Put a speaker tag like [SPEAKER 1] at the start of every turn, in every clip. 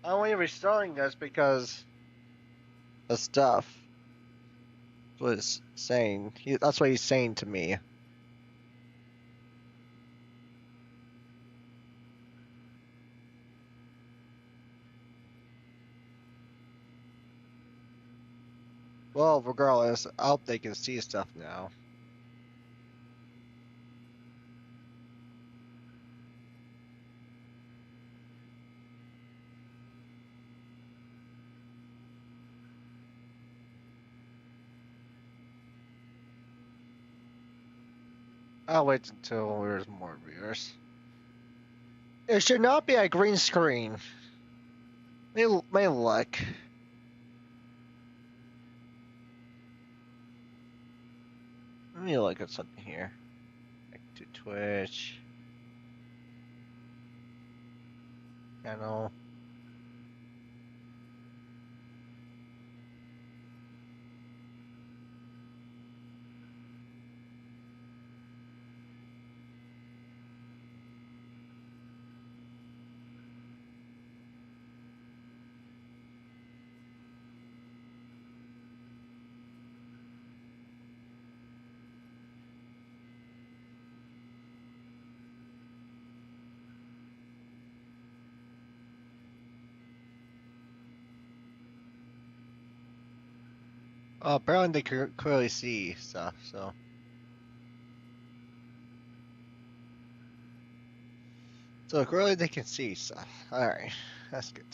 [SPEAKER 1] I'm only restoring this because the stuff was saying. That's what he's saying to me. Well, regardless, I hope they can see stuff now. I'll wait until there's more viewers. It should not be a green screen. May look. Let me look at something here. Back to Twitch. Channel. Apparently they can clearly see stuff, so. So clearly they can see stuff. Alright, that's good.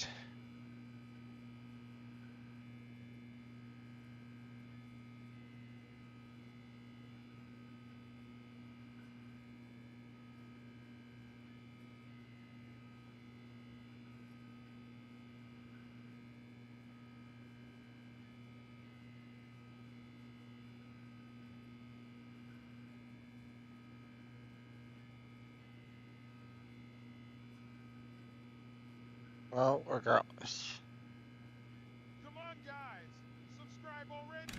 [SPEAKER 1] Well, regardless.
[SPEAKER 2] Come on, guys! Subscribe already!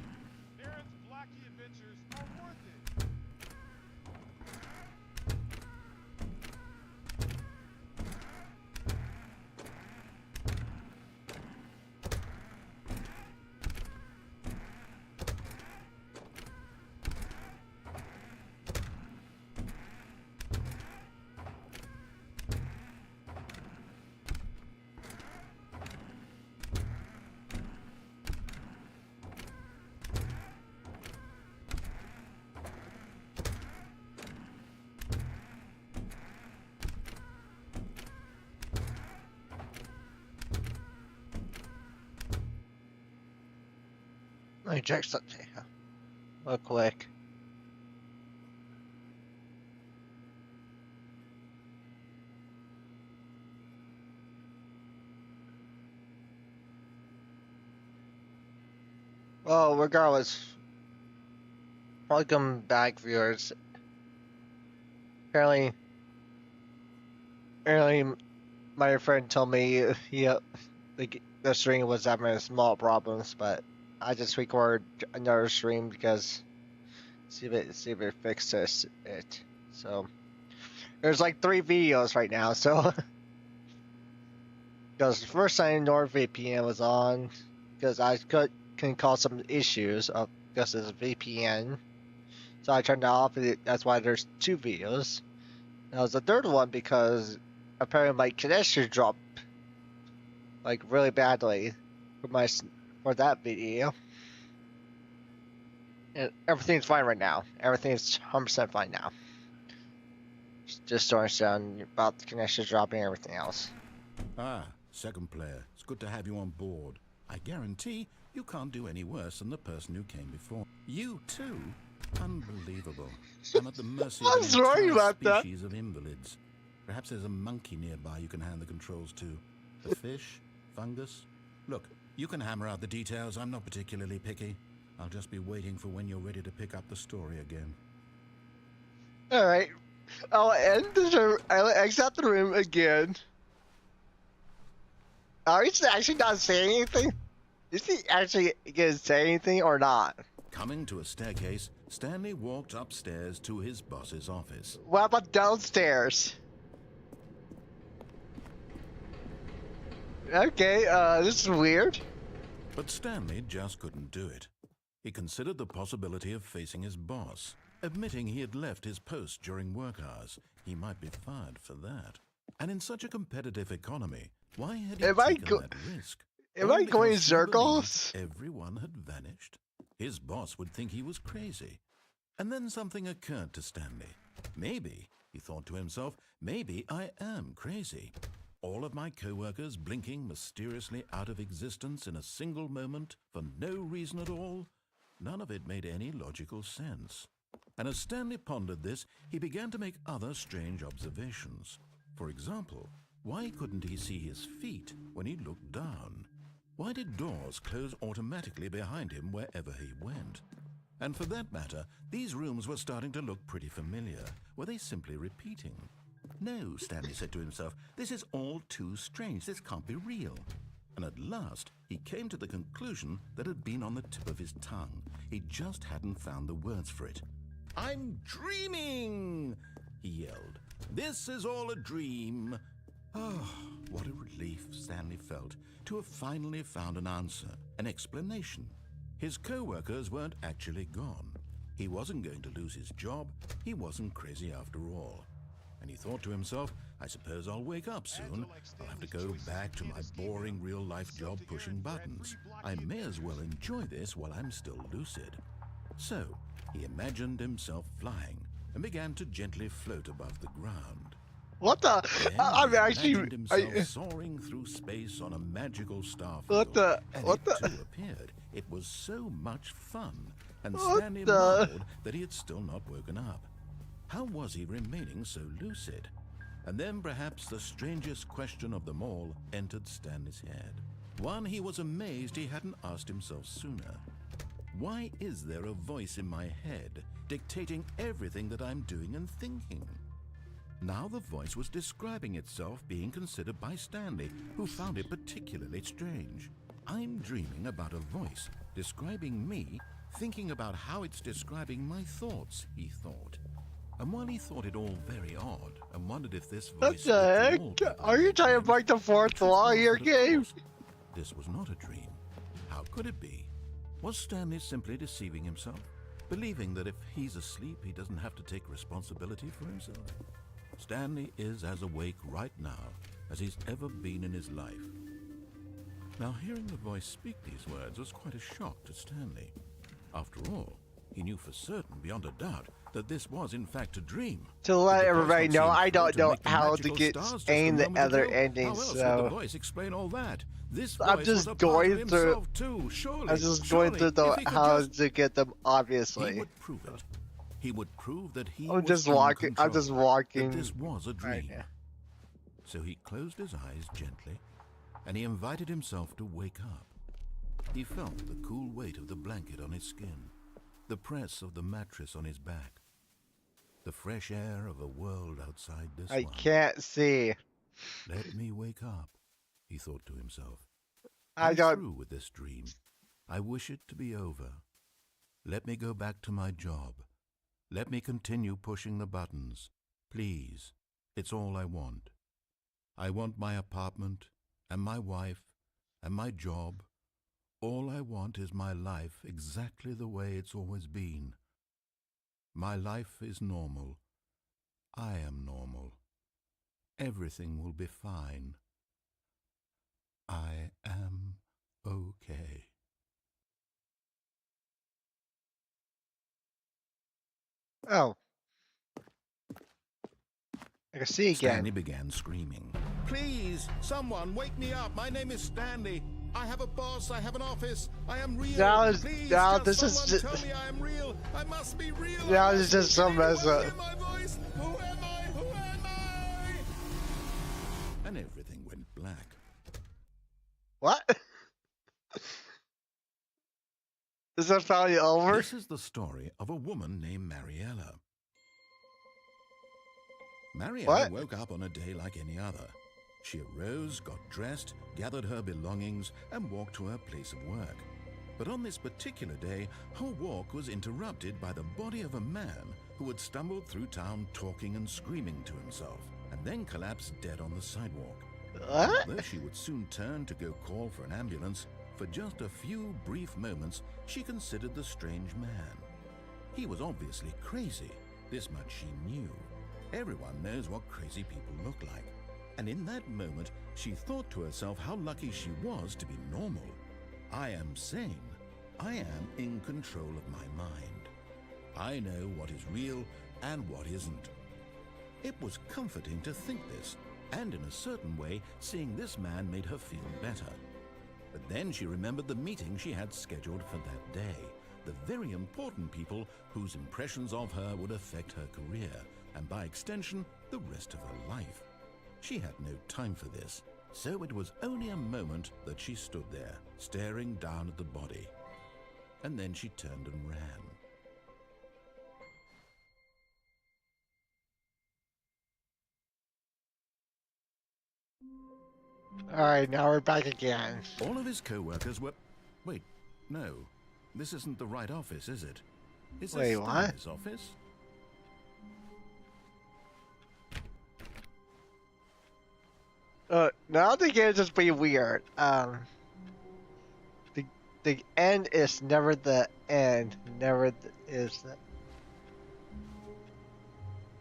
[SPEAKER 2] Aaron's Blackie adventures are worth it!
[SPEAKER 1] Let me check something real quick. Well, regardless. Welcome back, viewers. Apparently, my friend told me the stream was having small problems, but I just recorded another stream because see if it fixes it. So there's like 3 videos right now. So because the first time NordVPN was on, because I can cause some issues because it's a VPN. So I turned it off. And that's why there's 2 videos. That was the third one because apparently my connection dropped like really badly for that video. And everything's fine right now. Everything's 100% fine now. Just to understand about the connection dropping and everything else.
[SPEAKER 3] Ah, second player. It's good to have you on board. I guarantee you can't do any worse than the person who came before. You too? Unbelievable. I'm at the mercy of
[SPEAKER 1] I'm
[SPEAKER 3] an
[SPEAKER 1] sorry
[SPEAKER 3] entire
[SPEAKER 1] about that.
[SPEAKER 3] species of invalids. Perhaps there's a monkey nearby you can hand the controls to. A fish? Fungus? Look, you can hammer out the details. I'm not particularly picky. I'll just be waiting for when you're ready to pick up the story again.
[SPEAKER 1] Alright. I'll end the room. I'll exit the room again. Are you actually not saying anything? Is he actually gonna say anything or not?
[SPEAKER 3] Coming to a staircase, Stanley walked upstairs to his boss's office.
[SPEAKER 1] What about downstairs? Okay, this is weird.
[SPEAKER 3] But Stanley just couldn't do it. He considered the possibility of facing his boss, admitting he had left his post during work hours. He might be fired for that. And in such a competitive economy, why had he taken that risk?
[SPEAKER 1] Am I going in circles?
[SPEAKER 3] Everyone had vanished. His boss would think he was crazy. And then something occurred to Stanley. Maybe, he thought to himself, maybe I am crazy. All of my co-workers blinking mysteriously out of existence in a single moment for no reason at all. None of it made any logical sense. And as Stanley pondered this, he began to make other strange observations. For example, why couldn't he see his feet when he looked down? Why did doors close automatically behind him wherever he went? And for that matter, these rooms were starting to look pretty familiar. Were they simply repeating? No, Stanley said to himself, this is all too strange. This can't be real. And at last, he came to the conclusion that had been on the tip of his tongue. He just hadn't found the words for it. I'm dreaming, he yelled. This is all a dream. Oh, what a relief Stanley felt to have finally found an answer, an explanation. His co-workers weren't actually gone. He wasn't going to lose his job. He wasn't crazy after all. And he thought to himself, I suppose I'll wake up soon. I'll have to go back to my boring real-life job pushing buttons. I may as well enjoy this while I'm still lucid. So, he imagined himself flying and began to gently float above the ground.
[SPEAKER 1] What the? I'm actually
[SPEAKER 3] himself soaring through space on a magical star field.
[SPEAKER 1] What the?
[SPEAKER 3] And
[SPEAKER 1] What
[SPEAKER 3] it
[SPEAKER 1] the?
[SPEAKER 3] too appeared. It was so much fun, and Stanley marveled that he had still not woken up. How was he remaining so lucid? And then perhaps the strangest question of them all entered Stanley's head. One he was amazed he hadn't asked himself sooner. Why is there a voice in my head dictating everything that I'm doing and thinking? Now the voice was describing itself being considered by Stanley, who found it particularly strange. I'm dreaming about a voice describing me, thinking about how it's describing my thoughts, he thought. And while he thought it all very odd and wondered if this voice...
[SPEAKER 1] What the heck? Are you trying to break the fourth law here, game?
[SPEAKER 3] This was not a dream. How could it be? Was Stanley simply deceiving himself? Believing that if he's asleep, he doesn't have to take responsibility for himself? Stanley is as awake right now as he's ever been in his life. Now, hearing the voice speak these words was quite a shock to Stanley. After all, he knew for certain, beyond a doubt, that this was in fact a dream.
[SPEAKER 1] To let everybody know, I don't know how to get in the other ending,
[SPEAKER 3] so... the voice explain all that? This
[SPEAKER 1] I'm just going through... I'm just going through how to get them, obviously.
[SPEAKER 3] He would prove it. He would prove that he
[SPEAKER 1] I'm just walking. I'm just walking.
[SPEAKER 3] That this was a dream.
[SPEAKER 1] Right.
[SPEAKER 3] So he closed his eyes gently, and he invited himself to wake up. He felt the cool weight of the blanket on his skin, the press of the mattress on his back, the fresh air of a world outside this one.
[SPEAKER 1] I can't see.
[SPEAKER 3] Let me wake up, he thought to himself.
[SPEAKER 1] I'm
[SPEAKER 3] through with this dream. I wish it to be over. Let me go back to my job. Let me continue pushing the buttons. Please, it's all I want. I want my apartment, and my wife, and my job. All I want is my life exactly the way it's always been. My life is normal. I am normal. Everything will be fine. I am okay.
[SPEAKER 1] Oh. I can see again.
[SPEAKER 3] Stanley began screaming. Please, someone, wake me up. My name is Stanley. I have a boss. I have an office. I am real. Please,
[SPEAKER 1] this is just...
[SPEAKER 3] tell me I am real. I must be real.
[SPEAKER 1] Now it's just some mess up.
[SPEAKER 3] Who am I? Who am I? And everything went black.
[SPEAKER 1] What? Is that finally over?
[SPEAKER 3] This is the story of a woman named Mariella. Mariella woke up on a day like any other. She arose, got dressed, gathered her belongings, and walked to her place of work. But on this particular day, her walk was interrupted by the body of a man who had stumbled through town talking and screaming to himself, and then collapsed dead on the sidewalk.
[SPEAKER 1] What?
[SPEAKER 3] Although she would soon turn to go call for an ambulance, for just a few brief moments she considered the strange man. He was obviously crazy, this much she knew. Everyone knows what crazy people look like. And in that moment, she thought to herself how lucky she was to be normal. I am sane. I am in control of my mind. I know what is real and what isn't. It was comforting to think this, and in a certain way, seeing this man made her feel better. But then she remembered the meeting she had scheduled for that day, the very important people whose impressions of her would affect her career, and by extension, the rest of her life. She had no time for this, so it was only a moment that she stood there, staring down at the body. And then she turned and ran.
[SPEAKER 1] Alright, now we're back again.
[SPEAKER 3] All of his co-workers were... Wait, no. This isn't the right office, is it? Is this
[SPEAKER 1] Wait, what?
[SPEAKER 3] Stanley's office?
[SPEAKER 1] Now the game is just pretty weird. The end is never the end. Never is the...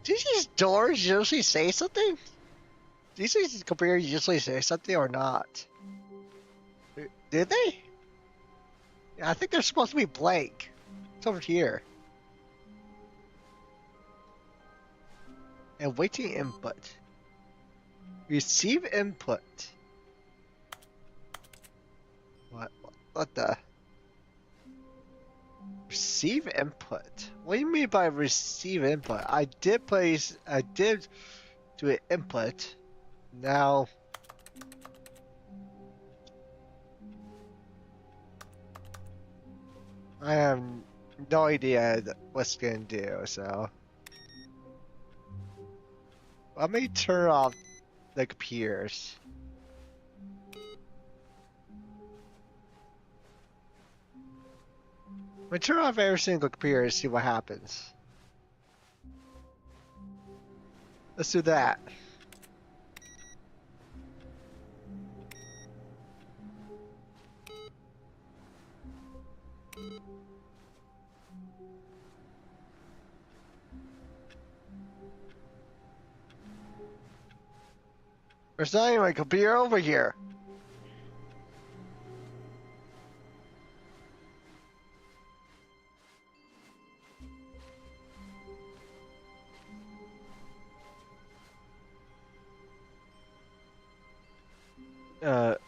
[SPEAKER 1] Do these doors usually say something? Do these computers usually say something or not? Did they? Yeah, I think they're supposed to be blank. It's over here. And waiting input. Receive input. What the? Receive input? What do you mean by receive input? I did do an input. Now I have no idea what's gonna do, so let me turn off the computers. I'm gonna turn off every single computer and see what happens. Let's do that. There's not even a computer over here.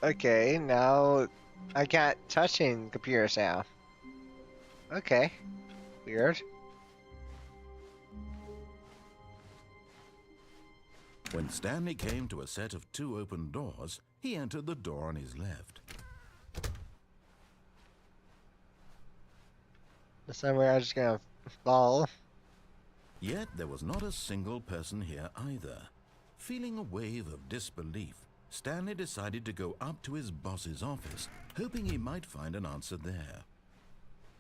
[SPEAKER 1] Okay, now I can't touch any computers now. Okay, weird.
[SPEAKER 3] When Stanley came to a set of 2 open doors, he entered the door on his left.
[SPEAKER 1] This time we're just gonna fall.
[SPEAKER 3] Yet there was not a single person here either. Feeling a wave of disbelief, Stanley decided to go up to his boss's office, hoping he might find an answer there.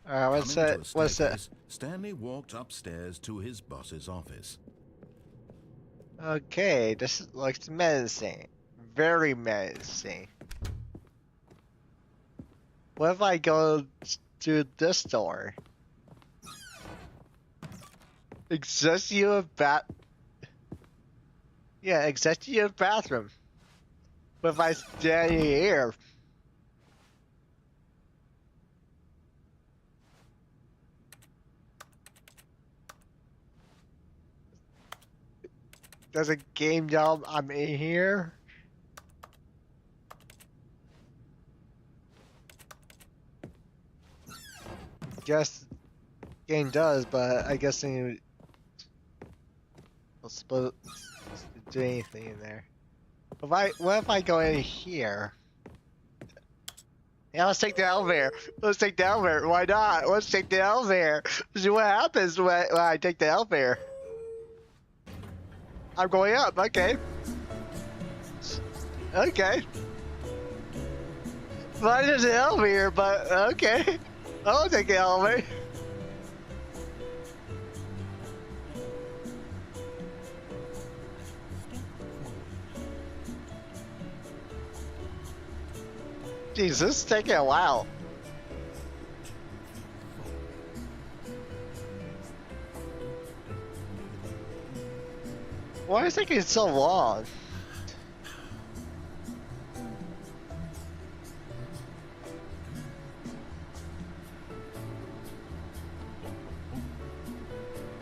[SPEAKER 1] What's that? What's that?
[SPEAKER 3] Stanley walked upstairs to his boss's office.
[SPEAKER 1] Okay, this looks menacing. Very menacing. What if I go to this door? Executive executive bathroom. What if I stand here? Does a game job I'm in here? Guess game does, but I guess I'm supposed to do anything in there. What if I go in here? Yeah, let's take the elevator. Let's take the elevator. Why not? Let's take the elevator. See what happens when I take the elevator. I'm going up. Okay. Okay. Mine is an elevator, but okay. I'll take the elevator. Jeez, this is taking a while. Why is it taking so long?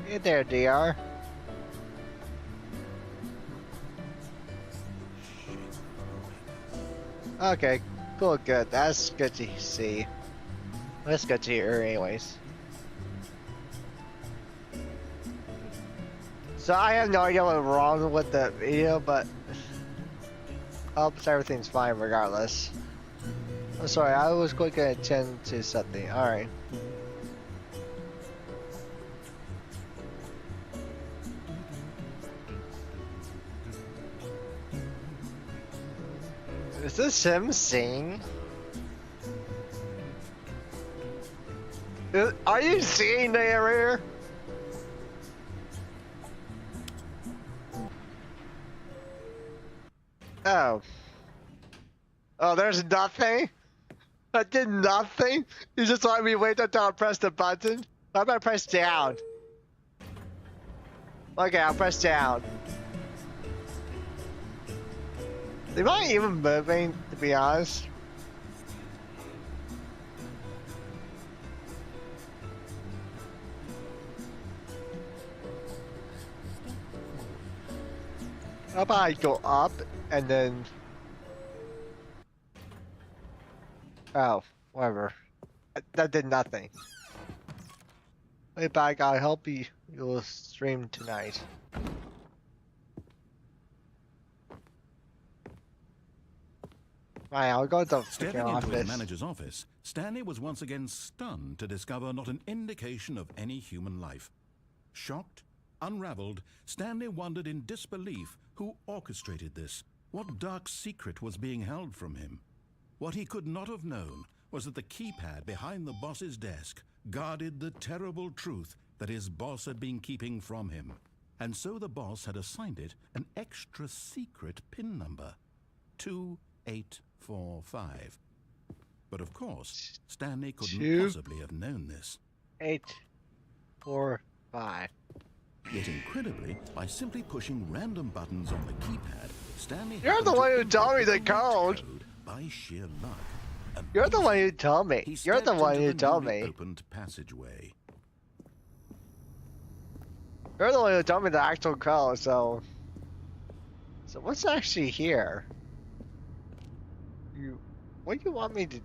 [SPEAKER 1] Hey there, DR. Okay, cool, good. That's good to see. That's good to hear, anyways. So I have no idea what's wrong with the video, but hopes everything's fine regardless. I'm sorry, I was going to attend to something. Alright. Is this him singing? Are you seeing the area? Oh. Oh, there's nothing? I did nothing? You just want me to wait until I press the button? How about I press down? Okay, I'll press down. Am I even moving, to be honest? How about I go up and then... Oh, whatever. That did nothing. Hey, bad guy, help you. You'll stream tonight. Fine, I'll go to the
[SPEAKER 3] Stepping
[SPEAKER 1] freaking
[SPEAKER 3] into his
[SPEAKER 1] office.
[SPEAKER 3] manager's office, Stanley was once again stunned to discover not an indication of any human life. Shocked, unraveled, Stanley wondered in disbelief who orchestrated this. What dark secret was being held from him? What he could not have known was that the keypad behind the boss's desk guarded the terrible truth that his boss had been keeping from him. And so the boss had assigned it an extra secret PIN number, 2845. But of course, Stanley couldn't possibly have known this.
[SPEAKER 1] 845.
[SPEAKER 3] Yet incredibly, by simply pushing random buttons on the keypad, Stanley
[SPEAKER 1] You're the one who told me the code.
[SPEAKER 3] By sheer luck.
[SPEAKER 1] You're the one who told me.
[SPEAKER 3] He
[SPEAKER 1] You're the
[SPEAKER 3] stepped
[SPEAKER 1] one
[SPEAKER 3] into
[SPEAKER 1] who
[SPEAKER 3] the
[SPEAKER 1] told
[SPEAKER 3] newly
[SPEAKER 1] me.
[SPEAKER 3] opened passageway.
[SPEAKER 1] You're the one who told me the actual code, so... So what's actually here? What do you want me to...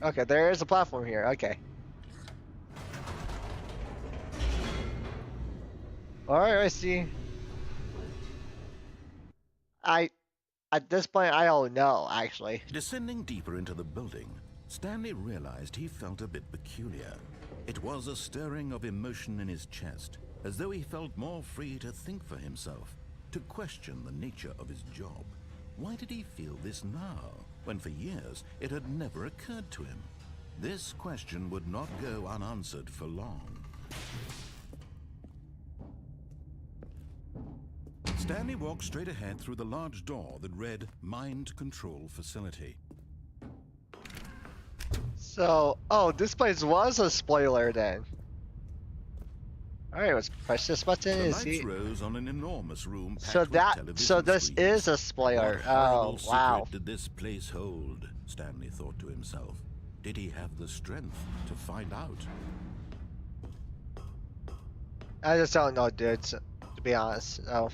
[SPEAKER 1] Okay, there is a platform here, okay. Alright, I see. At this point, I don't know, actually.
[SPEAKER 3] Descending deeper into the building, Stanley realized he felt a bit peculiar. It was a stirring of emotion in his chest, as though he felt more free to think for himself, to question the nature of his job. Why did he feel this now, when for years it had never occurred to him? This question would not go unanswered for long. Stanley walked straight ahead through the large door that read Mind Control Facility.
[SPEAKER 1] So, oh, this place was a spoiler then. Alright, let's press this button
[SPEAKER 3] The
[SPEAKER 1] and
[SPEAKER 3] lights
[SPEAKER 1] see.
[SPEAKER 3] rose on an enormous room packed
[SPEAKER 1] So
[SPEAKER 3] with television
[SPEAKER 1] this
[SPEAKER 3] screens.
[SPEAKER 1] is a spoiler.
[SPEAKER 3] What horrible
[SPEAKER 1] Oh, wow.
[SPEAKER 3] secret did this place hold? Stanley thought to himself. Did he have the strength to find out?
[SPEAKER 1] I just don't know, dude, to be honest. Oh.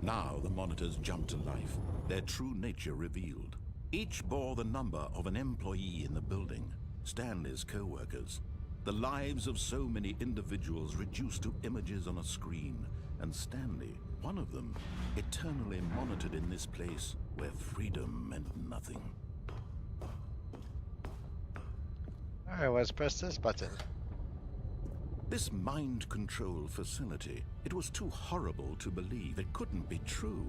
[SPEAKER 3] Now the monitors jumped to life, their true nature revealed. Each bore the number of an employee in the building, Stanley's co-workers. The lives of so many individuals reduced to images on a screen, and Stanley, one of them, eternally monitored in this place where freedom meant nothing.
[SPEAKER 1] Alright, let's press this button.
[SPEAKER 3] This mind control facility, it was too horrible to believe. It couldn't be true.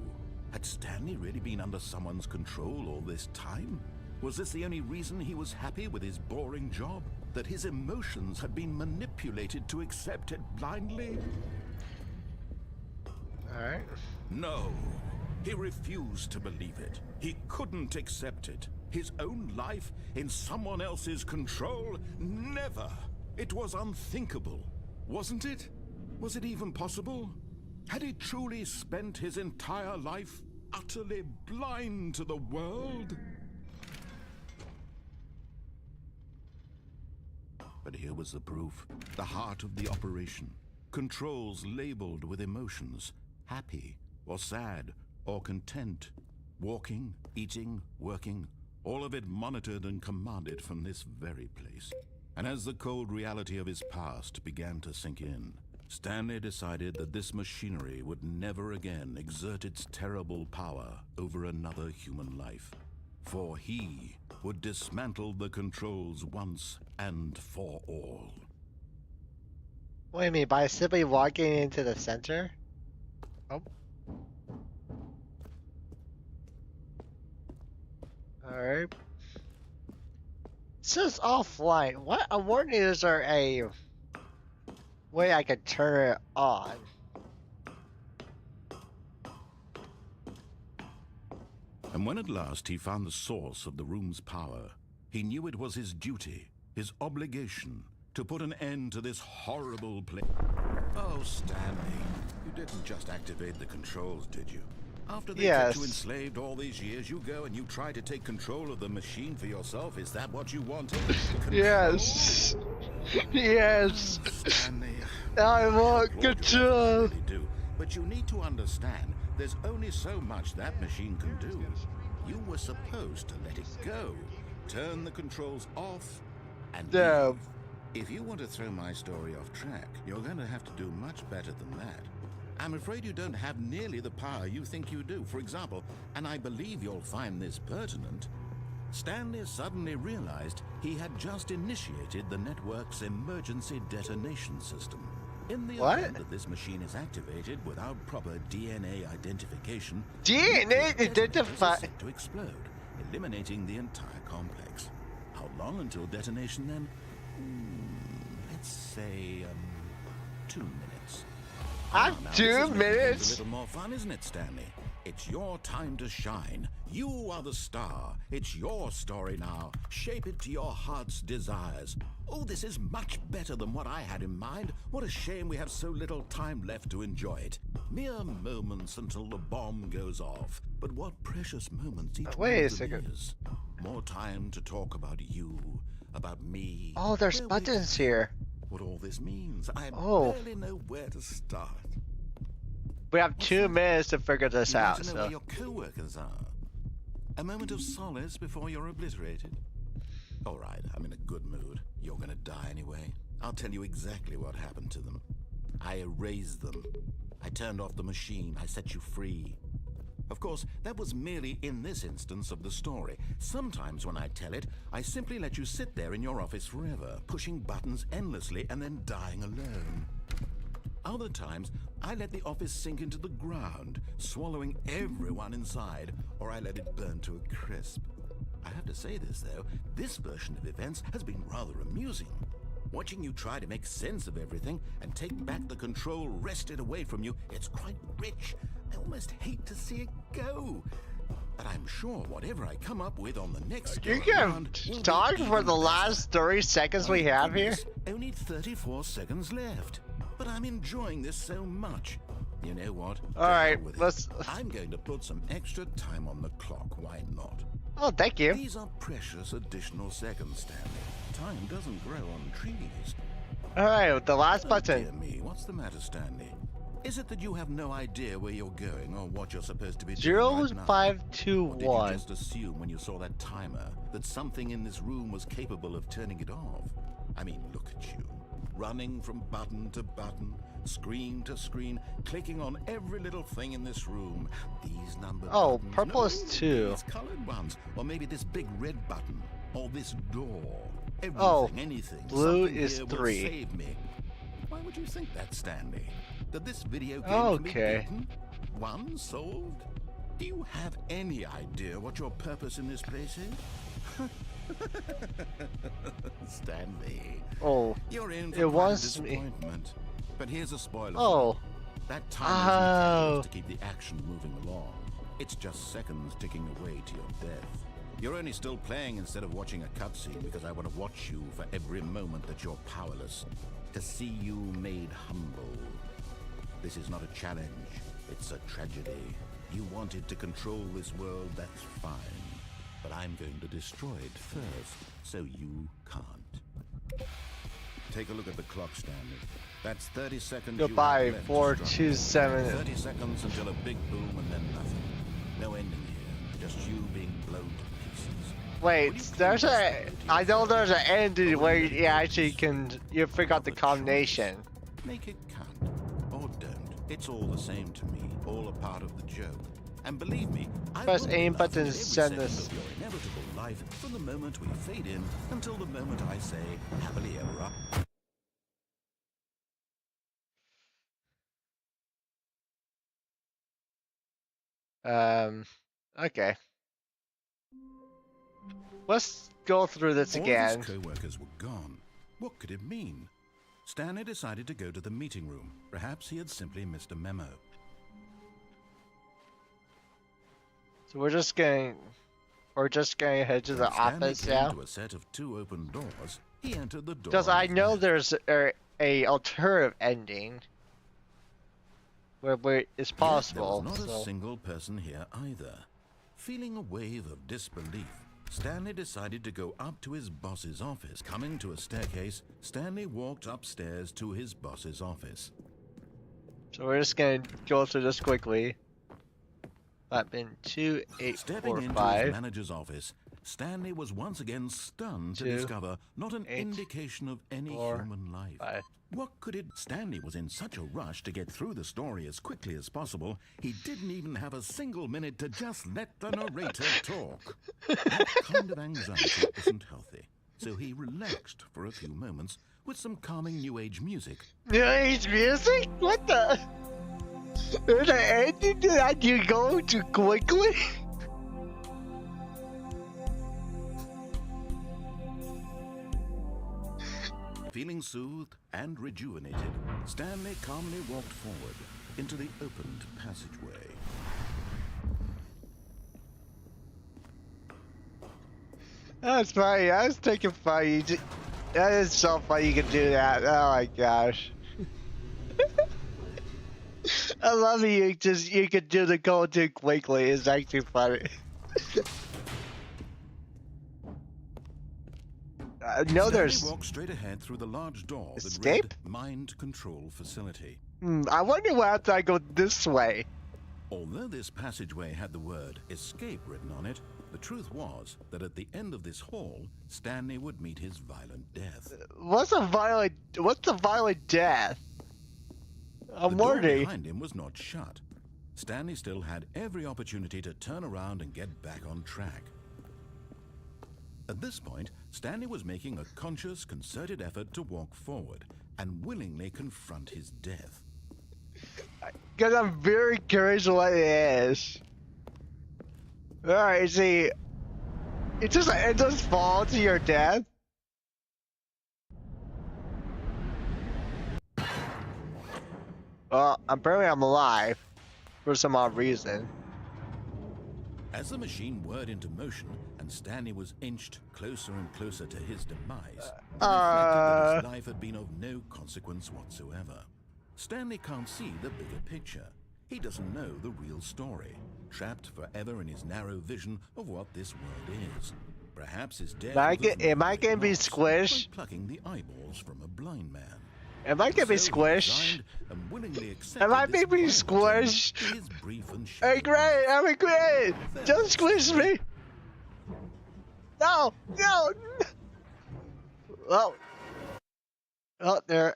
[SPEAKER 3] Had Stanley really been under someone's control all this time? Was this the only reason he was happy with his boring job? That his emotions had been manipulated to accept it blindly?
[SPEAKER 1] Alright.
[SPEAKER 3] No. He refused to believe it. He couldn't accept it. His own life in someone else's control? Never. It was unthinkable, wasn't it? Was it even possible? Had he truly spent his entire life utterly blind to the world? But here was the proof. The heart of the operation. Controls labeled with emotions. Happy, or sad, or content. Walking, eating, working. All of it monitored and commanded from this very place. And as the cold reality of his past began to sink in, Stanley decided that this machinery would never again exert its terrible power over another human life. For he would dismantle the controls once and for all.
[SPEAKER 1] What do you mean, by simply walking into the center? Oh. Alright. It says offline. What? I'm wondering, is there a way I could turn it on?
[SPEAKER 3] And when at last he found the source of the room's power, he knew it was his duty, his obligation, to put an end to this horrible place. Oh, Stanley, you didn't just activate the controls, did you? After they kept you enslaved all these years, you go and you try to take control of the machine for yourself. Is that what you wanted?
[SPEAKER 1] Yes. Yes.
[SPEAKER 3] Stanley,
[SPEAKER 1] I want control.
[SPEAKER 3] really do. But you need to understand, there's only so much that machine can do. You were supposed to let it go, turn the controls off, and leave. If you want to throw my story off track, you're going to have to do much better than that. I'm afraid you don't have nearly the power you think you do. For example, and I believe you'll find this pertinent, Stanley suddenly realized he had just initiated the network's emergency detonation system. In the event that this machine is activated without proper DNA identification,
[SPEAKER 1] DNA identify
[SPEAKER 3] to explode, eliminating the entire complex. How long until detonation then? Let's say 2 minutes.
[SPEAKER 1] 2 minutes.
[SPEAKER 3] It's a little more fun, isn't it, Stanley? It's your time to shine. You are the star. It's your story now. Shape it to your heart's desires. Oh, this is much better than what I had in mind. What a shame we have so little time left to enjoy it. Mere moments until the bomb goes off. But what precious moments each one of them is. More time to talk about you, about me.
[SPEAKER 1] Oh, there's buttons here.
[SPEAKER 3] What all this means, I barely know where to start.
[SPEAKER 1] We have 2 minutes to figure this out.
[SPEAKER 3] To know where your co-workers are. A moment of solace before you're obliterated. All right, I'm in a good mood. You're gonna die anyway. I'll tell you exactly what happened to them. I erased them. I turned off the machine. I set you free. Of course, that was merely in this instance of the story. Sometimes when I tell it, I simply let you sit there in your office forever, pushing buttons endlessly and then dying alone. Other times, I let the office sink into the ground, swallowing everyone inside, or I let it burn to a crisp. I have to say this, though, this version of events has been rather amusing. Watching you try to make sense of everything and take back the control wrested away from you, it's quite rich. I almost hate to see it go. But I'm sure whatever I come up with on the next
[SPEAKER 1] You can talk for the last 30 seconds we have here?
[SPEAKER 3] Only 34 seconds left. But I'm enjoying this so much. You know what?
[SPEAKER 1] Alright, let's...
[SPEAKER 3] I'm going to put some extra time on the clock. Why not?
[SPEAKER 1] Oh, thank you.
[SPEAKER 3] These are precious additional seconds, Stanley. Time doesn't grow on trees.
[SPEAKER 1] Alright, the last button.
[SPEAKER 3] Dear me, what's the matter, Stanley? Is it that you have no idea where you're going or what you're supposed to be doing right now?
[SPEAKER 1] 0521.
[SPEAKER 3] Or did you just assume when you saw that timer that something in this room was capable of turning it off? I mean, look at you. Running from button to button, screen to screen, clicking on every little thing in this room. These numbered buttons.
[SPEAKER 1] Purple is 2.
[SPEAKER 3] These colored ones. Or maybe this big red button. Or this door. Everything, anything.
[SPEAKER 1] Blue
[SPEAKER 3] Something
[SPEAKER 1] is
[SPEAKER 3] here
[SPEAKER 1] 3.
[SPEAKER 3] Will save me. Why would you think that, Stanley? That this video game can be beaten? One solved? Do you have any idea what your purpose in this place is? Stanley.
[SPEAKER 1] Oh,
[SPEAKER 3] you're in
[SPEAKER 1] it
[SPEAKER 3] for
[SPEAKER 1] was
[SPEAKER 3] disappointment. But here's a spoiler.
[SPEAKER 1] Oh.
[SPEAKER 3] That timer isn't
[SPEAKER 1] Oh.
[SPEAKER 3] to keep the action moving along. It's just seconds ticking away to your death. You're only still playing instead of watching a cutscene because I want to watch you for every moment that you're powerless. To see you made humble. This is not a challenge. It's a tragedy. You wanted to control this world, that's fine. But I'm going to destroy it first, so you can't. Take a look at the clock, Stanley. That's 30 seconds.
[SPEAKER 1] Goodbye,
[SPEAKER 3] you have left to
[SPEAKER 1] 427.
[SPEAKER 3] 30 seconds until a big boom and then nothing. No ending here. Just you being blown to pieces.
[SPEAKER 1] Wait, there's a. I know there's an ending where you actually can. You forgot the combination.
[SPEAKER 3] Make it count. Or don't. It's all the same to me. All a part of the joke. And believe me, I
[SPEAKER 1] Press
[SPEAKER 3] will
[SPEAKER 1] aim
[SPEAKER 3] laugh
[SPEAKER 1] button
[SPEAKER 3] at
[SPEAKER 1] to
[SPEAKER 3] every
[SPEAKER 1] send
[SPEAKER 3] second
[SPEAKER 1] this.
[SPEAKER 3] of your inevitable life from the moment we fade in until the moment I say happily ever after.
[SPEAKER 1] Okay. Let's go through this
[SPEAKER 3] All
[SPEAKER 1] again.
[SPEAKER 3] of his co-workers were gone. What could it mean? Stanley decided to go to the meeting room. Perhaps he had simply missed a memo.
[SPEAKER 1] So we're just going to head to the
[SPEAKER 3] When Stanley
[SPEAKER 1] office
[SPEAKER 3] came
[SPEAKER 1] now.
[SPEAKER 3] to a set of 2 open doors, he entered the door.
[SPEAKER 1] Because
[SPEAKER 3] on
[SPEAKER 1] I
[SPEAKER 3] his
[SPEAKER 1] know
[SPEAKER 3] left.
[SPEAKER 1] there's a alternative ending where it's
[SPEAKER 3] Yet
[SPEAKER 1] possible.
[SPEAKER 3] there was not a
[SPEAKER 1] So
[SPEAKER 3] single person here either. Feeling a wave of disbelief, Stanley decided to go up to his boss's office. Coming to a staircase, Stanley walked upstairs to his boss's office.
[SPEAKER 1] we're just going to go through this quickly. Button 2, 8,
[SPEAKER 3] Stepping
[SPEAKER 1] 4,
[SPEAKER 3] into his
[SPEAKER 1] 5.
[SPEAKER 3] manager's office, Stanley was once again stunned to
[SPEAKER 1] 2,
[SPEAKER 3] discover not an
[SPEAKER 1] 8,
[SPEAKER 3] indication of any
[SPEAKER 1] 4,
[SPEAKER 3] human life.
[SPEAKER 1] 5.
[SPEAKER 3] What could it? Stanley was in such a rush to get through the story as quickly as possible, he didn't even have a single minute to just let the narrator talk. That kind of anxiety isn't healthy, so he relaxed for a few moments with some calming New Age music.
[SPEAKER 1] New Age music? What the? There's an ending to that you go too quickly?
[SPEAKER 3] Feeling soothed and rejuvenated, Stanley calmly walked forward into the opened passageway.
[SPEAKER 1] That's funny. I was thinking funny. That is so funny you can do that. Oh my gosh. I love it. You could do the go too quickly. It's actually funny. No,
[SPEAKER 3] Stanley
[SPEAKER 1] there's.
[SPEAKER 3] walked straight ahead through the large door that
[SPEAKER 1] Escape?
[SPEAKER 3] read Mind Control Facility.
[SPEAKER 1] I wonder what happens if I go this way.
[SPEAKER 3] Although this passageway had the word escape written on it, the truth was that at the end of this hall, Stanley would meet his violent death.
[SPEAKER 1] What's the violent death? I'm
[SPEAKER 3] The door
[SPEAKER 1] wondering.
[SPEAKER 3] behind him was not shut. Stanley still had every opportunity to turn around and get back on track. At this point, Stanley was making a conscious, concerted effort to walk forward and willingly confront his death.
[SPEAKER 1] Because I'm very curious what it is. Alright, see. It's just an endless fall to your death. Well, apparently I'm alive. For some odd reason.
[SPEAKER 3] As the machine whirred into motion and Stanley was inched closer and closer to his demise, he reflected that his life had been of no consequence whatsoever. Stanley can't see the bigger picture. He doesn't know the real story, trapped forever in his narrow vision of what this world is. Perhaps his death
[SPEAKER 1] Am I gonna be squished?
[SPEAKER 3] plucking the eyeballs from a blind man.
[SPEAKER 1] Am I gonna be
[SPEAKER 3] So he
[SPEAKER 1] squished?
[SPEAKER 3] resigned and willingly accepted
[SPEAKER 1] Am I
[SPEAKER 3] this
[SPEAKER 1] being
[SPEAKER 3] violent
[SPEAKER 1] squished?
[SPEAKER 3] end to his brief and
[SPEAKER 1] Hey,
[SPEAKER 3] shallow
[SPEAKER 1] great! I'm great! Don't squish me! No! No! Well, there.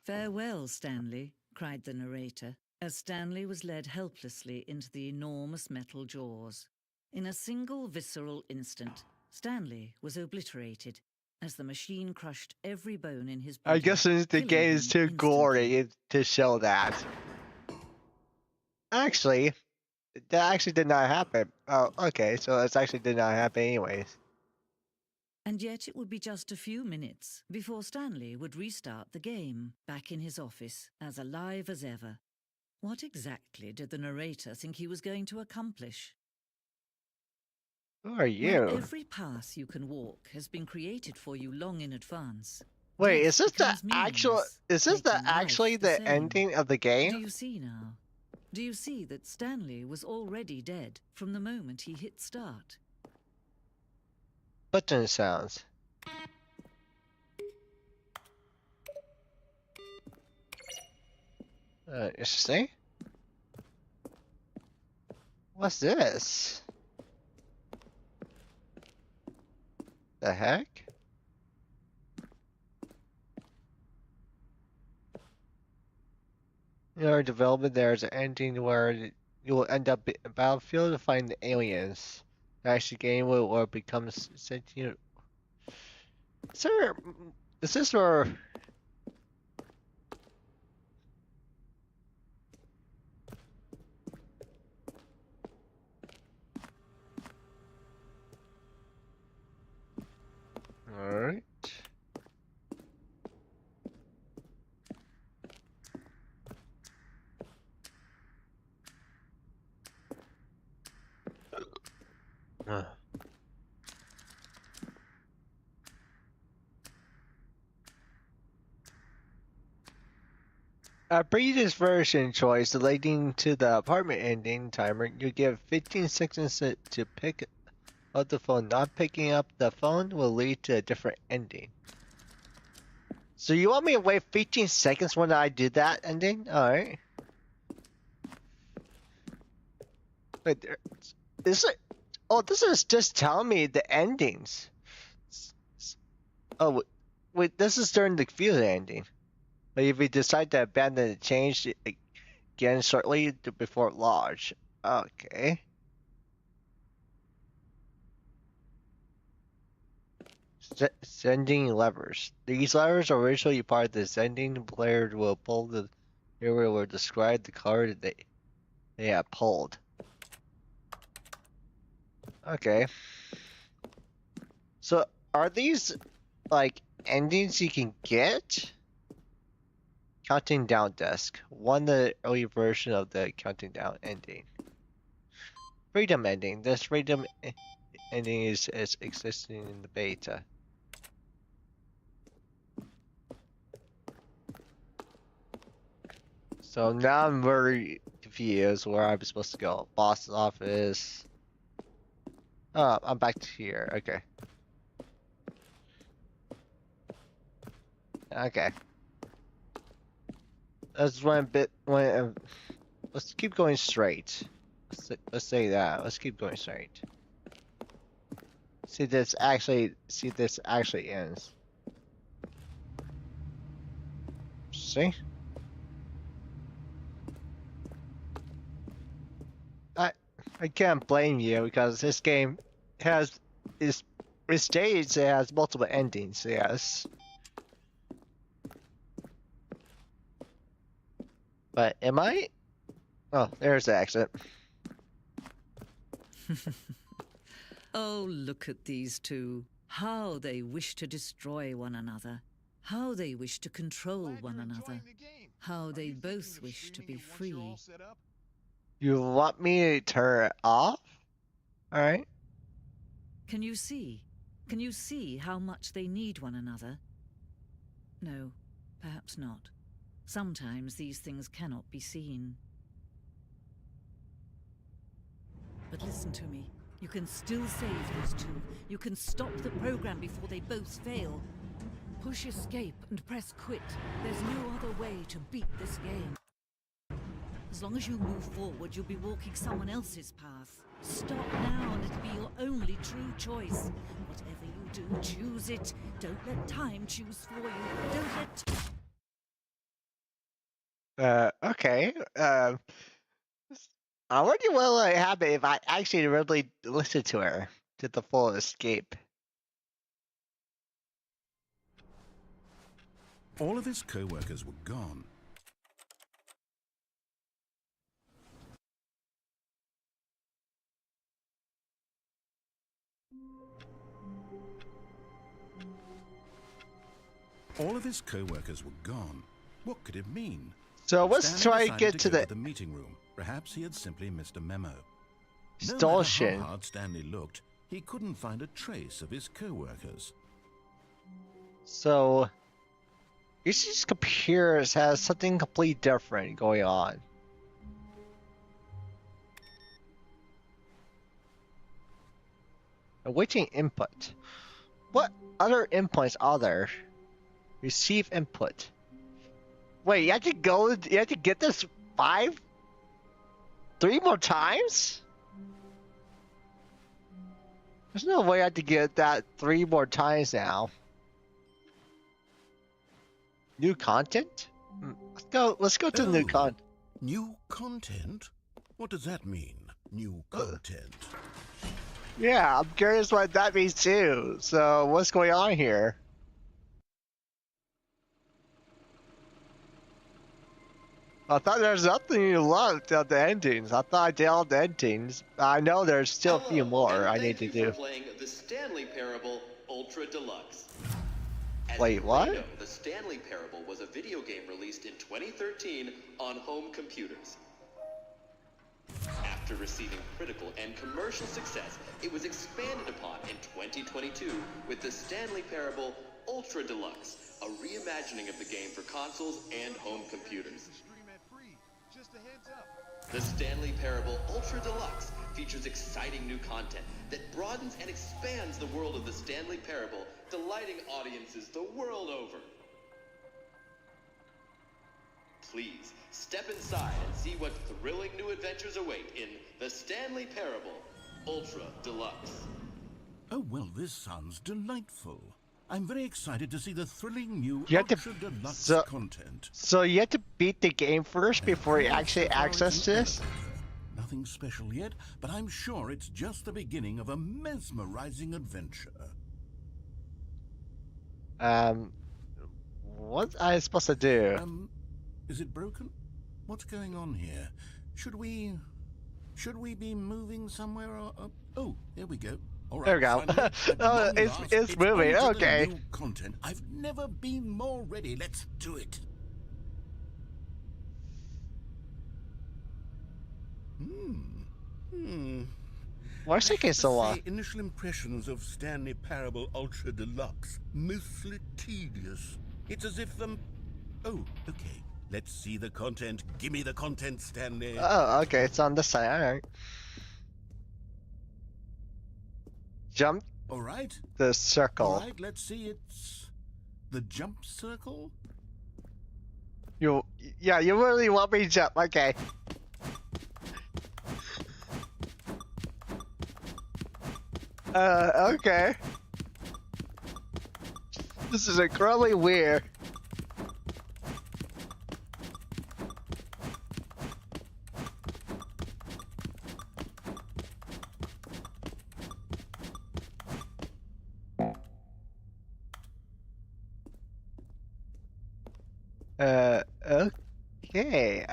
[SPEAKER 4] Farewell, Stanley, cried the narrator, as Stanley was led helplessly into the enormous metal jaws. In a single visceral instant, Stanley was obliterated as the machine crushed every bone in his body.
[SPEAKER 1] I guess the
[SPEAKER 4] killing
[SPEAKER 1] game is
[SPEAKER 4] him
[SPEAKER 1] too
[SPEAKER 4] instantly.
[SPEAKER 1] gory to show that. Actually, that actually did not happen. Oh, okay, so it actually did not happen anyways.
[SPEAKER 4] And yet it would be just a few minutes before Stanley would restart the game, back in his office, as alive as ever. What exactly did the narrator think he was going to accomplish?
[SPEAKER 1] Who are
[SPEAKER 4] When
[SPEAKER 1] you?
[SPEAKER 4] every path you can walk has been created for you long in advance,
[SPEAKER 1] Wait,
[SPEAKER 4] death
[SPEAKER 1] is this the
[SPEAKER 4] becomes
[SPEAKER 1] actual?
[SPEAKER 4] meaningless,
[SPEAKER 1] Is this
[SPEAKER 4] making
[SPEAKER 1] actually
[SPEAKER 4] life
[SPEAKER 1] the
[SPEAKER 4] same.
[SPEAKER 1] ending of the
[SPEAKER 4] Do
[SPEAKER 1] game?
[SPEAKER 4] you see now? Do you see that Stanley was already dead from the moment he hit start?
[SPEAKER 1] Button sounds. Interesting. What's this? The heck? In our development, there's an ending where you will end up in a battlefield to find the aliens. Actually, game will become sentient. Sir, is this where? Alright. A previous version choice relating to the apartment ending timer, you give 15 seconds to pick up the phone. Not picking up the phone will lead to a different ending. So you want me to wait 15 seconds when I do that ending? Alright. Wait, is it? Oh, this is just telling me the endings. Oh, wait, this is during the field ending. But if we decide to abandon the change again shortly before launch. Okay. Sending levers. These levers are originally part of the sending. The player will pull the lever will describe the card they have pulled. Okay. So are these like endings you can get? Counting down desk. One the early version of the counting down ending. Freedom ending. This freedom ending is existing in the beta. So now I'm very confused where I'm supposed to go. Boss's office. Oh, I'm back to here. Okay. Okay. Let's run a bit. Let's keep going straight. Let's say that. Let's keep going straight. See this actually ends. See? I can't blame you because this game has it states it has multiple endings, yes. But am I? Oh, there's the exit.
[SPEAKER 4] Oh, look at these two. How they wish to destroy one another. How they wish to control
[SPEAKER 2] Glad
[SPEAKER 4] one
[SPEAKER 2] you're
[SPEAKER 4] another.
[SPEAKER 2] enjoying the game.
[SPEAKER 4] How
[SPEAKER 2] Are
[SPEAKER 4] they
[SPEAKER 2] you thinking
[SPEAKER 4] both
[SPEAKER 2] of
[SPEAKER 4] wish to
[SPEAKER 2] streaming
[SPEAKER 4] be
[SPEAKER 2] it once you're
[SPEAKER 4] free.
[SPEAKER 2] all set up?
[SPEAKER 1] You want me to turn it off? Alright.
[SPEAKER 4] Can you see? Can you see how much they need one another? No, perhaps not. Sometimes these things cannot be seen. But listen to me. You can still save these two. You can stop the program before they both fail. Push escape and press quit. There's no other way to beat this game. As long as you move forward, you'll be walking someone else's path. Stop now and it'll be your only true choice. Whatever you do, choose it. Don't let time choose for you. Don't let...
[SPEAKER 1] Okay. I wonder what would happen if I actually really listened to her to the full escape.
[SPEAKER 3] All of his co-workers were gone. All of his co-workers were gone. What could it mean?
[SPEAKER 1] So let's
[SPEAKER 3] Stanley
[SPEAKER 1] try to
[SPEAKER 3] decided
[SPEAKER 1] get to
[SPEAKER 3] go
[SPEAKER 1] the
[SPEAKER 3] the meeting room. Perhaps he had simply missed a memo. No matter
[SPEAKER 1] extortion.
[SPEAKER 3] how hard Stanley looked, he couldn't find a trace of his co-workers.
[SPEAKER 1] So these computers has something completely different going on. Awaiting input. What other inputs are there? Receive input. Wait, you have to go. You have to get this 3 more times? There's no way I have to get that 3 more times now. New content? Let's go. Let's go to new content.
[SPEAKER 3] New content? What does that mean? New content?
[SPEAKER 1] Yeah, I'm curious what that means too. So, what's going on here? I thought there's nothing you loved at the endings. I thought I did all the endings. I know there's still a few more I need to do.
[SPEAKER 5] For playing the Stanley Parable Ultra Deluxe. As
[SPEAKER 1] Wait,
[SPEAKER 5] you may
[SPEAKER 1] what?
[SPEAKER 5] know, the Stanley Parable was a video game released in 2013 on home computers. After receiving critical and commercial success, it was expanded upon in 2022 with the Stanley Parable Ultra Deluxe, a reimagining of the game for consoles and home computers.
[SPEAKER 2] Stream at free. Just a heads up.
[SPEAKER 5] The Stanley Parable Ultra Deluxe features exciting new content that broadens and expands the world of the Stanley Parable, delighting audiences the world over. Please, step inside and see what thrilling new adventures await in the Stanley Parable Ultra Deluxe.
[SPEAKER 3] Oh, well, this sounds delightful. I'm very excited to see the thrilling new
[SPEAKER 1] You have to-
[SPEAKER 3] Ultra Deluxe
[SPEAKER 1] so-
[SPEAKER 3] content.
[SPEAKER 1] So you have to beat the game first before you
[SPEAKER 3] Of course,
[SPEAKER 1] actually
[SPEAKER 3] so far
[SPEAKER 1] access
[SPEAKER 3] it's an
[SPEAKER 1] this?
[SPEAKER 3] elevator. Nothing special yet, but I'm sure it's just the beginning of a mesmerizing adventure.
[SPEAKER 1] What am I supposed to do?
[SPEAKER 3] Is it broken? What's going on here? Should we be moving somewhere? Or, oh, there we go. All right,
[SPEAKER 1] There we go.
[SPEAKER 3] finally, at
[SPEAKER 1] Oh,
[SPEAKER 3] long
[SPEAKER 1] it's-
[SPEAKER 3] last,
[SPEAKER 1] it's moving,
[SPEAKER 3] on to the
[SPEAKER 1] okay.
[SPEAKER 3] new content. I've never been more ready. Let's do it.
[SPEAKER 1] Why is it taking so long?
[SPEAKER 3] Say, initial impressions of Stanley Parable Ultra Deluxe. Mostly tedious. It's as if Oh, okay. Let's see the content. Give me the content, Stanley.
[SPEAKER 1] Oh, okay, it's on this side. Alright. Jump
[SPEAKER 3] All right.
[SPEAKER 1] the circle.
[SPEAKER 3] All right, let's see. It's the jump circle.
[SPEAKER 1] You really want me to jump? Okay. Okay. This is incredibly weird. Okay.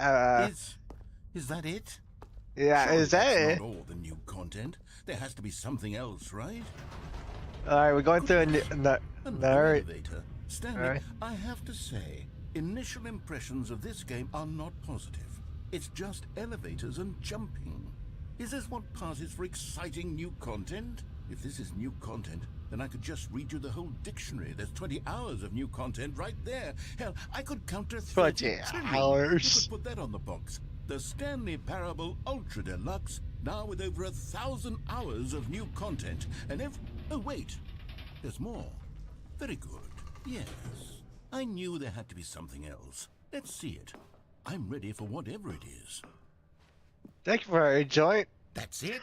[SPEAKER 3] Is that it?
[SPEAKER 1] Yeah,
[SPEAKER 3] Surely
[SPEAKER 1] is that
[SPEAKER 3] that's
[SPEAKER 1] it?
[SPEAKER 3] not all the new content. There has to be something else, right?
[SPEAKER 1] Alright, we're going through
[SPEAKER 3] Another elevator. Stanley,
[SPEAKER 1] Alright.
[SPEAKER 3] I have to say, initial impressions of this game are not positive. It's just elevators and jumping. Is this what passes for exciting new content? If this is new content, then I could just read you the whole dictionary. There's 20 hours of new content right there. Hell, I could count to 30
[SPEAKER 1] 20
[SPEAKER 3] trillion.
[SPEAKER 1] hours.
[SPEAKER 3] You could put that on the box. The Stanley Parable Ultra Deluxe, now with over 1,000 hours of new content. And oh, wait. There's more. Very good. Yes. I knew there had to be something else. Let's see it. I'm ready for whatever it is.
[SPEAKER 1] Thank you for enjoying.
[SPEAKER 3] That's it?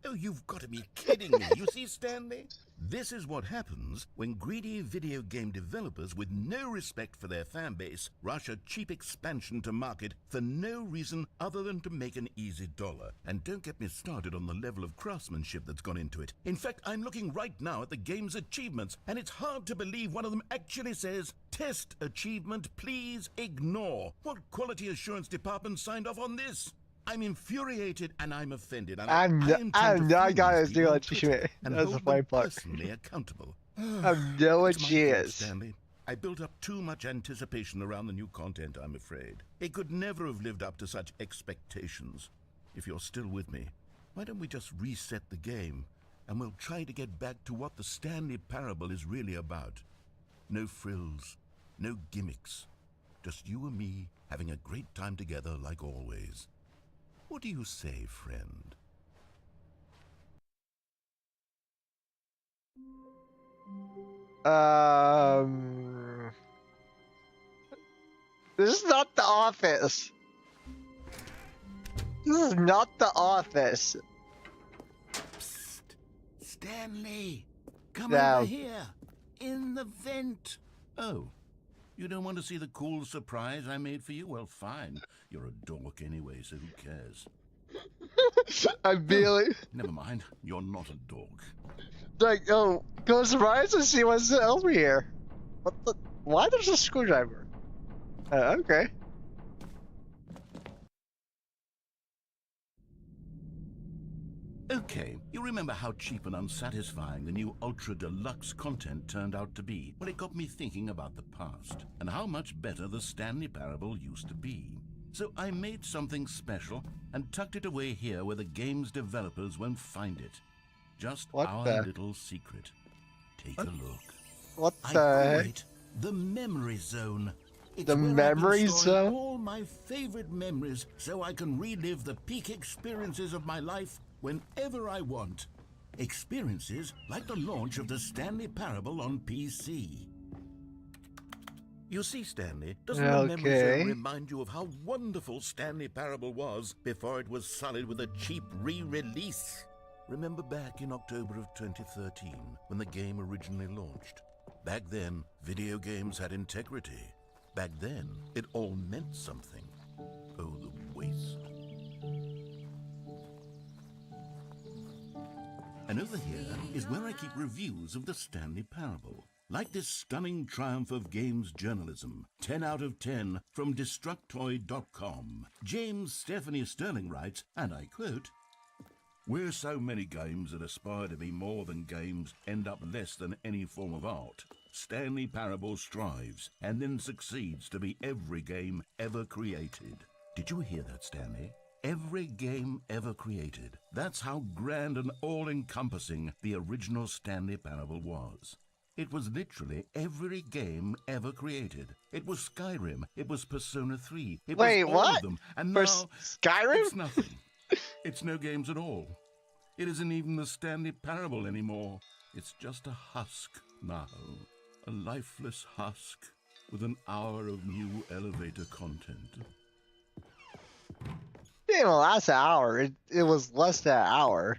[SPEAKER 3] Oh, you've got to be kidding me. You see, Stanley? This is what happens when greedy video game developers with no respect for their fan base rush a cheap expansion to market for no reason other than to make an easy dollar. And don't get me started on the level of craftsmanship that's gone into it. In fact, I'm looking right now at the game's achievements, and it's hard to believe one of them actually says, "Test achievement, please ignore." What quality assurance department signed off on this? I'm infuriated and I'm offended. And I intend to
[SPEAKER 1] I'm not
[SPEAKER 3] find
[SPEAKER 1] gonna
[SPEAKER 3] these
[SPEAKER 1] do
[SPEAKER 3] people on
[SPEAKER 1] achievement.
[SPEAKER 3] Twitter and
[SPEAKER 1] That's the
[SPEAKER 3] hold
[SPEAKER 1] funny
[SPEAKER 3] them
[SPEAKER 1] part.
[SPEAKER 3] personally accountable.
[SPEAKER 1] I know what
[SPEAKER 3] It's my
[SPEAKER 1] she
[SPEAKER 3] fault,
[SPEAKER 1] is.
[SPEAKER 3] Stanley. I built up too much anticipation around the new content, I'm afraid. It could never have lived up to such expectations. If you're still with me, why don't we just reset the game, and we'll try to get back to what the Stanley Parable is really about. No frills, no gimmicks. Just you and me having a great time together like always. What do you say, friend?
[SPEAKER 1] This is not the office. This is not the office.
[SPEAKER 3] Psst! Stanley! Come
[SPEAKER 1] No.
[SPEAKER 3] over here! In the vent! Oh, you don't want to see the cool surprise I made for you? Well, fine. You're a dork anyway, so who cares?
[SPEAKER 1] I'm feeling
[SPEAKER 3] Never mind, you're not a dork.
[SPEAKER 1] like, oh, go surprise and see what's over here. What the? Why there's a screwdriver? Okay.
[SPEAKER 3] Okay, you remember how cheap and unsatisfying the new Ultra Deluxe content turned out to be? Well, it got me thinking about the past, and how much better the Stanley Parable used to be. So I made something special and tucked it away here where the game's developers won't find it. Just
[SPEAKER 1] What
[SPEAKER 3] our
[SPEAKER 1] the-
[SPEAKER 3] little secret. Take a look.
[SPEAKER 1] What
[SPEAKER 3] I
[SPEAKER 1] the
[SPEAKER 3] call
[SPEAKER 1] heck?
[SPEAKER 3] it the Memory Zone. It's
[SPEAKER 1] The
[SPEAKER 3] where I can
[SPEAKER 1] Memory
[SPEAKER 3] store
[SPEAKER 1] Zone?
[SPEAKER 3] all my favorite memories so I can relive the peak experiences of my life whenever I want. Experiences like the launch of the Stanley Parable on PC. You see, Stanley, doesn't the Memory
[SPEAKER 1] Okay.
[SPEAKER 3] Zone remind you of how wonderful Stanley Parable was before it was sullied with a cheap re-release? Remember back in October of 2013, when the game originally launched? Back then, video games had integrity. Back then, it all meant something. Oh, the waste. And over here is where I keep reviews of the Stanley Parable. Like this stunning triumph of games journalism, 10 out of 10 from Destructoid.com. James Stephanie Sterling writes, and I quote, "Where so many games that aspire to be more than games end up less than any form of art, Stanley Parable strives and then succeeds to be every game ever created." Did you hear that, Stanley? Every game ever created. That's how grand and all-encompassing the original Stanley Parable was. It was literally every game ever created. It was Skyrim. It was Persona 3. It
[SPEAKER 1] Wait,
[SPEAKER 3] was all
[SPEAKER 1] what?
[SPEAKER 3] of them. And
[SPEAKER 1] For
[SPEAKER 3] now
[SPEAKER 1] Skyrim?
[SPEAKER 3] it's nothing. It's no games at all. It isn't even the Stanley Parable anymore. It's just a husk now. A lifeless husk with an hour of new elevator content.
[SPEAKER 1] It didn't last an hour. It was less than an hour.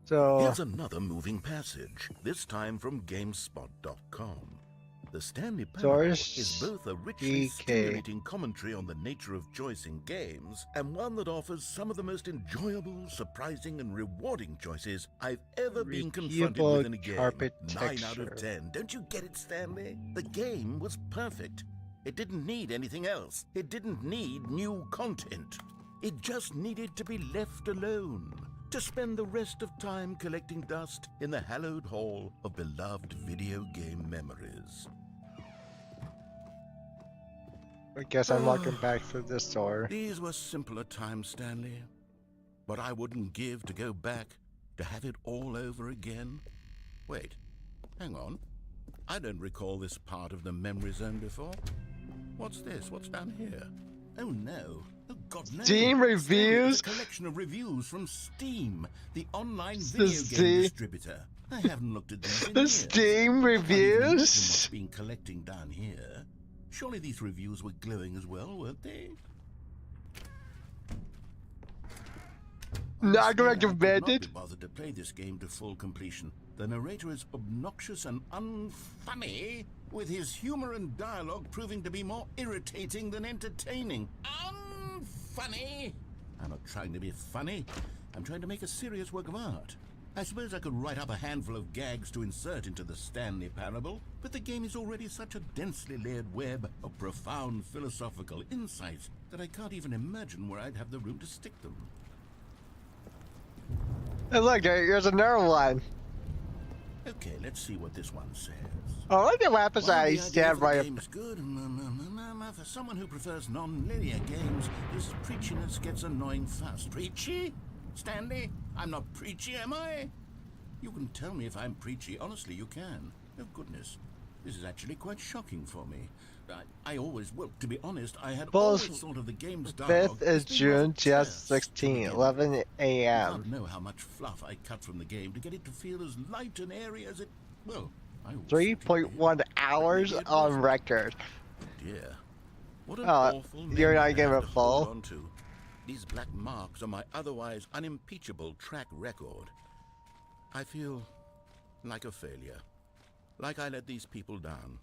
[SPEAKER 1] So
[SPEAKER 3] Here's another moving passage, this time from GameSpot.com. The Stanley Parable
[SPEAKER 1] Source
[SPEAKER 3] is both a richly
[SPEAKER 1] DK.
[SPEAKER 3] stimulating commentary on the nature of choice in games, and one that offers some of the most enjoyable, surprising, and rewarding choices I've ever been confronted with in a game. 9 out of
[SPEAKER 1] architecture.
[SPEAKER 3] 10. Don't you get it, Stanley? The game was perfect. It didn't need anything else. It didn't need new content. It just needed to be left alone, to spend the rest of time collecting dust in the hallowed hall of beloved video game memories.
[SPEAKER 1] I guess I'm walking back through this door.
[SPEAKER 3] These were simpler times, Stanley. What I wouldn't give to go back, to have it all over again. Wait, hang on. I don't recall this part of the memory zone before. What's this? What's down here? Oh no. Oh God, no.
[SPEAKER 1] Steam
[SPEAKER 3] Stanley,
[SPEAKER 1] reviews?
[SPEAKER 3] it's a collection of reviews from Steam, the online
[SPEAKER 1] The
[SPEAKER 3] video game
[SPEAKER 1] Steam-
[SPEAKER 3] distributor. I haven't looked at these in
[SPEAKER 1] The
[SPEAKER 3] years.
[SPEAKER 1] Steam
[SPEAKER 3] I can't even imagine
[SPEAKER 1] reviews?
[SPEAKER 3] what's been collecting down here. Surely these reviews were glowing as well, weren't they?
[SPEAKER 1] Not
[SPEAKER 3] Honestly, I could not
[SPEAKER 1] recommended.
[SPEAKER 3] be bothered to play this game to full completion. The narrator is obnoxious and unfunny, with his humor and dialogue proving to be more irritating than entertaining. Unfunny! I'm not trying to be funny. I'm trying to make a serious work of art. I suppose I could write up a handful of gags to insert into the Stanley Parable, but the game is already such a densely layered web of profound philosophical insights that I can't even imagine where I'd have the room to stick them.
[SPEAKER 1] Hey, look, here's another one.
[SPEAKER 3] Okay, let's see what this one says.
[SPEAKER 1] I like what happens
[SPEAKER 3] While
[SPEAKER 1] I
[SPEAKER 3] the idea
[SPEAKER 1] stand
[SPEAKER 3] for
[SPEAKER 1] by
[SPEAKER 3] the
[SPEAKER 1] a...
[SPEAKER 3] game is good, for someone who prefers non-linear games, this preachiness gets annoying fast. Preachy? Stanley? I'm not preachy, am I? You can tell me if I'm preachy. Honestly, you can. Oh, goodness. This is actually quite shocking for me. I always, well, to be honest, I had always thought of the game's dialogue
[SPEAKER 1] 5th is
[SPEAKER 3] as being rather
[SPEAKER 1] June
[SPEAKER 3] terse to
[SPEAKER 1] 2016,
[SPEAKER 3] begin with.
[SPEAKER 1] 11
[SPEAKER 3] You
[SPEAKER 1] a.m.
[SPEAKER 3] can't know how much fluff I cut from the game to get it to feel as light and airy as it... Well, I always thought it did.
[SPEAKER 1] 3.1 hours
[SPEAKER 3] Maybe it
[SPEAKER 1] on
[SPEAKER 3] wasn't.
[SPEAKER 1] record.
[SPEAKER 3] Dear. What an
[SPEAKER 1] Oh,
[SPEAKER 3] awful
[SPEAKER 1] you're
[SPEAKER 3] memory
[SPEAKER 1] not
[SPEAKER 3] to
[SPEAKER 1] giving
[SPEAKER 3] have
[SPEAKER 1] a
[SPEAKER 3] to hold
[SPEAKER 1] full?
[SPEAKER 3] on to. These black marks are my otherwise unimpeachable track record. I feel like a failure. Like I let these people down.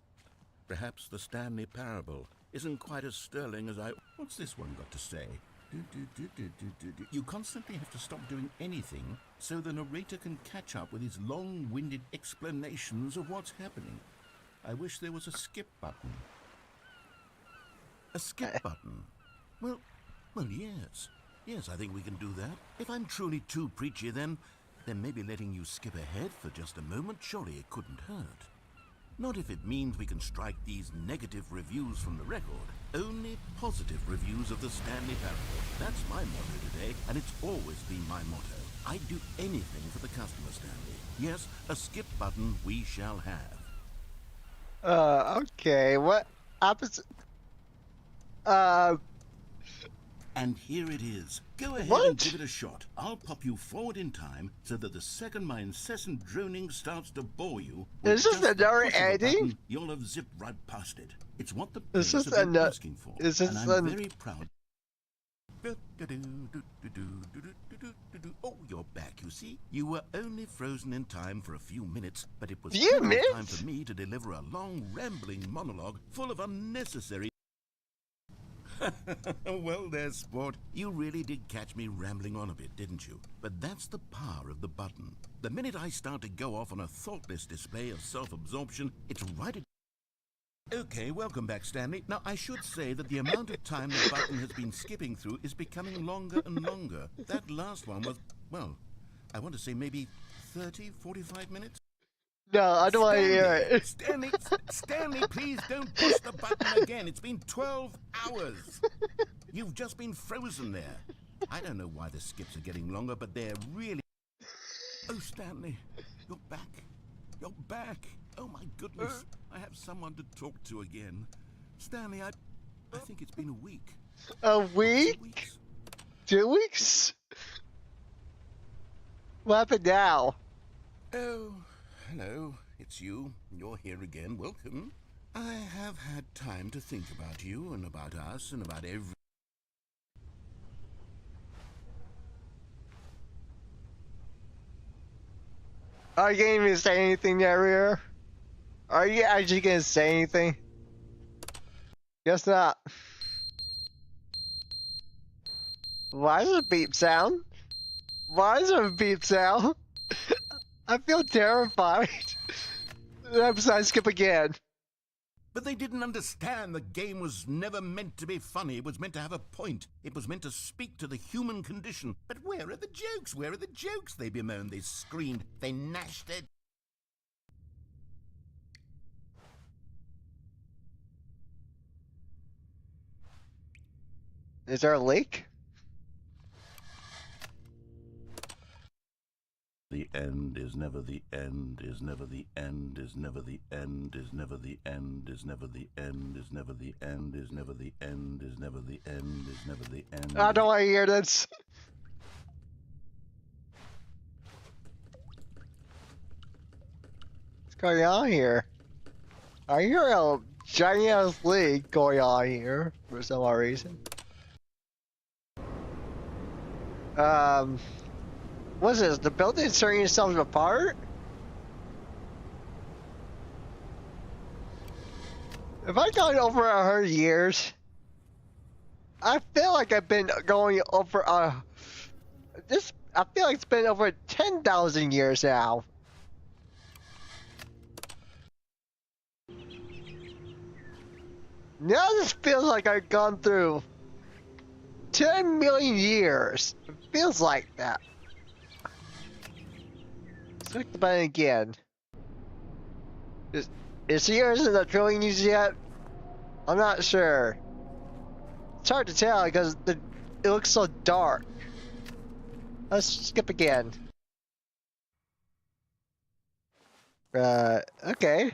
[SPEAKER 3] Perhaps the Stanley Parable isn't quite as sterling as I... What's this one got to say? You constantly have to stop doing anything so the narrator can catch up with his long-winded explanations of what's happening. I wish there was a skip button. A skip button? Well, yes. Yes, I think we can do that. If I'm truly too preachy, then maybe letting you skip ahead for just a moment, surely it couldn't hurt. Not if it means we can strike these negative reviews from the record. Only positive reviews of the Stanley Parable. That's my motto today, and it's always been my motto. I'd do anything for the customer, Stanley. Yes, a skip button we shall have.
[SPEAKER 1] Okay, what happens?
[SPEAKER 3] And here it is. Go ahead
[SPEAKER 1] What?
[SPEAKER 3] and give it a shot. I'll pop you forward in time so that the second my incessant droning starts to bore you, with
[SPEAKER 1] Is this
[SPEAKER 3] just the
[SPEAKER 1] another
[SPEAKER 3] push of a
[SPEAKER 1] ending?
[SPEAKER 3] button, you'll have zipped right past it. It's what the
[SPEAKER 1] Is
[SPEAKER 3] players
[SPEAKER 1] this
[SPEAKER 3] have been
[SPEAKER 1] an-
[SPEAKER 3] asking for,
[SPEAKER 1] is this
[SPEAKER 3] and I'm
[SPEAKER 1] an-
[SPEAKER 3] very proud. Oh, you're back, you see? You were only frozen in time for a few minutes, but it was
[SPEAKER 1] Few
[SPEAKER 3] plenty of time
[SPEAKER 1] minutes?
[SPEAKER 3] for me to deliver a long, rambling monologue full of unnecessary... Well there, sport. You really did catch me rambling on a bit, didn't you? But that's the power of the button. The minute I start to go off on a thoughtless display of self-absorption, it's right at... Okay, welcome back, Stanley. Now, I should say that the amount of time the button has been skipping through is becoming longer and longer. That last one was, well, I want to say maybe 30, 45 minutes?
[SPEAKER 1] No, I don't want to hear it.
[SPEAKER 3] Stanley, please don't push the button again. It's been 12 hours. You've just been frozen there. I don't know why the skips are getting longer, but they're really... Oh, Stanley, you're back. You're back. Oh, my goodness. I have someone to talk to again. Stanley, I think it's been a week.
[SPEAKER 1] A
[SPEAKER 3] 2
[SPEAKER 1] week?
[SPEAKER 3] weeks.
[SPEAKER 1] 2 weeks? What happened now?
[SPEAKER 3] Oh, hello. It's you. You're here again. Welcome. I have had time to think about you and about us and about every...
[SPEAKER 1] Are you gonna even say anything there, Rear? Are you actually gonna say anything? Guess not. Why is there a beep sound? Why is there a beep sound? I feel terrified. I skip again.
[SPEAKER 3] But they didn't understand the game was never meant to be funny. It was meant to have a point. It was meant to speak to the human condition. But where are the jokes? Where are the jokes? They bemoaned, they screamed, they gnashed it.
[SPEAKER 1] Is there a leak?
[SPEAKER 3] The end is never the end, is never the end, is never the end, is never the end, is never the end, is never the end, is never the end, is never the end, is never the end.
[SPEAKER 1] I don't want to hear this. What's going on here? I hear a giant leak going on here for some odd reason. What's this? The building's tearing itself apart? Have I gone over 100 years? I feel like I've been going over this. I feel like it's been over 10,000 years now. Now this feels like I've gone through 10 million years. It feels like that. Let's click the button again. Is yours in the drilling news yet? I'm not sure. It's hard to tell because it looks so dark. Let's skip again. Okay.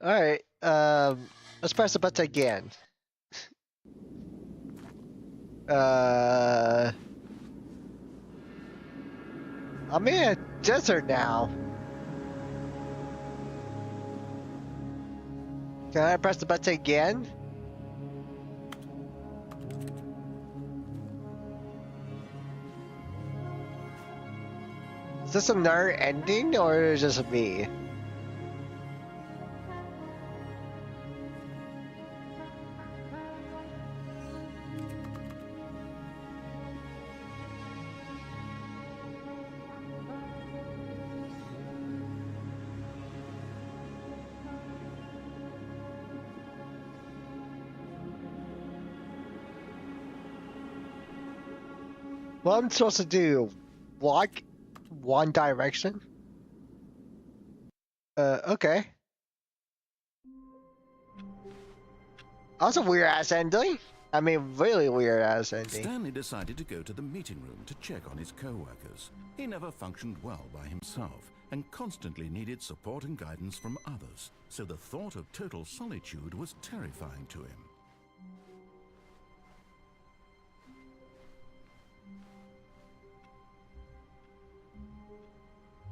[SPEAKER 1] Alright, let's press the button again. I'm in a desert now. Can I press the button again? Is this another ending or is it just me? What am I supposed to do? Walk one direction? Okay. That's a weird ass ending. I mean, really weird ass ending.
[SPEAKER 3] Stanley decided to go to the meeting room to check on his co-workers. He never functioned well by himself and constantly needed support and guidance from others, so the thought of total solitude was terrifying to him.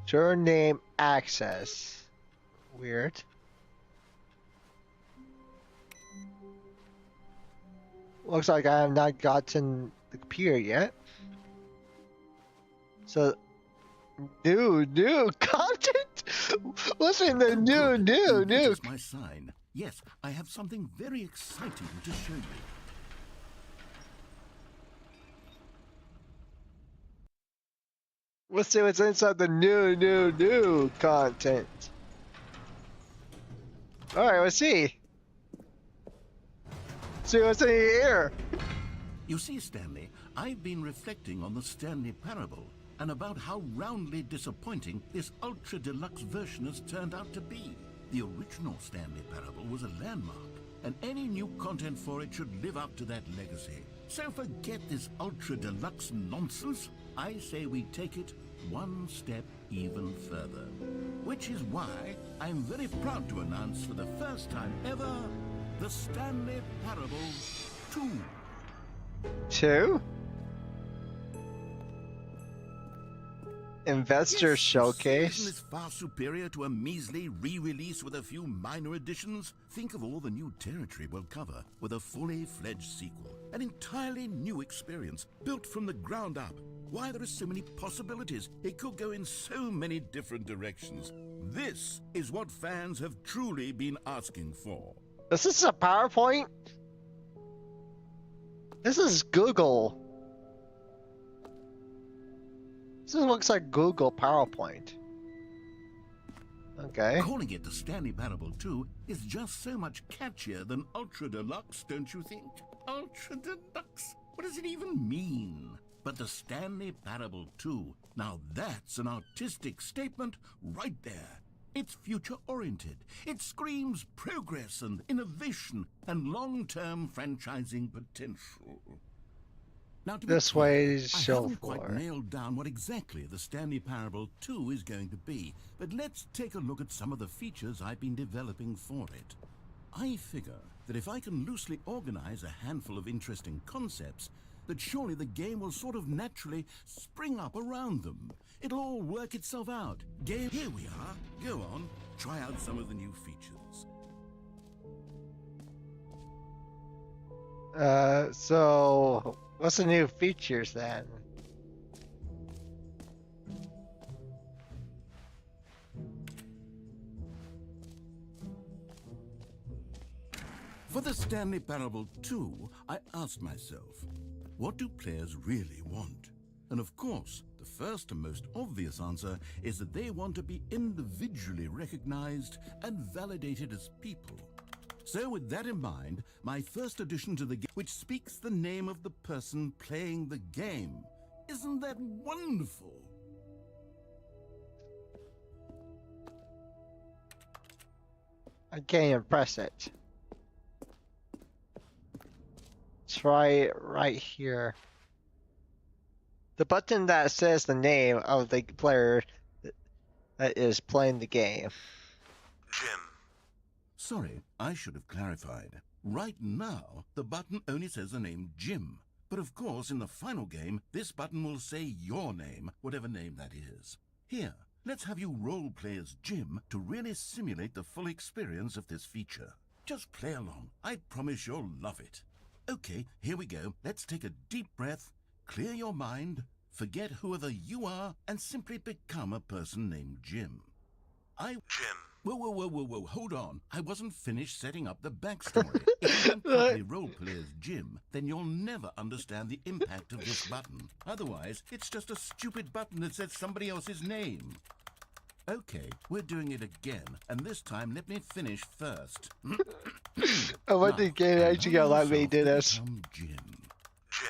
[SPEAKER 1] Surname access. Weird. Looks like I have not gotten the computer yet. So, new content? What's in the new?
[SPEAKER 3] Notice my sign. Yes, I have something very exciting to show you.
[SPEAKER 1] Let's see what's inside the new content. Alright, let's see. See what's in here.
[SPEAKER 3] You see, Stanley, I've been reflecting on the Stanley Parable and about how roundly disappointing this ultra deluxe version has turned out to be. The original Stanley Parable was a landmark, and any new content for it should live up to that legacy. So forget this ultra deluxe nonsense. I say we take it one step even further. Which is why I'm very proud to announce for the first time ever, the Stanley Parable 2.
[SPEAKER 1] 2? Investor
[SPEAKER 3] Yes,
[SPEAKER 1] showcase.
[SPEAKER 3] Isn't this far superior to a measly re-release with a few minor additions? Think of all the new territory we'll cover with a fully fledged sequel. An entirely new experience, built from the ground up. Why, there are so many possibilities. It could go in so many different directions. This is what fans have truly been asking for.
[SPEAKER 1] Is this a PowerPoint? This is Google. This looks like Google PowerPoint. Okay.
[SPEAKER 3] Calling it the Stanley Parable 2 is just so much catchier than Ultra Deluxe, don't you think? Ultra Deluxe? What does it even mean? But the Stanley Parable 2, now that's an artistic statement right there. It's future-oriented. It screams progress and innovation and long-term franchising potential. Now, to be
[SPEAKER 1] This
[SPEAKER 3] clear,
[SPEAKER 1] way is
[SPEAKER 3] I
[SPEAKER 1] show
[SPEAKER 3] haven't quite
[SPEAKER 1] floor.
[SPEAKER 3] nailed down what exactly the Stanley Parable 2 is going to be, but let's take a look at some of the features I've been developing for it. I figure that if I can loosely organize a handful of interesting concepts, that surely the game will sort of naturally spring up around them. It'll all work itself out. Game, here we are. Go on, try out some of the new features.
[SPEAKER 1] So what's the new features then?
[SPEAKER 3] For the Stanley Parable 2, I asked myself, what do players really want? And of course, the first and most obvious answer is that they want to be individually recognized and validated as people. So with that in mind, my first addition to the game, which speaks the name of the person playing the game. Isn't that wonderful?
[SPEAKER 1] I can't even press it. Try right here. The button that says the name of the player that is playing the game.
[SPEAKER 6] Jim.
[SPEAKER 3] Sorry, I should have clarified. Right now, the button only says the name Jim. But of course, in the final game, this button will say your name, whatever name that is. Here, let's have you role-play as Jim to really simulate the full experience of this feature. Just play along. I promise you'll love it. Okay, here we go. Let's take a deep breath, clear your mind, forget whoever you are, and simply become a person named Jim.
[SPEAKER 6] Jim.
[SPEAKER 3] Whoa, hold on. I wasn't finished setting up the backstory. If you don't properly roleplay as Jim, then you'll never understand the impact of this button. Otherwise, it's just a stupid button that says somebody else's name. Okay, we're doing it again, and this time let me finish first.
[SPEAKER 1] I want the game actually gonna let me do this.
[SPEAKER 3] Jim.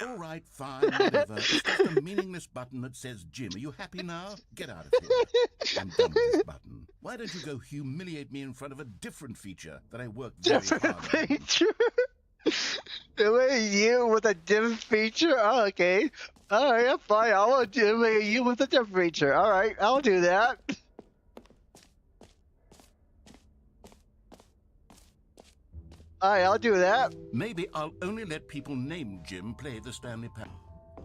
[SPEAKER 3] All right, fine, whatever. It's just a meaningless button that says Jim. Are you happy now? Get out of here. I'm done with this button. Why don't you go humiliate me in front of a different feature that I worked very hard
[SPEAKER 1] Different
[SPEAKER 3] on?
[SPEAKER 1] feature? You with a different feature? Oh, okay. Alright, I'm fine. I will do you with a different feature. Alright, I'll do that. Alright, I'll do that.
[SPEAKER 3] Maybe I'll only let people named Jim play the Stanley Parable.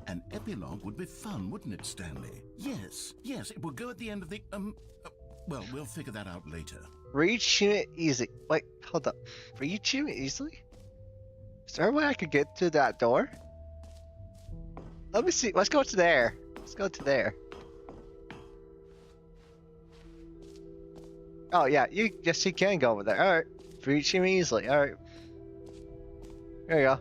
[SPEAKER 3] An epilogue would be fun, wouldn't it, Stanley? Yes, it will go at the end of the, well, we'll figure that out later.
[SPEAKER 1] Reach it easy. Wait, hold up. Reach you easily? Is there a way I could get to that door? Let me see. Let's go to there. Let's go to there. Oh yeah, yes you can go over there. Alright. Reach him easily. Alright. There you go.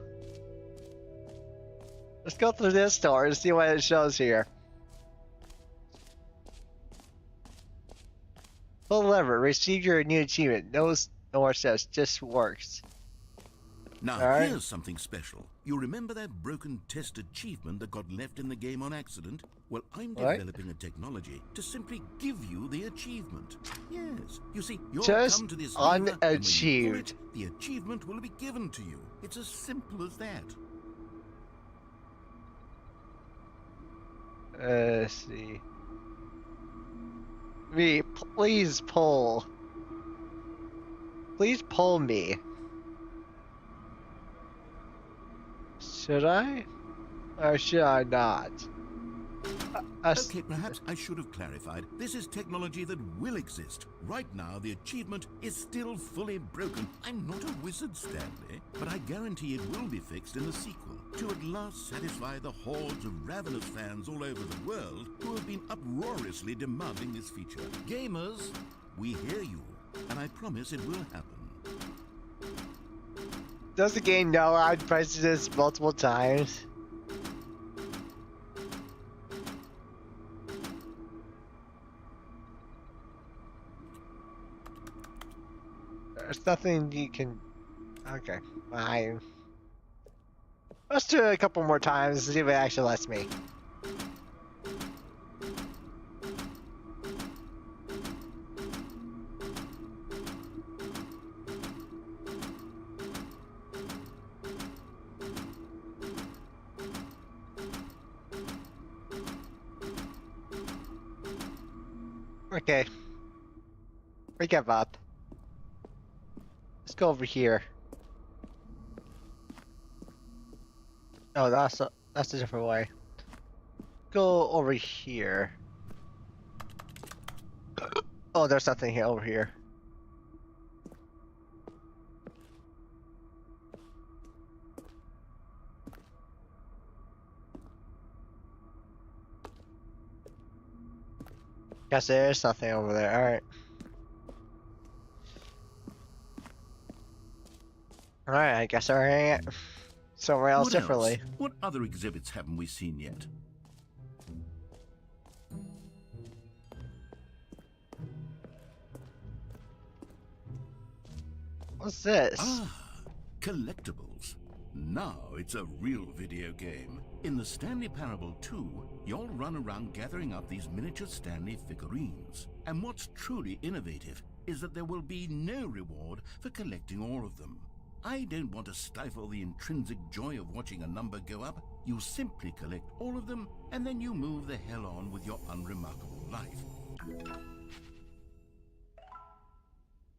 [SPEAKER 1] Let's go through this door and see what it shows here. Pull the lever. Receive your new achievement. No more steps. Just works.
[SPEAKER 3] Now,
[SPEAKER 1] Alright.
[SPEAKER 3] here's something special. You remember that broken test achievement that got left in the game on accident? Well, I'm
[SPEAKER 1] Right.
[SPEAKER 3] developing a technology to simply give you the achievement. Yes. You see, you'll
[SPEAKER 1] Just
[SPEAKER 3] come to this lever, and when you pull
[SPEAKER 1] unachieved.
[SPEAKER 3] it, the achievement will be given to you. It's as simple as that.
[SPEAKER 1] Let's see. Please pull. Please pull me. Should I? Or should I not?
[SPEAKER 3] Okay, perhaps I should have clarified. This is technology that will exist. Right now, the achievement is still fully broken. I'm not a wizard, Stanley, but I guarantee it will be fixed in the sequel to at last satisfy the hordes of ravenous fans all over the world who have been uproariously demanding this feature. Gamers, we hear you, and I promise it will happen.
[SPEAKER 1] Does the game know I've pressed this multiple times? There's nothing you can... Okay, fine. Let's do it a couple more times and see if it actually lets me. Okay. We give up. Let's go over here. Oh, that's a different way. Go over here. Oh, there's nothing here over here. Guess there's nothing over there. Alright. Alright, I guess I'll hang it somewhere else
[SPEAKER 3] What
[SPEAKER 1] differently.
[SPEAKER 3] else? What other exhibits haven't we seen yet?
[SPEAKER 1] What's this?
[SPEAKER 3] Ah, collectibles. Now it's a real video game. In the Stanley Parable 2, you'll run around gathering up these miniature Stanley figurines. And what's truly innovative is that there will be no reward for collecting all of them. I don't want to stifle the intrinsic joy of watching a number go up. You simply collect all of them, and then you move the hell on with your unremarkable life.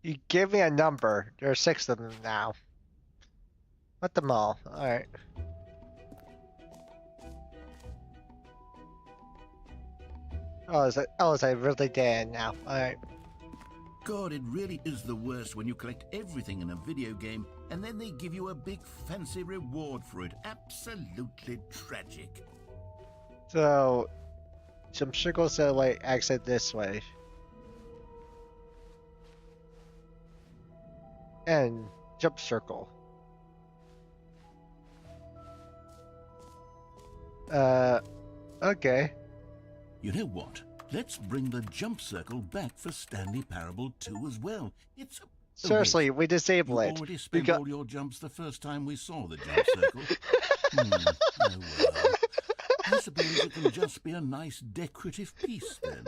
[SPEAKER 1] You give me a number. There are 6 of them now. What them all? Alright. Is it really dead now? Alright.
[SPEAKER 3] God, it really is the worst when you collect everything in a video game and then they give you a big fancy reward for it. Absolutely tragic.
[SPEAKER 1] So, some circles that like exit this way. And jump circle. Okay.
[SPEAKER 3] You know what? Let's bring the jump circle back for Stanley Parable 2 as well. It's a...
[SPEAKER 1] Seriously, we
[SPEAKER 3] You
[SPEAKER 1] disable it.
[SPEAKER 3] already spent
[SPEAKER 1] got-
[SPEAKER 3] all your jumps the first time we saw the jump circle. Oh well. I suppose it can just be a nice decorative piece then.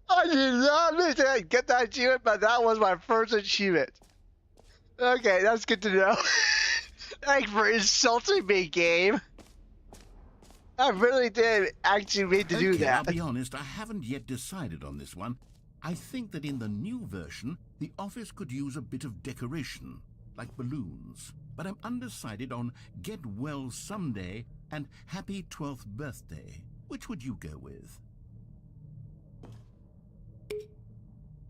[SPEAKER 1] I did not mean to get that achievement, but that was my first achievement. Okay, that's good to know. Thanks for insulting me, game. I really did actually mean to do
[SPEAKER 3] Okay,
[SPEAKER 1] that.
[SPEAKER 3] I'll be honest, I haven't yet decided on this one. I think that in the new version, the office could use a bit of decoration, like balloons. But I'm undecided on Get Well Someday and Happy 12th Birthday. Which would you go with?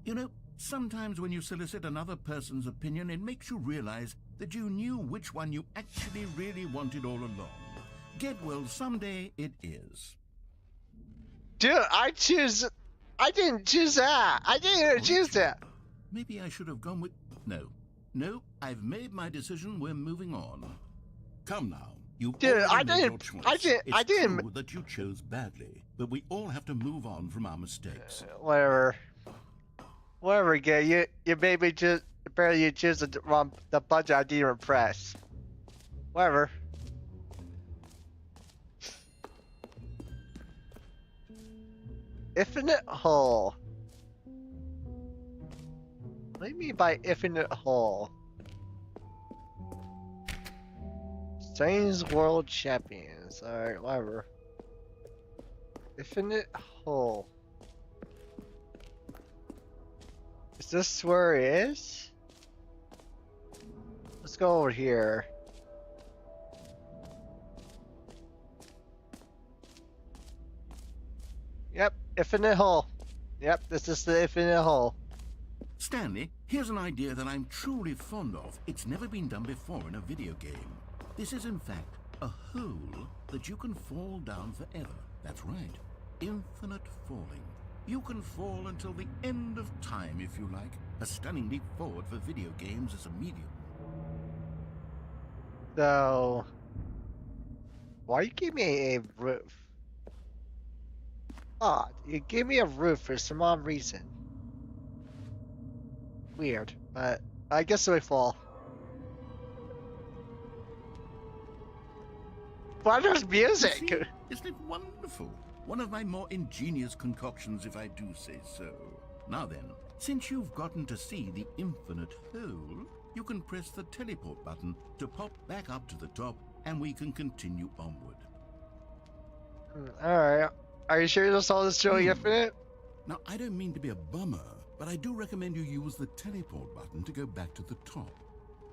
[SPEAKER 3] You know, sometimes when you solicit another person's opinion, it makes you realize that you knew which one you actually really wanted all along. Get Well Someday it is.
[SPEAKER 1] Dude, I didn't choose that. I didn't even choose that.
[SPEAKER 3] Maybe I should have gone with... No, I've made my decision. We're moving on. Come now. You
[SPEAKER 1] Dude,
[SPEAKER 3] already
[SPEAKER 1] I
[SPEAKER 3] made your
[SPEAKER 1] didn't-
[SPEAKER 3] choice.
[SPEAKER 1] I didn't-
[SPEAKER 3] It's
[SPEAKER 1] I didn't-
[SPEAKER 3] true that you chose badly, but we all have to move on from our mistakes.
[SPEAKER 1] Whatever, Gay. You made me just apparently you choose the budget I didn't even press. Whatever. Infinite hole. What do you mean by infinite hole? Strange World Champions. Alright, whatever. Infinite hole. Is this where it is? Let's go over here. Yep, infinite hole. Yep, this is the infinite hole.
[SPEAKER 3] Stanley, here's an idea that I'm truly fond of. It's never been done before in a video game. This is, in fact, a hole that you can fall down forever. That's right. Infinite falling. You can fall until the end of time, if you like. A stunning leap forward for video games as a medium.
[SPEAKER 1] So, why you give me a roof? Odd, you gave me a roof for some odd reason. Weird, but I guess we fall. Why there's music?
[SPEAKER 3] You see? Isn't it wonderful? One of my more ingenious concoctions, if I do say so. Now then, since you've gotten to see the infinite hole, you can press the teleport button to pop back up to the top, and we can continue onward.
[SPEAKER 1] Alright, are you sure this all is truly infinite?
[SPEAKER 3] Now, I don't mean to be a bummer, but I do recommend you use the teleport button to go back to the top.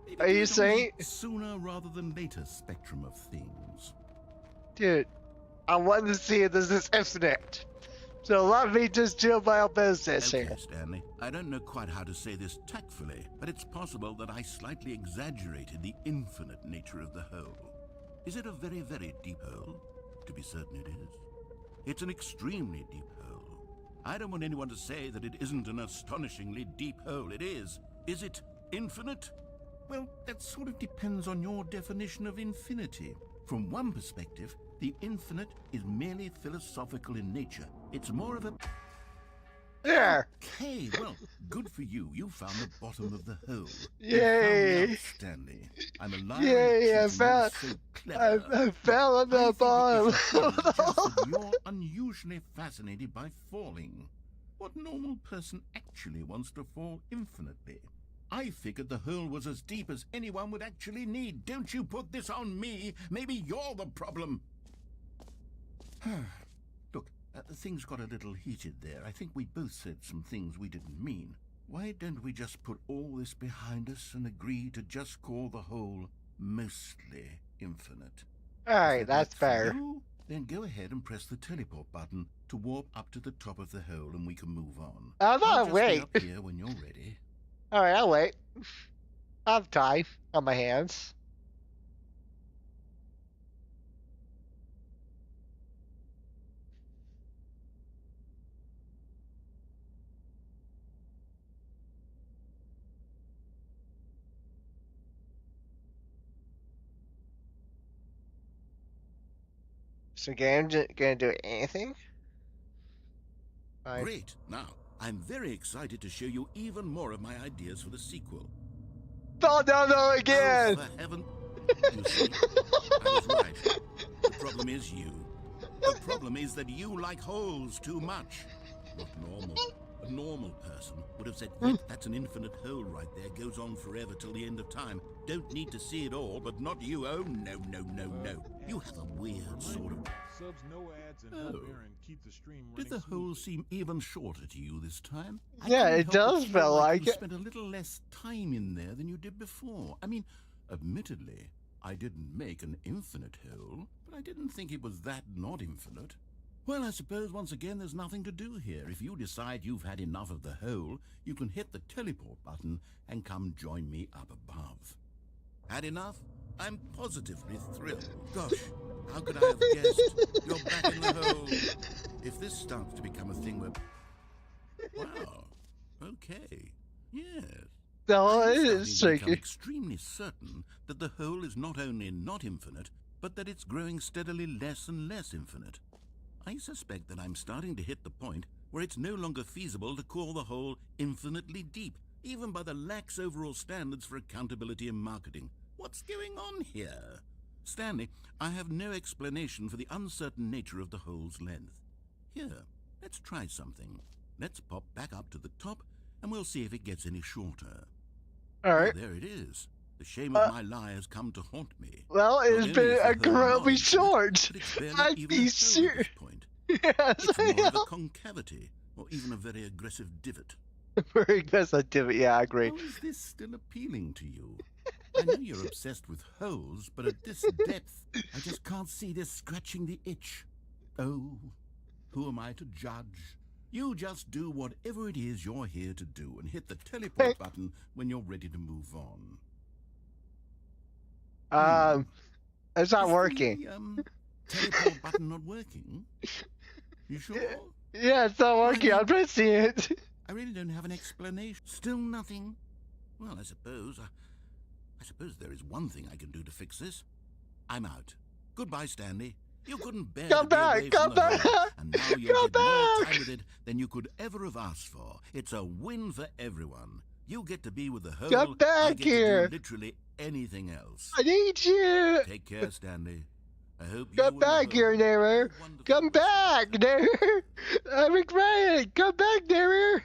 [SPEAKER 3] Maybe
[SPEAKER 1] Are
[SPEAKER 3] do
[SPEAKER 1] you
[SPEAKER 3] it on
[SPEAKER 1] saying-
[SPEAKER 3] the sooner rather than later spectrum of things?
[SPEAKER 1] Dude, I want to see if this is infinite. So let me just do my own business
[SPEAKER 3] Okay,
[SPEAKER 1] here.
[SPEAKER 3] Stanley. I don't know quite how to say this tactfully, but it's possible that I slightly exaggerated the infinite nature of the hole. Is it a very, very deep hole? To be certain it is. It's an extremely deep hole. I don't want anyone to say that it isn't an astonishingly deep hole. It is. Is it infinite? Well, that sort of depends on your definition of infinity. From one perspective, the infinite is merely philosophical in nature. It's more of a...
[SPEAKER 1] There!
[SPEAKER 3] Okay, well, good for you. You found the bottom of the hole.
[SPEAKER 1] Yay!
[SPEAKER 3] You found out, Stanley. I'm a liar.
[SPEAKER 1] Yay, I
[SPEAKER 3] and a cheat, and
[SPEAKER 1] found...
[SPEAKER 3] you're so clever.
[SPEAKER 1] I fell on
[SPEAKER 3] I
[SPEAKER 1] the
[SPEAKER 3] think
[SPEAKER 1] bottom.
[SPEAKER 3] it isn't just that you're unusually fascinated by falling. What normal person actually wants to fall infinitely? I figured the hole was as deep as anyone would actually need. Don't you put this on me. Maybe you're the problem. Look, things got a little heated there. I think we both said some things we didn't mean. Why don't we just put all this behind us and agree to just call the hole mostly infinite?
[SPEAKER 1] Alright, that's fair.
[SPEAKER 3] Then go ahead and press the teleport button to warp up to the top of the hole and we can move on.
[SPEAKER 1] I'm
[SPEAKER 3] I'll
[SPEAKER 1] not
[SPEAKER 3] just
[SPEAKER 1] wait.
[SPEAKER 3] be up here when you're ready.
[SPEAKER 1] Alright, I'll wait. I have time on my hands. So game gonna do anything? Fine.
[SPEAKER 3] Great. Now, I'm very excited to show you even more of my ideas for the sequel.
[SPEAKER 1] Fall down though
[SPEAKER 3] Oh,
[SPEAKER 1] again!
[SPEAKER 3] for heaven... You see, I was right. The problem is you. The problem is that you like holes too much. Not normal. A normal person would have said, that's an infinite hole right there, goes on forever till the end of time. Don't need to see it all, but not you. Oh, no, no, no, no. You have a weird sort of...
[SPEAKER 2] Subs no ads and help Aaron keep the stream
[SPEAKER 3] Did
[SPEAKER 2] running
[SPEAKER 3] the hole
[SPEAKER 2] smoothly.
[SPEAKER 3] seem even shorter to you this time? I
[SPEAKER 1] Yeah,
[SPEAKER 3] couldn't
[SPEAKER 1] it
[SPEAKER 3] help
[SPEAKER 1] does
[SPEAKER 3] but feel
[SPEAKER 1] feel like
[SPEAKER 3] you
[SPEAKER 1] it.
[SPEAKER 3] spent a little less time in there than you did before. I mean, admittedly, I didn't make an infinite hole, but I didn't think it was that not infinite. Well, I suppose once again there's nothing to do here. If you decide you've had enough of the hole, you can hit the teleport button and come join me up above. Had enough? I'm positively thrilled. Gosh, how could I have guessed? You're back in the hole. If this starts to become a thing where... Wow. Okay. Yes.
[SPEAKER 1] No,
[SPEAKER 3] I'm
[SPEAKER 1] it
[SPEAKER 3] starting
[SPEAKER 1] is
[SPEAKER 3] to become
[SPEAKER 1] tricky.
[SPEAKER 3] extremely certain that the hole is not only not infinite, but that it's growing steadily less and less infinite. I suspect that I'm starting to hit the point where it's no longer feasible to call the hole infinitely deep, even by the lax overall standards for accountability and marketing. What's going on here? Stanley, I have no explanation for the uncertain nature of the hole's length. Here, let's try something. Let's pop back up to the top, and we'll see if it gets any shorter.
[SPEAKER 1] Alright.
[SPEAKER 3] Oh, there it is. The shame of my lie has come to haunt me.
[SPEAKER 1] Well,
[SPEAKER 3] Not
[SPEAKER 1] it's
[SPEAKER 3] only
[SPEAKER 1] been
[SPEAKER 3] is the hole
[SPEAKER 1] incredibly
[SPEAKER 3] not
[SPEAKER 1] short.
[SPEAKER 3] but it's barely
[SPEAKER 1] I'd
[SPEAKER 3] even
[SPEAKER 1] be
[SPEAKER 3] a hole at
[SPEAKER 1] serious.
[SPEAKER 3] this point.
[SPEAKER 1] Yes,
[SPEAKER 3] It's
[SPEAKER 1] I
[SPEAKER 3] more of a
[SPEAKER 1] know.
[SPEAKER 3] concavity, or even a very aggressive divot.
[SPEAKER 1] Very aggressive. Yeah, I agree.
[SPEAKER 3] How is this still appealing to you? I know you're obsessed with holes, but at this depth, I just can't see this scratching the itch. Oh, who am I to judge? You just do whatever it is you're here to do and hit the teleport button when you're ready to move on.
[SPEAKER 1] It's not
[SPEAKER 3] Is
[SPEAKER 1] working.
[SPEAKER 3] the, teleport button not working? You sure?
[SPEAKER 1] Yeah, it's not working. I'm pressing it.
[SPEAKER 3] I really don't have an explanation. Still nothing? Well, I suppose there is one thing I can do to fix this. I'm out. Goodbye, Stanley. You couldn't bear
[SPEAKER 1] Come
[SPEAKER 3] to be
[SPEAKER 1] back,
[SPEAKER 3] away
[SPEAKER 1] come
[SPEAKER 3] from the hole,
[SPEAKER 1] back,
[SPEAKER 3] and now you'll
[SPEAKER 1] come
[SPEAKER 3] get more
[SPEAKER 1] back.
[SPEAKER 3] time with it than you could ever have asked for. It's a win for everyone. You get to be with the hole.
[SPEAKER 1] Come
[SPEAKER 3] I
[SPEAKER 1] back
[SPEAKER 3] get
[SPEAKER 1] here.
[SPEAKER 3] to do literally anything else.
[SPEAKER 1] I need you.
[SPEAKER 3] Take care, Stanley. I hope you
[SPEAKER 1] Come
[SPEAKER 3] and the
[SPEAKER 1] back
[SPEAKER 3] hole
[SPEAKER 1] here, Neighbor.
[SPEAKER 3] have a wonderful
[SPEAKER 1] Come
[SPEAKER 3] rest of
[SPEAKER 1] back,
[SPEAKER 3] your time.
[SPEAKER 1] Neighbor. I'm excited. Come back, Neighbor.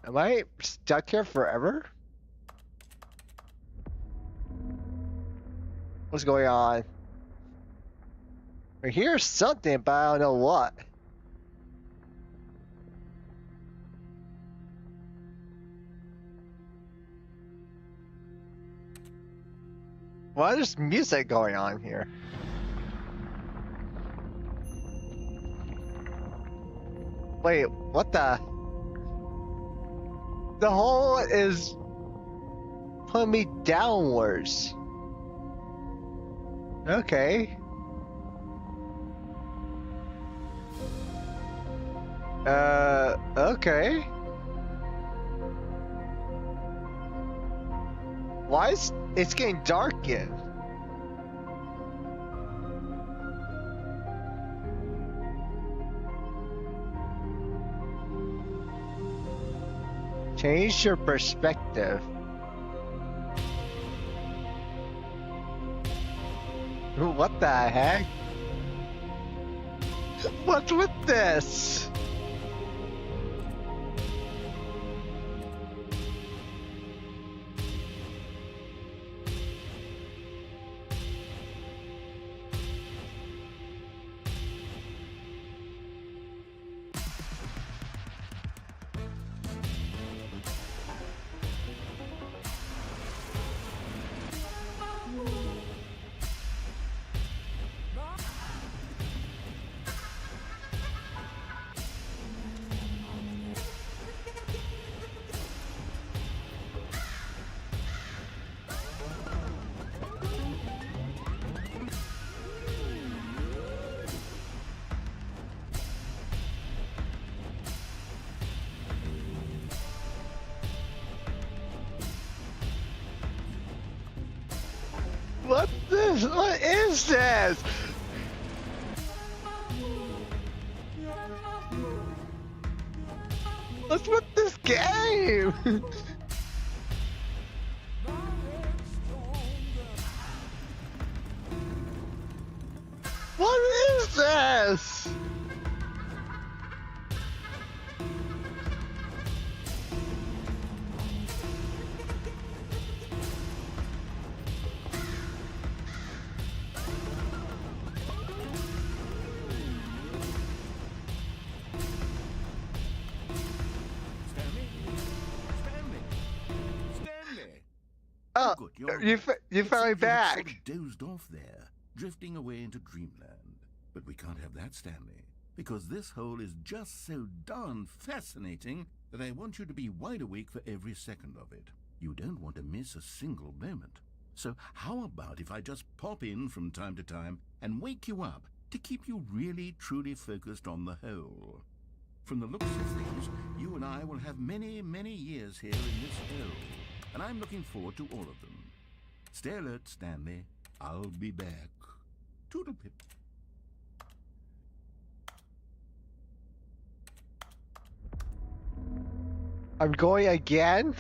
[SPEAKER 1] Am I stuck here forever? What's going on? I hear something, but I don't know what. Why is music going on here? Wait, what the? The hole is putting me downwards. Okay. Okay. Why is it's getting dark again? Change your perspective. What the heck? What's with this? What this? What is this? What's with this game? What is this?
[SPEAKER 3] Stanley!
[SPEAKER 1] Oh,
[SPEAKER 3] Good, you're
[SPEAKER 1] you
[SPEAKER 3] right.
[SPEAKER 1] you
[SPEAKER 3] It
[SPEAKER 1] finally
[SPEAKER 3] seems you had
[SPEAKER 1] back.
[SPEAKER 3] sort of dozed off there, drifting away into dreamland. But we can't have that, Stanley, because this hole is just so darn fascinating that I want you to be wide awake for every second of it. You don't want to miss a single moment. So how about if I just pop in from time to time and wake you up to keep you really, truly focused on the hole? From the looks of things, you and I will have many, many years here in this hole, and I'm looking forward to all of them. Stay alert, Stanley. I'll be back. Toodle-pip.
[SPEAKER 1] I'm going again?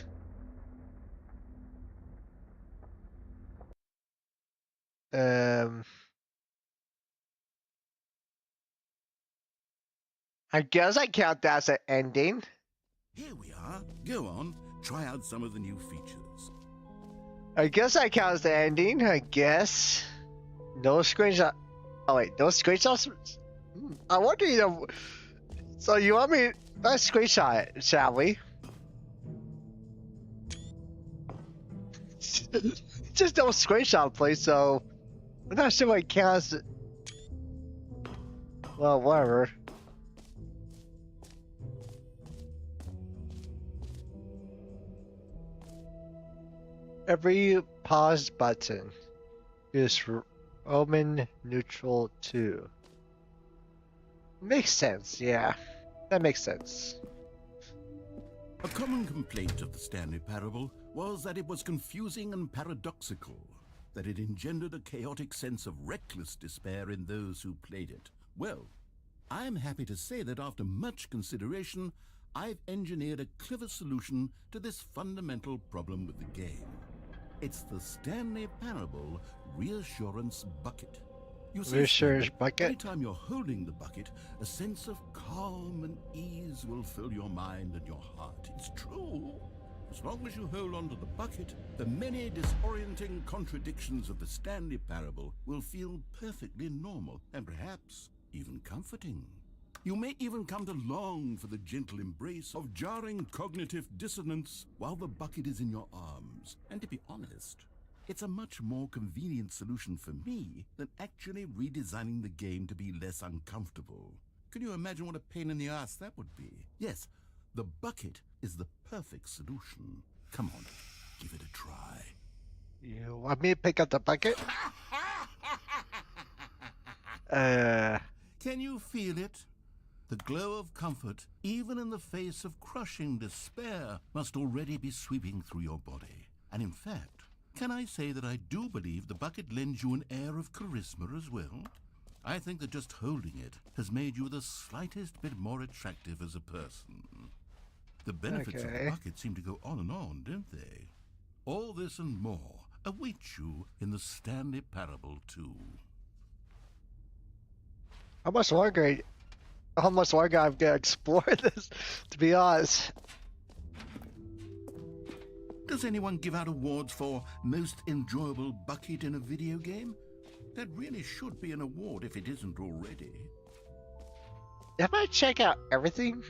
[SPEAKER 1] I guess I count that as an ending.
[SPEAKER 3] Here we are. Go on. Try out some of the new features.
[SPEAKER 1] I guess I count as the ending. I guess. No screenshot. Oh wait, no screenshots. I wonder, So you want me? Let's screenshot it, shall we? Just don't screenshot, please. So I'm not sure what counts. Well, whatever. Every pause button is Roman neutral too. Makes sense, yeah. That makes sense.
[SPEAKER 3] A common complaint of the Stanley Parable was that it was confusing and paradoxical, that it engendered a chaotic sense of reckless despair in those who played it. Well, I'm happy to say that after much consideration, I've engineered a clever solution to this fundamental problem with the game. It's the Stanley Parable Reassurance Bucket. You see,
[SPEAKER 1] Reassurance
[SPEAKER 3] Stanley,
[SPEAKER 1] bucket?
[SPEAKER 3] anytime you're holding the bucket, a sense of calm and ease will fill your mind and your heart. It's true. As long as you hold on to the bucket, the many disorienting contradictions of the Stanley Parable will feel perfectly normal and perhaps even comforting. You may even come to long for the gentle embrace of jarring cognitive dissonance while the bucket is in your arms. And to be honest, it's a much more convenient solution for me than actually redesigning the game to be less uncomfortable. Can you imagine what a pain in the ass that would be? Yes, the bucket is the perfect solution. Come on, give it a try.
[SPEAKER 1] You want me to pick up the bucket?
[SPEAKER 3] Can you feel it? The glow of comfort, even in the face of crushing despair, must already be sweeping through your body. And in fact, can I say that I do believe the bucket lends you an air of charisma as well? I think that just holding it has made you the slightest bit more attractive as a person. The benefits of the bucket seem to go on, don't they? All this and more await you in the Stanley Parable 2.
[SPEAKER 1] How much longer I'm gonna explore this, to be honest.
[SPEAKER 3] Does anyone give out awards for most enjoyable bucket in a video game? That really should be an award if it isn't already.
[SPEAKER 1] If I check out everything,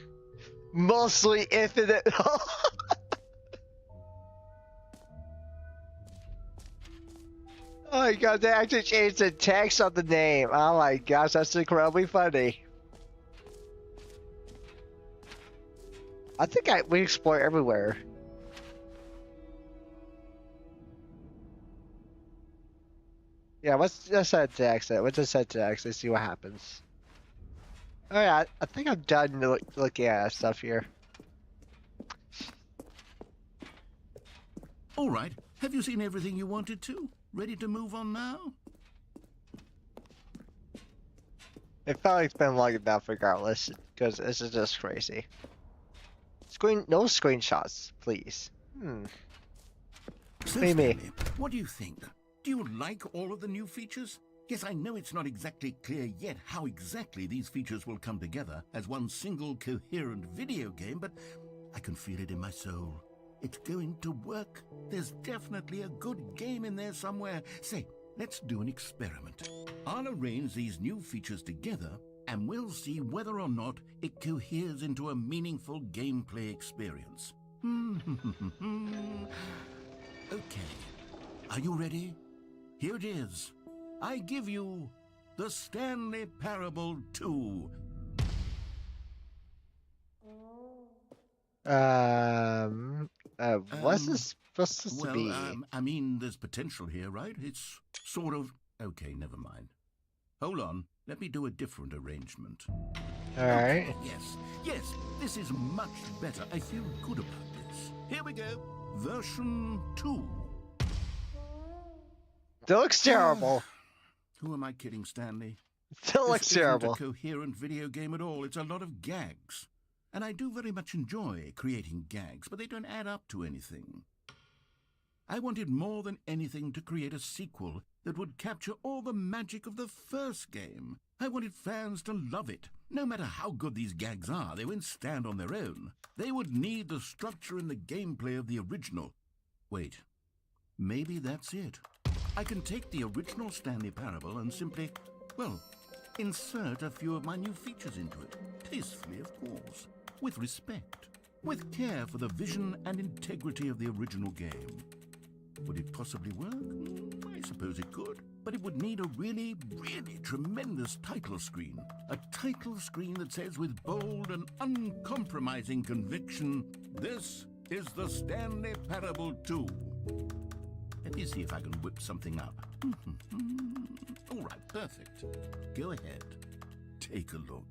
[SPEAKER 1] mostly Infinite. Oh my god, they actually changed the text of the name. Oh my gosh, that's incredibly funny. I think we explore everywhere. Yeah, let's just set to exit. Let's just set to exit and see what happens. Alright, I think I'm done looking at stuff here.
[SPEAKER 3] All right, have you seen everything you wanted to? Ready to move on now?
[SPEAKER 1] It felt like it's been long enough regardless, because this is just crazy. No screenshots, please.
[SPEAKER 3] So,
[SPEAKER 1] Maybe.
[SPEAKER 3] Stanley, what do you think? Do you like all of the new features? Yes, I know it's not exactly clear yet how exactly these features will come together as one single coherent video game, but I can feel it in my soul. It's going to work. There's definitely a good game in there somewhere. Say, let's do an experiment. I'll arrange these new features together, and we'll see whether or not it coheres into a meaningful gameplay experience. Okay. Are you ready? Here it is. I give you the Stanley Parable 2.
[SPEAKER 1] What's this supposed to be?
[SPEAKER 3] I mean, there's potential here, right? It's sort of... Okay, never mind. Hold on. Let me do a different arrangement.
[SPEAKER 1] Alright.
[SPEAKER 3] Okay, yes, this is much better. I feel good about this. Here we go. Version 2.
[SPEAKER 1] It looks terrible.
[SPEAKER 3] Who am I kidding, Stanley?
[SPEAKER 1] It looks terrible.
[SPEAKER 3] This isn't a coherent video game at all. It's a lot of gags. And I do very much enjoy creating gags, but they don't add up to anything. I wanted more than anything to create a sequel that would capture all the magic of the first game. I wanted fans to love it. No matter how good these gags are, they won't stand on their own. They would need the structure and the gameplay of the original. Wait, maybe that's it. I can take the original Stanley Parable and simply, well, insert a few of my new features into it. Tastefully, of course. With respect. With care for the vision and integrity of the original game. Would it possibly work? I suppose it could. But it would need a really, really tremendous title screen. A title screen that says with bold and uncompromising conviction, "This is the Stanley Parable 2. Let me see if I can whip something up. All right, perfect. Go ahead. Take a look.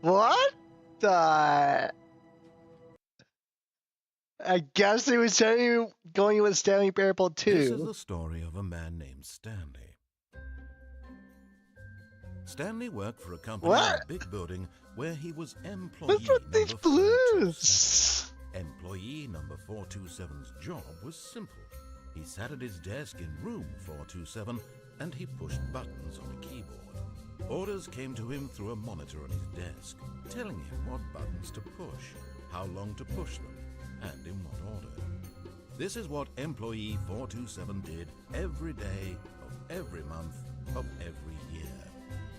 [SPEAKER 1] What the... I guess he was going with Stanley Parable 2.
[SPEAKER 3] This is the story of a man named Stanley. Stanley worked for a company in a big building where he was employee
[SPEAKER 1] What's with these
[SPEAKER 3] number
[SPEAKER 1] blues?
[SPEAKER 3] 427. Employee number 427's job was simple. He sat at his desk in room 427 and he pushed buttons on a keyboard. Orders came to him through a monitor on his desk, telling him what buttons to push, how long to push them, and in what order. This is what employee 427 did every day of every month of every year.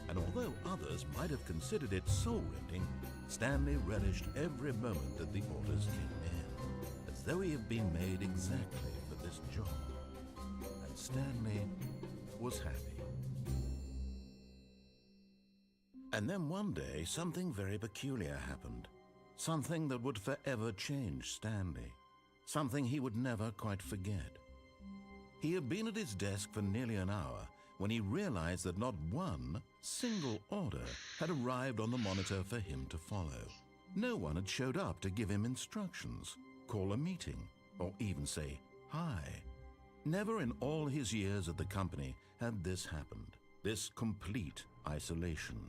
[SPEAKER 3] And although others might have considered it soul-rending, Stanley relished every moment that the orders came in, as though he had been made exactly for this job. And Stanley was happy. And then one day, something very peculiar happened. Something that would forever change Stanley. Something he would never quite forget. He had been at his desk for nearly an hour when he realized that not one single order had arrived on the monitor for him to follow. No one had showed up to give him instructions, call a meeting, or even say hi. Never in all his years at the company had this happened, this complete isolation.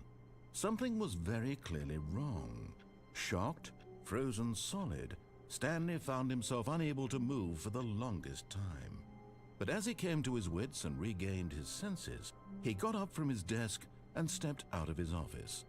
[SPEAKER 3] Something was very clearly wrong. Shocked, frozen solid, Stanley found himself unable to move for the longest time. But as he came to his wits and regained his senses, he got up from his desk and stepped out of his office.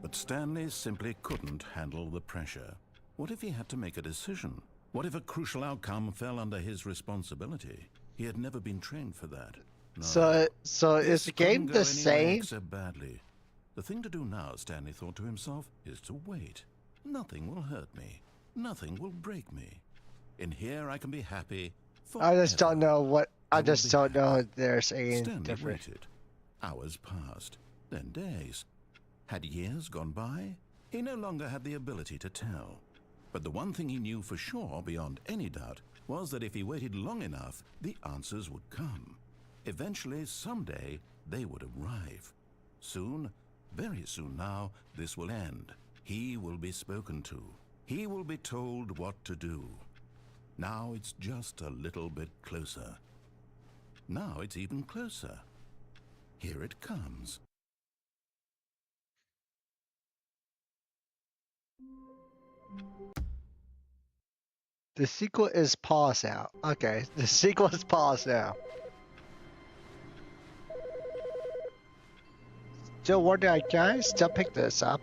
[SPEAKER 3] But Stanley simply couldn't handle the pressure. What if he had to make a decision? What if a crucial outcome fell under his responsibility? He had never been trained for that. No.
[SPEAKER 1] So is the game the same?
[SPEAKER 3] Except badly. The thing to do now, Stanley thought to himself, is to wait. Nothing will hurt me. Nothing will break me. In here I can be happy forever.
[SPEAKER 1] I just don't know what. I just don't know if they're saying
[SPEAKER 3] Stanley
[SPEAKER 1] different.
[SPEAKER 3] waited. Hours passed, then days. Had years gone by? He no longer had the ability to tell. But the one thing he knew for sure, beyond any doubt, was that if he waited long enough, the answers would come. Eventually, someday, they would arrive. Soon, very soon now, this will end. He will be spoken to. He will be told what to do. Now it's just a little bit closer. Now it's even closer. Here it comes.
[SPEAKER 1] The sequel is paused now. Okay, the sequel is paused now. Still wondering, guys? Still pick this up.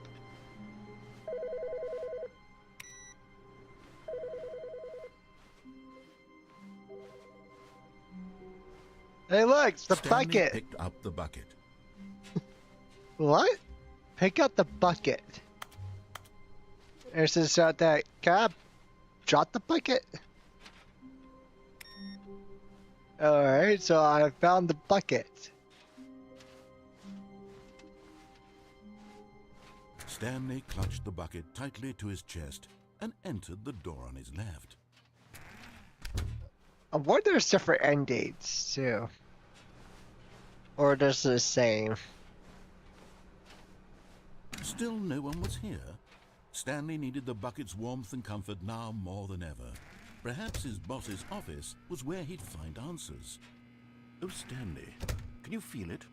[SPEAKER 1] Hey, look, it's the
[SPEAKER 3] Stanley
[SPEAKER 1] bucket.
[SPEAKER 3] picked up the bucket.
[SPEAKER 1] What? Pick up the bucket. There's this that cab. Drop the bucket. Alright, so I found the bucket.
[SPEAKER 3] Stanley clutched the bucket tightly to his chest and entered the door on his left.
[SPEAKER 1] I wonder if there's different endings too. Or just the same.
[SPEAKER 3] Still no one was here. Stanley needed the bucket's warmth and comfort now more than ever. Perhaps his boss's office was where he'd find answers. Oh, Stanley, can you feel it?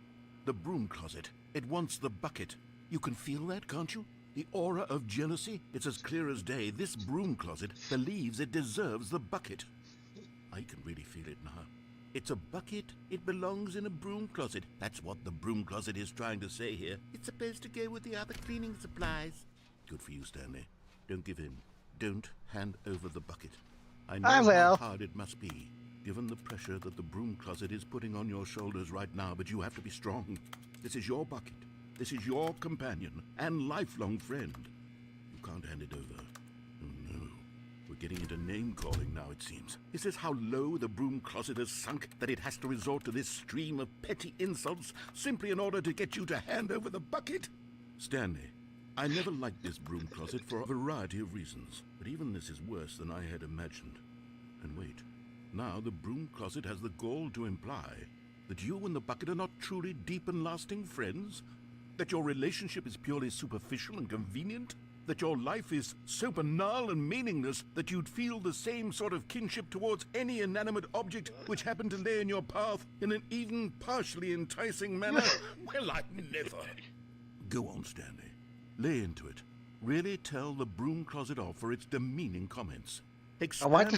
[SPEAKER 3] The broom closet. It wants the bucket. You can feel that, can't you? The aura of jealousy? It's as clear as day. This broom closet believes it deserves the bucket. I can really feel it now. It's a bucket. It belongs in a broom closet. That's what the broom closet is trying to say here. It's supposed to go with the other cleaning supplies. Good for you, Stanley. Don't give in. Don't hand over the bucket. I know how hard it must be, given the pressure that the broom closet is putting on your shoulders right now, but you have to be strong. This is your bucket. This is your companion and lifelong friend. You can't hand it over. Oh, no. We're getting into name-calling now, it seems. Is this how low the broom closet has sunk, that it has to resort to this stream of petty insults simply in order to get you to hand over the bucket? Stanley, I never liked this broom closet for a variety of reasons, but even this is worse than I had imagined. And wait, now the broom closet has the gall to imply that you and the bucket are not truly deep and lasting friends? That your relationship is purely superficial and convenient? That your life is so banal and meaningless that you'd feel the same sort of kinship towards any inanimate object which happened to lay in your path in an even partially enticing manner? Well, I never. Go on, Stanley. Lay into it. Really tell the broom closet off for its demeaning comments.
[SPEAKER 1] I want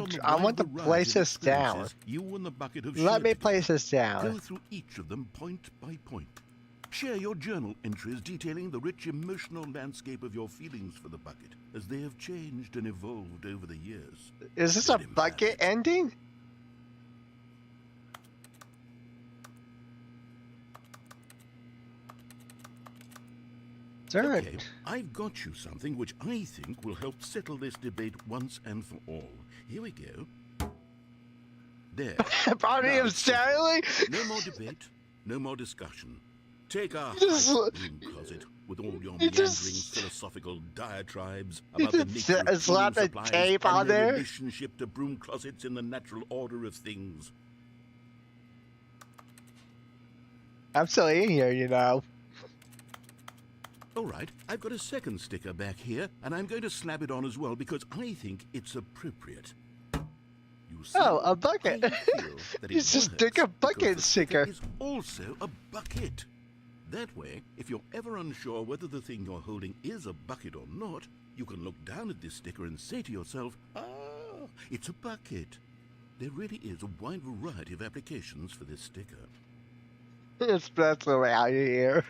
[SPEAKER 1] to place this down.
[SPEAKER 3] You and the bucket have
[SPEAKER 1] Let me
[SPEAKER 3] shared
[SPEAKER 1] place this down.
[SPEAKER 3] Go through each of them point by point. Share your journal entries detailing the rich emotional landscape of your feelings for the bucket as they have changed and evolved over the years.
[SPEAKER 1] Is this a bucket ending?
[SPEAKER 3] Okay, I've got you something which I think will help settle this debate once and for all. Here we go. There.
[SPEAKER 1] Body of Stanley?
[SPEAKER 3] No more debate, no more discussion. Take our
[SPEAKER 1] Just-
[SPEAKER 3] broom closet with all your
[SPEAKER 1] you
[SPEAKER 3] meandering
[SPEAKER 1] just-
[SPEAKER 3] philosophical diatribes
[SPEAKER 1] You
[SPEAKER 3] about the
[SPEAKER 1] just
[SPEAKER 3] nature of cleaning
[SPEAKER 1] slap a
[SPEAKER 3] supplies
[SPEAKER 1] tape
[SPEAKER 3] and
[SPEAKER 1] on
[SPEAKER 3] their
[SPEAKER 1] there?
[SPEAKER 3] relationship to broom closets in the natural order of things.
[SPEAKER 1] I'm still in here, you know.
[SPEAKER 3] All right, I've got a second sticker back here, and I'm going to slap it on as well because I think it's appropriate. You see,
[SPEAKER 1] Oh, a bucket.
[SPEAKER 3] I feel that
[SPEAKER 1] You
[SPEAKER 3] it
[SPEAKER 1] just
[SPEAKER 3] works
[SPEAKER 1] stick a
[SPEAKER 3] because
[SPEAKER 1] bucket
[SPEAKER 3] the
[SPEAKER 1] sticker.
[SPEAKER 3] is also a bucket. That way, if you're ever unsure whether the thing you're holding is a bucket or not, you can look down at this sticker and say to yourself, ah, it's a bucket. There really is a wide variety of applications for this sticker.
[SPEAKER 1] That's around here.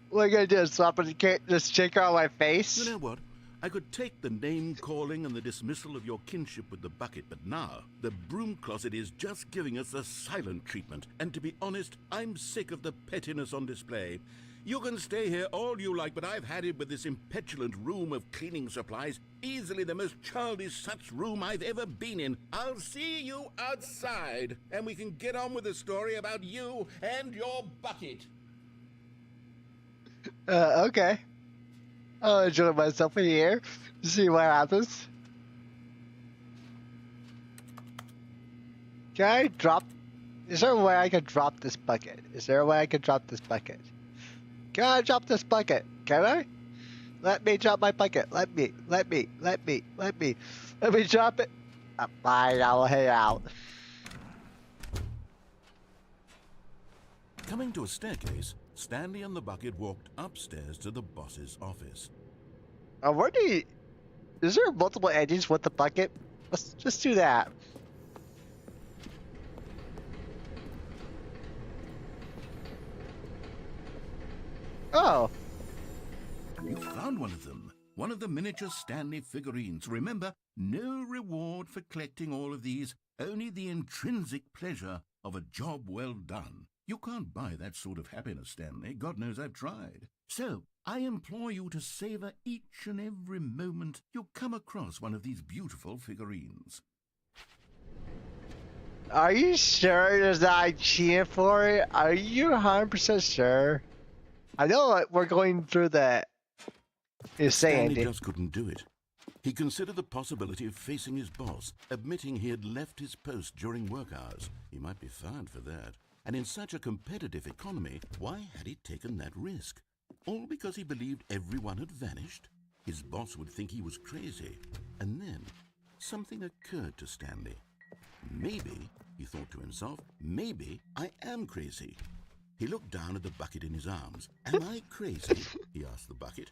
[SPEAKER 1] What are you gonna do? Slap a just sticker on my face?
[SPEAKER 3] You know what? I could take the name-calling and the dismissal of your kinship with the bucket, but now the broom closet is just giving us a silent treatment. And to be honest, I'm sick of the pettiness on display. You can stay here all you like, but I've had it with this impetulant room of cleaning supplies. Easily the most childish such room I've ever been in. I'll see you outside, and we can get on with the story about you and your bucket.
[SPEAKER 1] Okay. I'll enjoy myself in here. See what happens. Can I drop? Is there a way I can drop this bucket? Is there a way I can drop this bucket? Can I drop this bucket? Can I? Let me drop my bucket. Let me drop it. Fine, I'll head out.
[SPEAKER 3] Coming to a staircase, Stanley and the bucket walked upstairs to the boss's office.
[SPEAKER 1] Where do you... Is there multiple endings with the bucket? Let's just do that. Oh.
[SPEAKER 3] You found one of them. One of the miniature Stanley figurines. Remember, no reward for collecting all of these, only the intrinsic pleasure of a job well done. You can't buy that sort of happiness, Stanley. God knows I've tried. So, I implore you to savor each and every moment you come across one of these beautiful figurines.
[SPEAKER 1] Are you sure that I cheated for it? Are you 100% sure? I know we're going through the insane.
[SPEAKER 3] Stanley just couldn't do it. He considered the possibility of facing his boss, admitting he had left his post during work hours. He might be fired for that. And in such a competitive economy, why had he taken that risk? All because he believed everyone had vanished? His boss would think he was crazy. And then, something occurred to Stanley. Maybe, he thought to himself, maybe I am crazy. He looked down at the bucket in his arms. Am I crazy? He asked the bucket.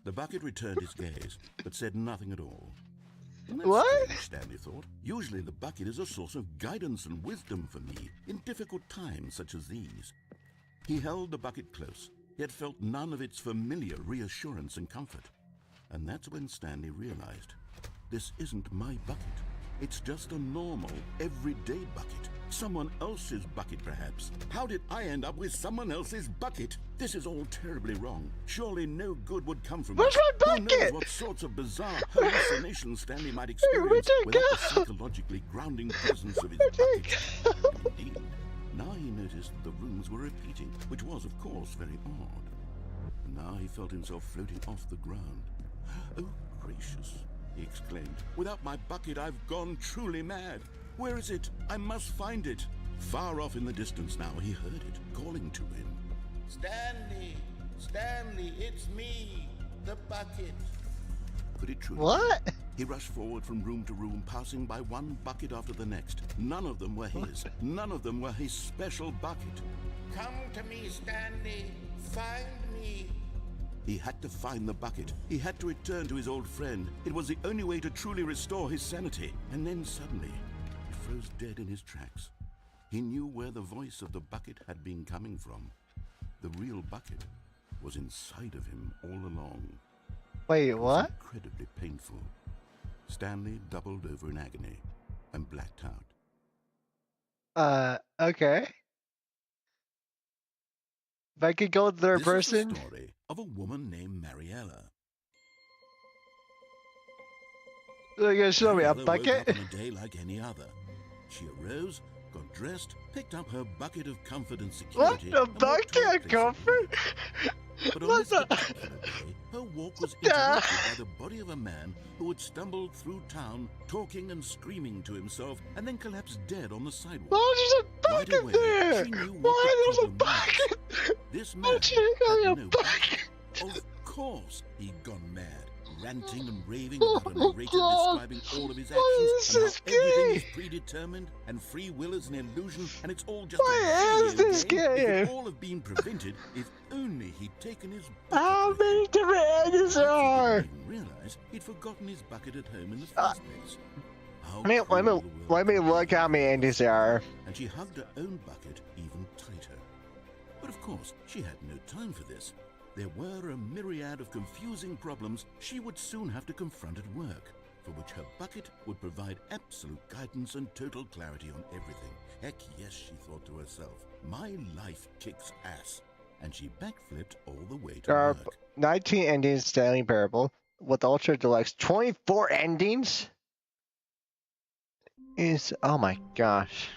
[SPEAKER 3] The bucket returned his gaze, but said nothing at all. That's
[SPEAKER 1] What?
[SPEAKER 3] strange, Stanley thought. Usually the bucket is a source of guidance and wisdom for me in difficult times such as these. He held the bucket close, yet felt none of its familiar reassurance and comfort. And that's when Stanley realized, this isn't my bucket. It's just a normal, everyday bucket. Someone else's bucket, perhaps. How did I end up with someone else's bucket? This is all terribly wrong. Surely no good would come from
[SPEAKER 1] Where's
[SPEAKER 3] it.
[SPEAKER 1] my
[SPEAKER 3] Who knows
[SPEAKER 1] bucket?
[SPEAKER 3] what sorts of bizarre hallucinations Stanley might experience
[SPEAKER 1] Where'd it
[SPEAKER 3] without the
[SPEAKER 1] go?
[SPEAKER 3] psychologically grounding presence of his
[SPEAKER 1] Where'd it
[SPEAKER 3] bucket. Indeed, now he noticed that the rooms were repeating, which was, of course, very odd. And now he felt himself floating off the ground. Oh, gracious, he exclaimed. Without my bucket, I've gone truly mad. Where is it? I must find it. Far off in the distance now, he heard it, calling to him. Stanley! Stanley, it's me, the bucket. Could it truly be?
[SPEAKER 1] What?
[SPEAKER 3] He rushed forward from room to room, passing by one bucket after the next. None of them were his. None of them were his special bucket. Come to me, Stanley. Find me. He had to find the bucket. He had to return to his old friend. It was the only way to truly restore his sanity. And then suddenly, he froze dead in his tracks. He knew where the voice of the bucket had been coming from. The real bucket was inside of him all along.
[SPEAKER 1] Wait,
[SPEAKER 3] It was
[SPEAKER 1] what?
[SPEAKER 3] incredibly painful. Stanley doubled over in agony and blacked out.
[SPEAKER 1] Okay. If I could go to third
[SPEAKER 3] This
[SPEAKER 1] person.
[SPEAKER 3] is the story of a woman named Mariella.
[SPEAKER 1] You're gonna show me a
[SPEAKER 3] Mariella woke
[SPEAKER 1] bucket?
[SPEAKER 3] up on a day like any other. She arose, got dressed, picked up her bucket of comfort and
[SPEAKER 1] What
[SPEAKER 3] security,
[SPEAKER 1] the
[SPEAKER 3] and walked
[SPEAKER 1] bucket
[SPEAKER 3] to a
[SPEAKER 1] of
[SPEAKER 3] place
[SPEAKER 1] comfort?
[SPEAKER 3] But on
[SPEAKER 1] What
[SPEAKER 3] this
[SPEAKER 1] the?
[SPEAKER 3] particular day, her walk was
[SPEAKER 1] Yeah.
[SPEAKER 3] interrupted by the body of a man who had stumbled through town, talking and screaming to himself, and then collapsed dead on the sidewalk.
[SPEAKER 1] Why there's a
[SPEAKER 3] Right
[SPEAKER 1] bucket
[SPEAKER 3] away,
[SPEAKER 1] there?
[SPEAKER 3] she knew what
[SPEAKER 1] Why
[SPEAKER 3] the
[SPEAKER 1] there's a
[SPEAKER 3] problem was.
[SPEAKER 1] bucket?
[SPEAKER 3] This man
[SPEAKER 1] Why'd you
[SPEAKER 3] had
[SPEAKER 1] have
[SPEAKER 3] no
[SPEAKER 1] a
[SPEAKER 3] bucket.
[SPEAKER 1] bucket?
[SPEAKER 3] Of course, he'd gone mad, ranting and raving
[SPEAKER 1] Oh
[SPEAKER 3] about a
[SPEAKER 1] my
[SPEAKER 3] narrator
[SPEAKER 1] God.
[SPEAKER 3] describing all of his
[SPEAKER 1] Why
[SPEAKER 3] actions
[SPEAKER 1] is
[SPEAKER 3] and
[SPEAKER 1] this
[SPEAKER 3] how everything is
[SPEAKER 1] gay?
[SPEAKER 3] predetermined and free will is an illusion and it's all just
[SPEAKER 1] Why
[SPEAKER 3] a
[SPEAKER 1] is
[SPEAKER 3] video
[SPEAKER 1] this
[SPEAKER 3] game. It
[SPEAKER 1] gay?
[SPEAKER 3] could all have been prevented if only he'd taken his
[SPEAKER 1] How
[SPEAKER 3] bucket with him.
[SPEAKER 1] many different endings there
[SPEAKER 3] Perhaps
[SPEAKER 1] are?
[SPEAKER 3] he didn't even realize he'd forgotten his bucket at home in the first place. How
[SPEAKER 1] Let me
[SPEAKER 3] cruel the world
[SPEAKER 1] let me
[SPEAKER 3] could
[SPEAKER 1] look
[SPEAKER 3] be.
[SPEAKER 1] how many endings there are.
[SPEAKER 3] And she hugged her own bucket even tighter. But of course, she had no time for this. There were a myriad of confusing problems she would soon have to confront at work, for which her bucket would provide absolute guidance and total clarity on everything. Heck yes, she thought to herself, my life kicks ass. And she backflipped all the way to
[SPEAKER 1] There are
[SPEAKER 3] work.
[SPEAKER 1] 19 endings Stanley Parable with Ultra Deluxe. 24 endings? Oh my gosh.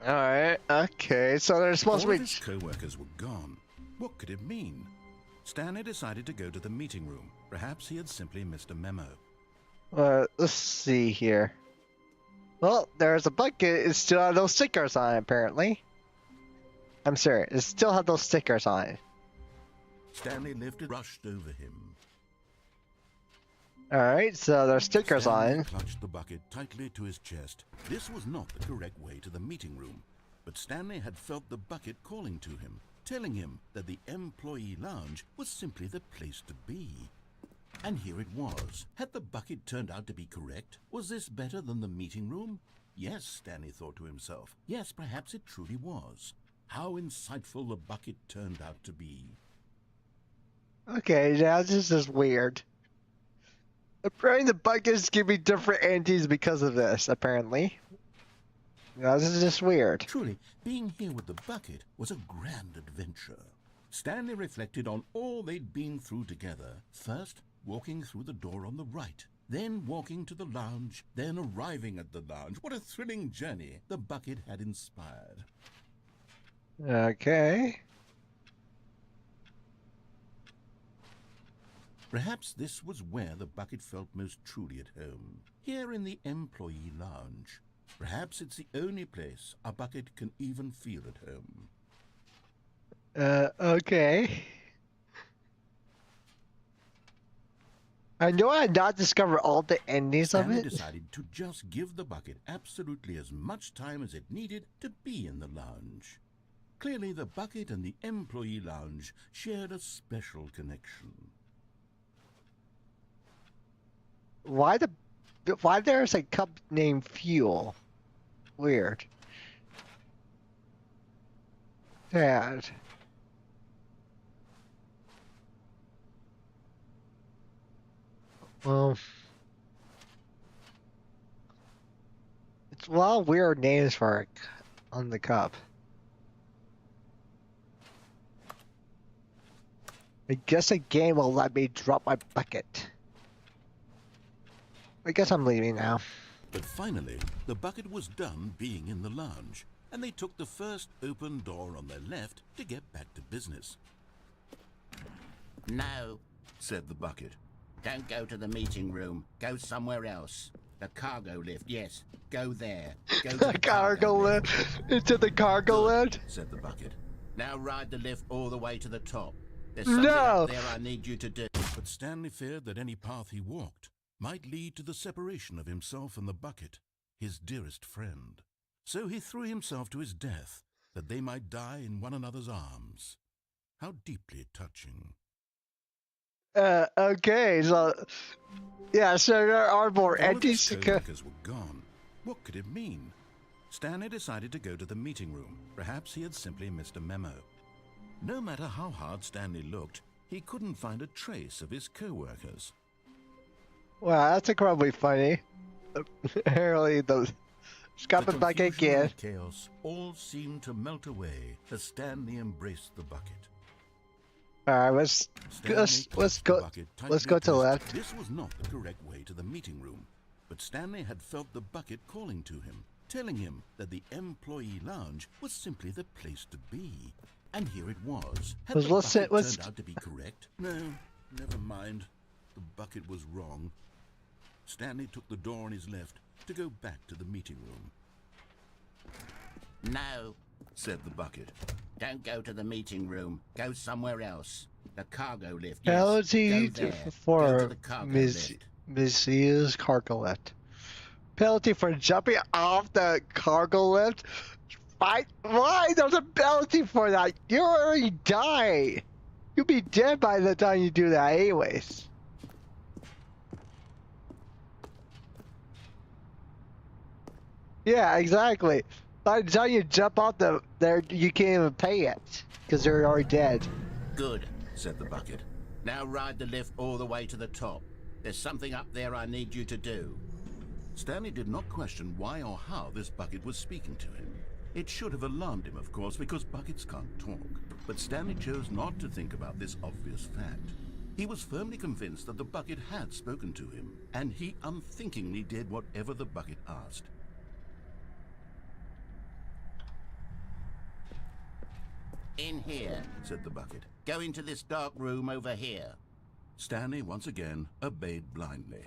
[SPEAKER 1] Alright, okay, so there's supposed
[SPEAKER 3] All
[SPEAKER 1] to
[SPEAKER 3] of
[SPEAKER 1] be.
[SPEAKER 3] his co-workers were gone. What could it mean? Stanley decided to go to the meeting room. Perhaps he had simply missed a memo.
[SPEAKER 1] Let's see here. Well, there's a bucket. It still has those stickers on it, apparently. I'm sorry, it still has those stickers on it.
[SPEAKER 3] Stanley lifted, rushed over him.
[SPEAKER 1] Alright, so there's stickers on
[SPEAKER 3] Stanley
[SPEAKER 1] it.
[SPEAKER 3] clutched the bucket tightly to his chest. This was not the correct way to the meeting room, but Stanley had felt the bucket calling to him, telling him that the employee lounge was simply the place to be. And here it was. Had the bucket turned out to be correct? Was this better than the meeting room? Yes, Stanley thought to himself. Yes, perhaps it truly was. How insightful the bucket turned out to be.
[SPEAKER 1] Okay, now this is weird. Apparently the buckets give me different endings because of this, apparently. Now this is just weird.
[SPEAKER 3] Truly, being here with the bucket was a grand adventure. Stanley reflected on all they'd been through together. First, walking through the door on the right, then walking to the lounge, then arriving at the lounge. What a thrilling journey the bucket had inspired.
[SPEAKER 1] Okay.
[SPEAKER 3] Perhaps this was where the bucket felt most truly at home, here in the employee lounge. Perhaps it's the only place a bucket can even feel at home.
[SPEAKER 1] Okay. I know I had not discovered all the endings of
[SPEAKER 3] Stanley
[SPEAKER 1] it.
[SPEAKER 3] decided to just give the bucket absolutely as much time as it needed to be in the lounge. Clearly, the bucket and the employee lounge shared a special connection.
[SPEAKER 1] Why there's a cup named Fuel? Weird. Dad. Well, it's a lot of weird names for it on the cup. I guess a game will let me drop my bucket. I guess I'm leaving now.
[SPEAKER 3] But finally, the bucket was done being in the lounge, and they took the first open door on their left to get back to business.
[SPEAKER 7] No,
[SPEAKER 3] Said the bucket.
[SPEAKER 7] don't go to the meeting room. Go somewhere else. The cargo lift, yes. Go there. Go to
[SPEAKER 1] The cargo lift into the cargo lift.
[SPEAKER 3] Said the bucket.
[SPEAKER 7] Now ride the lift all the way to the top. There's something
[SPEAKER 1] No.
[SPEAKER 7] up there I need you to do.
[SPEAKER 3] But Stanley feared that any path he walked might lead to the separation of himself and the bucket, his dearest friend. So he threw himself to his death, that they might die in one another's arms. How deeply touching.
[SPEAKER 1] Okay, so yeah, so there are more
[SPEAKER 3] All of his
[SPEAKER 1] endings to go.
[SPEAKER 3] co-workers were gone. What could it mean? Stanley decided to go to the meeting room. Perhaps he had simply missed a memo. No matter how hard Stanley looked, he couldn't find a trace of his co-workers.
[SPEAKER 1] Wow, that's incredibly funny. Apparently, the Scott
[SPEAKER 3] The
[SPEAKER 1] back
[SPEAKER 3] confusion
[SPEAKER 1] again.
[SPEAKER 3] and chaos all seemed to melt away as Stanley embraced the bucket.
[SPEAKER 1] All right, let's
[SPEAKER 3] Stanley clutched the
[SPEAKER 1] go.
[SPEAKER 3] bucket
[SPEAKER 1] Let's
[SPEAKER 3] tightly
[SPEAKER 1] go to
[SPEAKER 3] his-
[SPEAKER 1] left.
[SPEAKER 3] This was not the correct way to the meeting room, but Stanley had felt the bucket calling to him, telling him that the employee lounge was simply the place to be. And here it was. Had the bucket turned out to be correct? No, never mind. The bucket was wrong. Stanley took the door on his left to go back to the meeting room.
[SPEAKER 7] No, said the bucket. Don't go to the meeting room. Go somewhere else. The cargo lift.
[SPEAKER 1] Penalty
[SPEAKER 7] Yes, go there. Go
[SPEAKER 1] for
[SPEAKER 7] to the cargo lift.
[SPEAKER 1] Mrs. Cargo lift. Penalty for jumping off the cargo lift? Why? There's a penalty for that. You already died. You'll be dead by the time you do that anyways. Yeah, exactly. By the time you jump off there, you can't even pay it because they're already dead.
[SPEAKER 7] Good, said the bucket. Now ride the lift all the way to the top. There's something up there I need you to do.
[SPEAKER 3] Stanley did not question why or how this bucket was speaking to him. It should have alarmed him, of course, because buckets can't talk. But Stanley chose not to think about this obvious fact. He was firmly convinced that the bucket had spoken to him, and he unthinkingly did whatever the bucket asked.
[SPEAKER 7] In here, said the bucket. Go into this dark room over here.
[SPEAKER 3] Stanley once again obeyed blindly.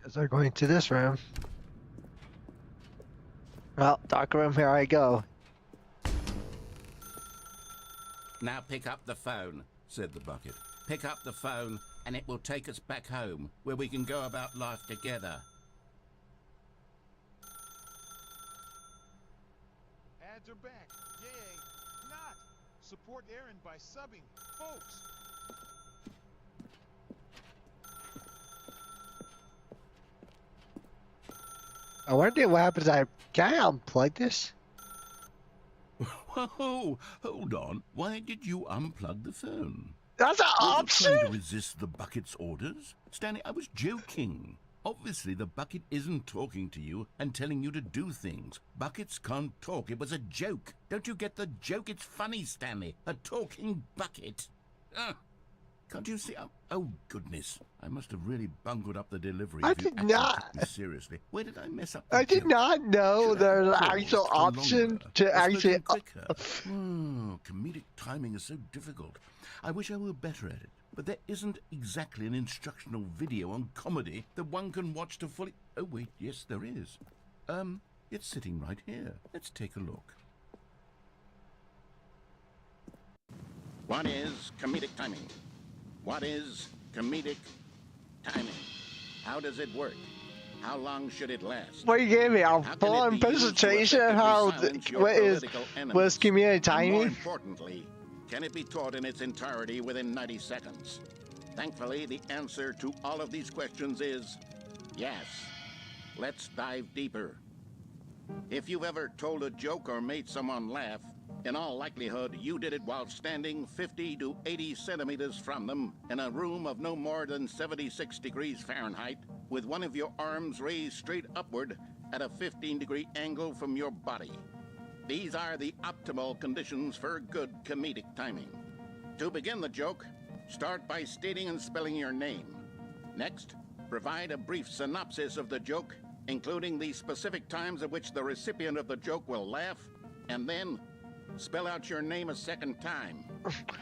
[SPEAKER 1] As they're going to this room. Well, dark room, here I go.
[SPEAKER 7] Now pick up the phone, said the bucket. Pick up the phone and it will take us back home, where we can go about life together.
[SPEAKER 2] Ads are back. Yay. Not. Support Aaron by subbing. Folks.
[SPEAKER 1] I wonder what happens. Can I unplug this?
[SPEAKER 3] Whoa, hold on. Why did you unplug the phone?
[SPEAKER 1] That's an
[SPEAKER 3] Were you
[SPEAKER 1] option?
[SPEAKER 3] trying to resist the bucket's orders? Stanley, I was joking. Obviously, the bucket isn't talking to you and telling you to do things. Buckets can't talk. It was a joke. Don't you get the joke? It's funny, Stanley. A talking bucket. Can't you see? Oh, goodness. I must have really bungled up the delivery.
[SPEAKER 1] I
[SPEAKER 3] if you
[SPEAKER 1] did
[SPEAKER 3] actually
[SPEAKER 1] not.
[SPEAKER 3] took me seriously. Where did I mess up the
[SPEAKER 1] I did
[SPEAKER 3] joke?
[SPEAKER 1] not know
[SPEAKER 3] Should I
[SPEAKER 1] there's
[SPEAKER 3] have
[SPEAKER 1] an
[SPEAKER 3] paused
[SPEAKER 1] actual
[SPEAKER 3] for
[SPEAKER 1] option
[SPEAKER 3] longer?
[SPEAKER 1] to
[SPEAKER 3] Or
[SPEAKER 1] actually.
[SPEAKER 3] spoken quicker? Comedic timing is so difficult. I wish I were better at it. But there isn't exactly an instructional video on comedy that one can watch to fully... Oh, wait, yes, there is. It's sitting right here. Let's take a look.
[SPEAKER 7] What is comedic timing? What is comedic timing? How does it work? How long should it last?
[SPEAKER 1] What you gave me? A
[SPEAKER 7] How can it
[SPEAKER 1] full-on
[SPEAKER 7] be used to
[SPEAKER 1] presentation of
[SPEAKER 7] effectively
[SPEAKER 1] how
[SPEAKER 7] silence your
[SPEAKER 1] what
[SPEAKER 7] political enemies?
[SPEAKER 1] was community
[SPEAKER 7] And more
[SPEAKER 1] timing?
[SPEAKER 7] importantly, can it be taught in its entirety within 90 seconds? Thankfully, the answer to all of these questions is yes. Let's dive deeper. If you've ever told a joke or made someone laugh, in all likelihood, you did it while standing 50 to 80 centimeters from them in a room of no more than 76 degrees Fahrenheit, with one of your arms raised straight upward at a 15-degree angle from your body. These are the optimal conditions for good comedic timing. To begin the joke, start by stating and spelling your name. Next, provide a brief synopsis of the joke, including the specific times at which the recipient of the joke will laugh, and then spell out your name a second time.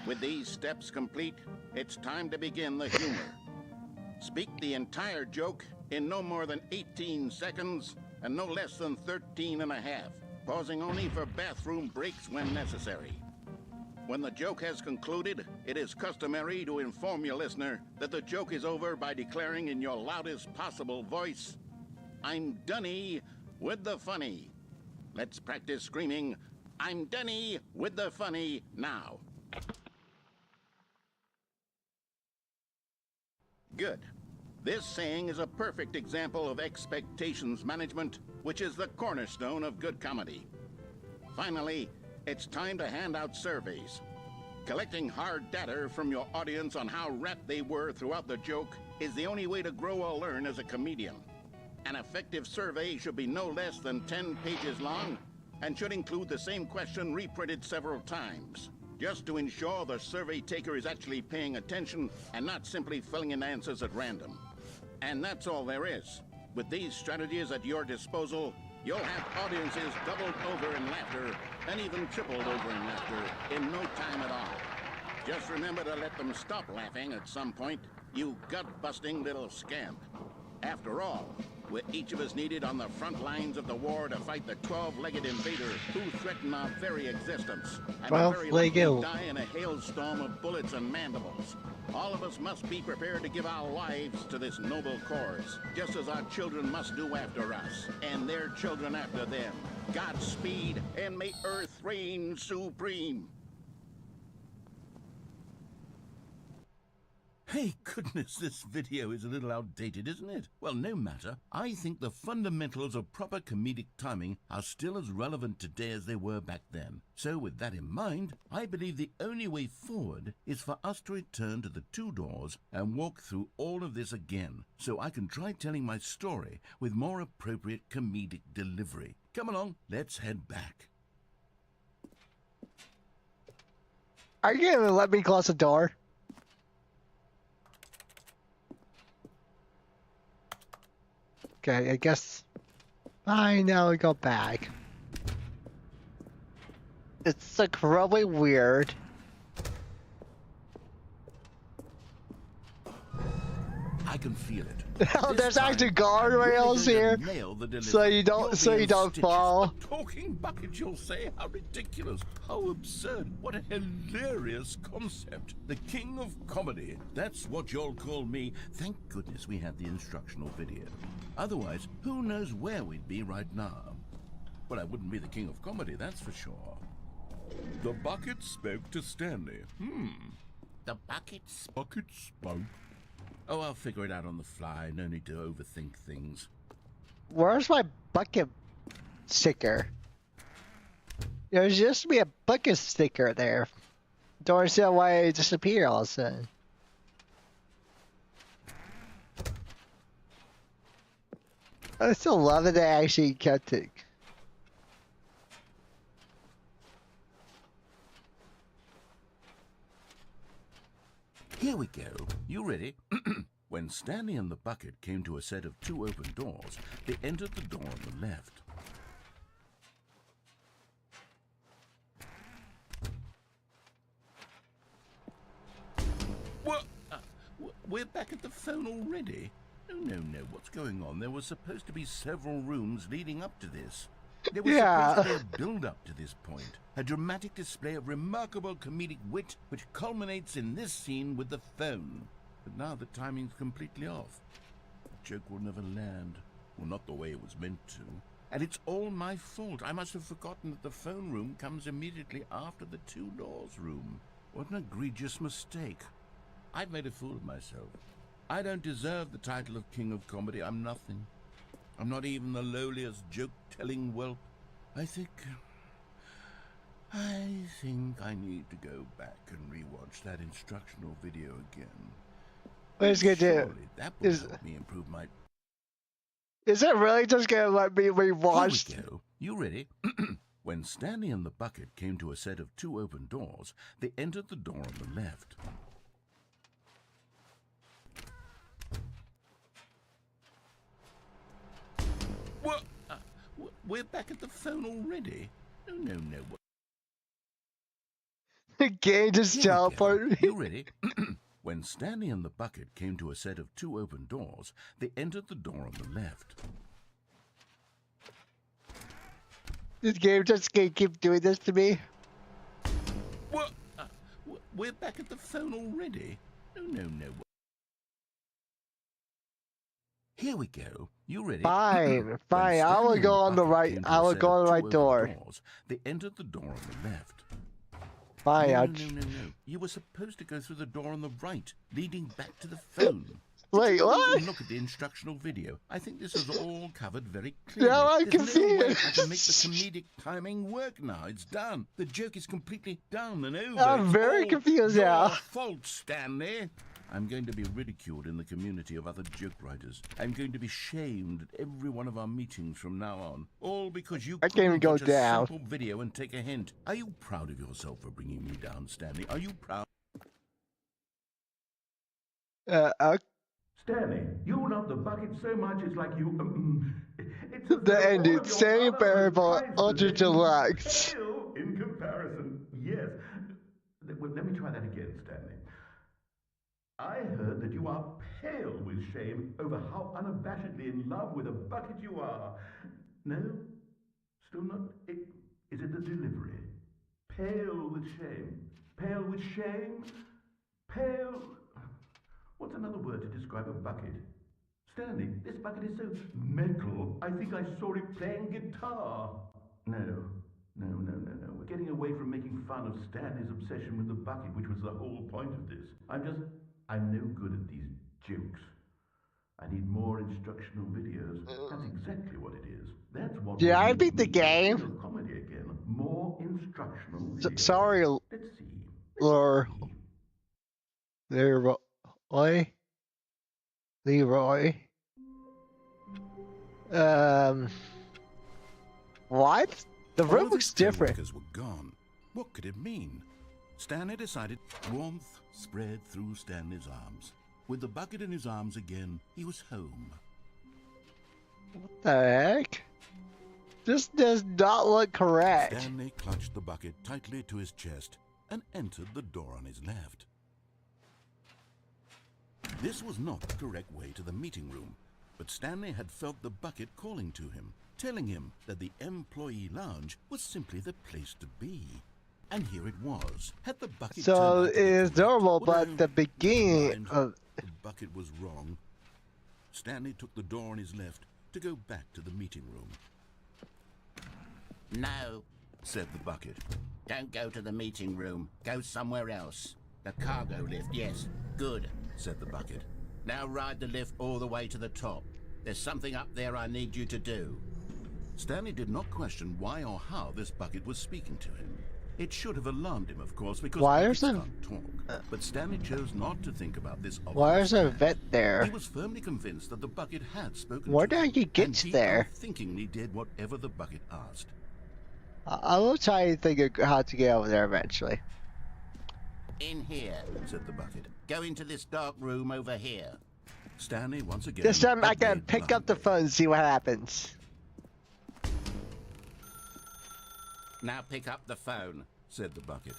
[SPEAKER 7] With these steps complete, it's time to begin the humor. Speak the entire joke in no more than 18 seconds and no less than 13 and a half, pausing only for bathroom breaks when necessary. When the joke has concluded, it is customary to inform your listener that the joke is over by declaring in your loudest possible voice, "I'm Dunny with the funny." Let's practice screaming, "I'm Dunny with the funny" now. Good. This saying is a perfect example of expectations management, which is the cornerstone of good comedy. Finally, it's time to hand out surveys. Collecting hard data from your audience on how rapt they were throughout the joke is the only way to grow or learn as a comedian. An effective survey should be no less than 10 pages long and should include the same question reprinted several times, just to ensure the survey taker is actually paying attention and not simply filling in answers at random. And that's all there is. With these strategies at your disposal, you'll have audiences doubled over in laughter and even tripled over in laughter in no time at all. Just remember to let them stop laughing at some point, you gut-busting little scamp. After all, we're each of us needed on the front lines of the war to fight the 12-legged invader who threaten our very existence. And are very likely to die in a hailstorm of bullets and mandibles. All of us must be prepared to give our lives to this noble cause, just as our children must do after us, and their children after them. Godspeed, and may Earth reign supreme.
[SPEAKER 3] Hey, goodness, this video is a little outdated, isn't it? Well, no matter. I think the fundamentals of proper comedic timing are still as relevant today as they were back then. So with that in mind, I believe the only way forward is for us to return to the two doors and walk through all of this again, so I can try telling my story with more appropriate comedic delivery. Come along, let's head back.
[SPEAKER 1] Are you gonna let me close the door? Okay, I guess. Fine, now we go back. It's like really weird.
[SPEAKER 3] I can feel it.
[SPEAKER 1] Oh, there's actually guardrails here, so you don't fall.
[SPEAKER 3] A talking bucket, you'll say? How ridiculous! How absurd! What a hilarious concept! The king of comedy. That's what you'll call me. Thank goodness we had the instructional video. Otherwise, who knows where we'd be right now? Well, I wouldn't be the king of comedy, that's for sure. The bucket spoke to Stanley. The bucket spoke? Oh, I'll figure it out on the fly. No need to overthink things.
[SPEAKER 1] Where's my bucket sticker? There's used to be a bucket sticker there. Don't understand why it disappeared all of a sudden. I still love it that I actually kept it.
[SPEAKER 3] Here we go. You ready? When Stanley and the bucket came to a set of two open doors, they entered the door on the left. What? We're back at the phone already? No, what's going on? There were supposed to be several rooms leading up to this. There was supposed to be a build-up to this point. A dramatic display of remarkable comedic wit which culminates in this scene with the phone. But now the timing's completely off. The joke will never land. Well, not the way it was meant to. And it's all my fault. I must have forgotten that the phone room comes immediately after the two doors room. What an egregious mistake. I've made a fool of myself. I don't deserve the title of King of Comedy. I'm nothing. I'm not even the lowliest joke-telling whelp. I think I need to go back and rewatch that instructional video again.
[SPEAKER 1] What is it gonna do?
[SPEAKER 3] Surely that will help me improve my...
[SPEAKER 1] Is it really just gonna let me rewatch?
[SPEAKER 3] Here we go. You ready? When Stanley and the bucket came to a set of two open doors, they entered the door on the left. What? We're back at the phone already? No.
[SPEAKER 1] The game just teleported.
[SPEAKER 3] You ready? When Stanley and the bucket came to a set of two open doors, they entered the door on the left.
[SPEAKER 1] This game just gonna keep doing this to me.
[SPEAKER 3] What? We're back at the phone already? No. Here we go. You ready?
[SPEAKER 1] Fine. I will go on the right. I will go on the right door.
[SPEAKER 3] They entered the door on the left.
[SPEAKER 1] Fine.
[SPEAKER 3] No. You were supposed to go through the door on the right, leading back to the phone.
[SPEAKER 1] Wait, what?
[SPEAKER 3] Look at the instructional video. I think this is all covered very clearly.
[SPEAKER 1] Now I'm
[SPEAKER 3] There's no way
[SPEAKER 1] confused.
[SPEAKER 3] I can make the comedic timing work now. It's done. The joke is completely done and over.
[SPEAKER 1] I'm
[SPEAKER 3] It's
[SPEAKER 1] very
[SPEAKER 3] all
[SPEAKER 1] confused
[SPEAKER 3] your
[SPEAKER 1] now.
[SPEAKER 3] fault, Stanley. I'm going to be ridiculed in the community of other joke writers. I'm going to be shamed at every one of our meetings from now on. All because you
[SPEAKER 1] I can't even go
[SPEAKER 3] watch a
[SPEAKER 1] down.
[SPEAKER 3] simple video and take a hint. Are you proud of yourself for bringing me down, Stanley? Are you proud?
[SPEAKER 8] Stanley, you love the bucket so much it's like you. It's as
[SPEAKER 1] The
[SPEAKER 8] though all
[SPEAKER 1] ending,
[SPEAKER 8] of your
[SPEAKER 1] Stanley
[SPEAKER 8] other
[SPEAKER 1] Parable
[SPEAKER 8] prized
[SPEAKER 1] Ultra
[SPEAKER 8] possessions
[SPEAKER 1] Deluxe.
[SPEAKER 8] pale in comparison. Yes. Well, let me try that again, Stanley. I heard that you are pale with shame over how unabashedly in love with a bucket you are. No? Still not? Is it the delivery? Pale with shame. Pale with shame? Pale. What's another word to describe a bucket? Stanley, this bucket is so metal. I think I saw it playing guitar. No. No. We're getting away from making fun of Stanley's obsession with the bucket, which was the whole point of this. I'm no good at these jokes. I need more instructional videos. That's exactly what it is. That's what
[SPEAKER 1] Did
[SPEAKER 8] will
[SPEAKER 1] I
[SPEAKER 8] make
[SPEAKER 1] beat the
[SPEAKER 8] me a
[SPEAKER 1] game?
[SPEAKER 8] real comedy again. More instructional videos.
[SPEAKER 1] Sorry,
[SPEAKER 8] Let's see.
[SPEAKER 1] Lord. Leroy. Leroy. What? The
[SPEAKER 3] All
[SPEAKER 1] room
[SPEAKER 3] of
[SPEAKER 1] looks
[SPEAKER 3] his
[SPEAKER 1] different.
[SPEAKER 3] co-workers were gone. What could it mean? Stanley decided. Warmth spread through Stanley's arms. With the bucket in his arms again, he was home.
[SPEAKER 1] What the heck? This does not look correct.
[SPEAKER 3] Stanley clutched the bucket tightly to his chest and entered the door on his left. This was not the correct way to the meeting room, but Stanley had felt the bucket calling to him, telling him that the employee lounge was simply the place to be. And here it was. Had the bucket
[SPEAKER 1] So
[SPEAKER 3] turned out
[SPEAKER 1] it
[SPEAKER 3] to be
[SPEAKER 1] is
[SPEAKER 3] correct?
[SPEAKER 1] normal,
[SPEAKER 3] Well,
[SPEAKER 1] but the beginning of
[SPEAKER 3] the bucket was wrong. Stanley took the door on his left to go back to the meeting room.
[SPEAKER 7] No,
[SPEAKER 3] Said the bucket.
[SPEAKER 7] don't go to the meeting room. Go somewhere else. The cargo lift, yes. Good.
[SPEAKER 3] Said the bucket.
[SPEAKER 7] Now ride the lift all the way to the top. There's something up there I need you to do.
[SPEAKER 3] Stanley did not question why or how this bucket was speaking to him. It should have alarmed him, of course, because
[SPEAKER 1] Why
[SPEAKER 3] buckets
[SPEAKER 1] is there-
[SPEAKER 3] can't talk. But Stanley chose not to think about this
[SPEAKER 1] why
[SPEAKER 3] obvious
[SPEAKER 1] is there a
[SPEAKER 3] fact.
[SPEAKER 1] vet there?
[SPEAKER 3] He was firmly convinced that the bucket had spoken
[SPEAKER 1] Where
[SPEAKER 3] to
[SPEAKER 1] did
[SPEAKER 3] him,
[SPEAKER 1] he get
[SPEAKER 3] and he
[SPEAKER 1] there?
[SPEAKER 3] unthinkingly did whatever the bucket asked.
[SPEAKER 1] I will try to think of how to get over there eventually.
[SPEAKER 7] In here.
[SPEAKER 3] Said the bucket.
[SPEAKER 7] Go into this dark room over here.
[SPEAKER 3] Stanley once again.
[SPEAKER 1] This time I can
[SPEAKER 3] obeyed
[SPEAKER 1] pick up the
[SPEAKER 3] blindly.
[SPEAKER 1] phone and see what happens.
[SPEAKER 7] Now pick up the phone.
[SPEAKER 3] Said the bucket.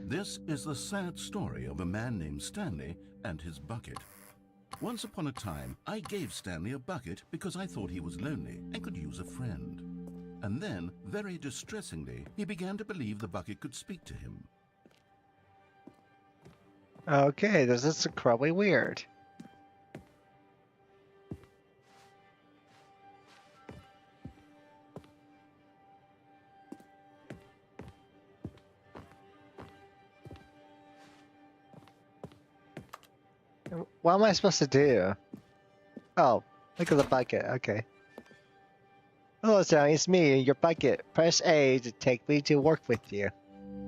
[SPEAKER 3] This is the sad story of a man named Stanley and his bucket. Once upon a time, I gave Stanley a bucket because I thought he was lonely and could use a friend. And then, very distressingly, he began to believe the bucket could speak to him.
[SPEAKER 1] Okay, this is incredibly weird. What am I supposed to do? Oh, look at the bucket. Okay. Hello, Sally. It's me, your bucket. Press A to take me to work with you.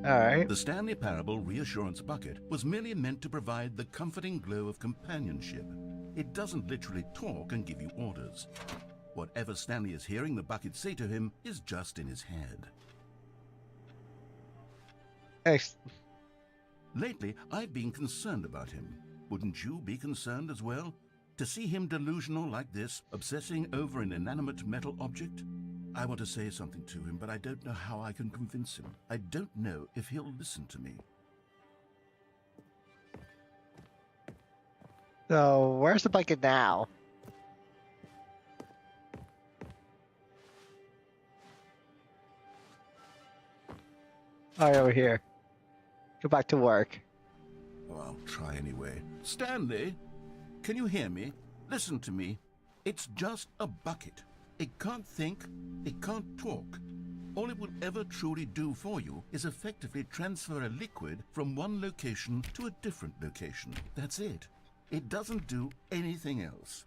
[SPEAKER 1] Alright.
[SPEAKER 3] The Stanley Parable Reassurance Bucket was merely meant to provide the comforting glow of companionship. It doesn't literally talk and give you orders. Whatever Stanley is hearing the bucket say to him is just in his head. Lately, I've been concerned about him. Wouldn't you be concerned as well? To see him delusional like this, obsessing over an inanimate metal object? I want to say something to him, but I don't know how I can convince him. I don't know if he'll listen to me.
[SPEAKER 1] So, where's the bucket now? Alright, over here. Go back to work.
[SPEAKER 3] Oh, I'll try anyway. Stanley, can you hear me? Listen to me. It's just a bucket. It can't think, it can't talk. All it will ever truly do for you is effectively transfer a liquid from one location to a different location. That's it. It doesn't do anything else.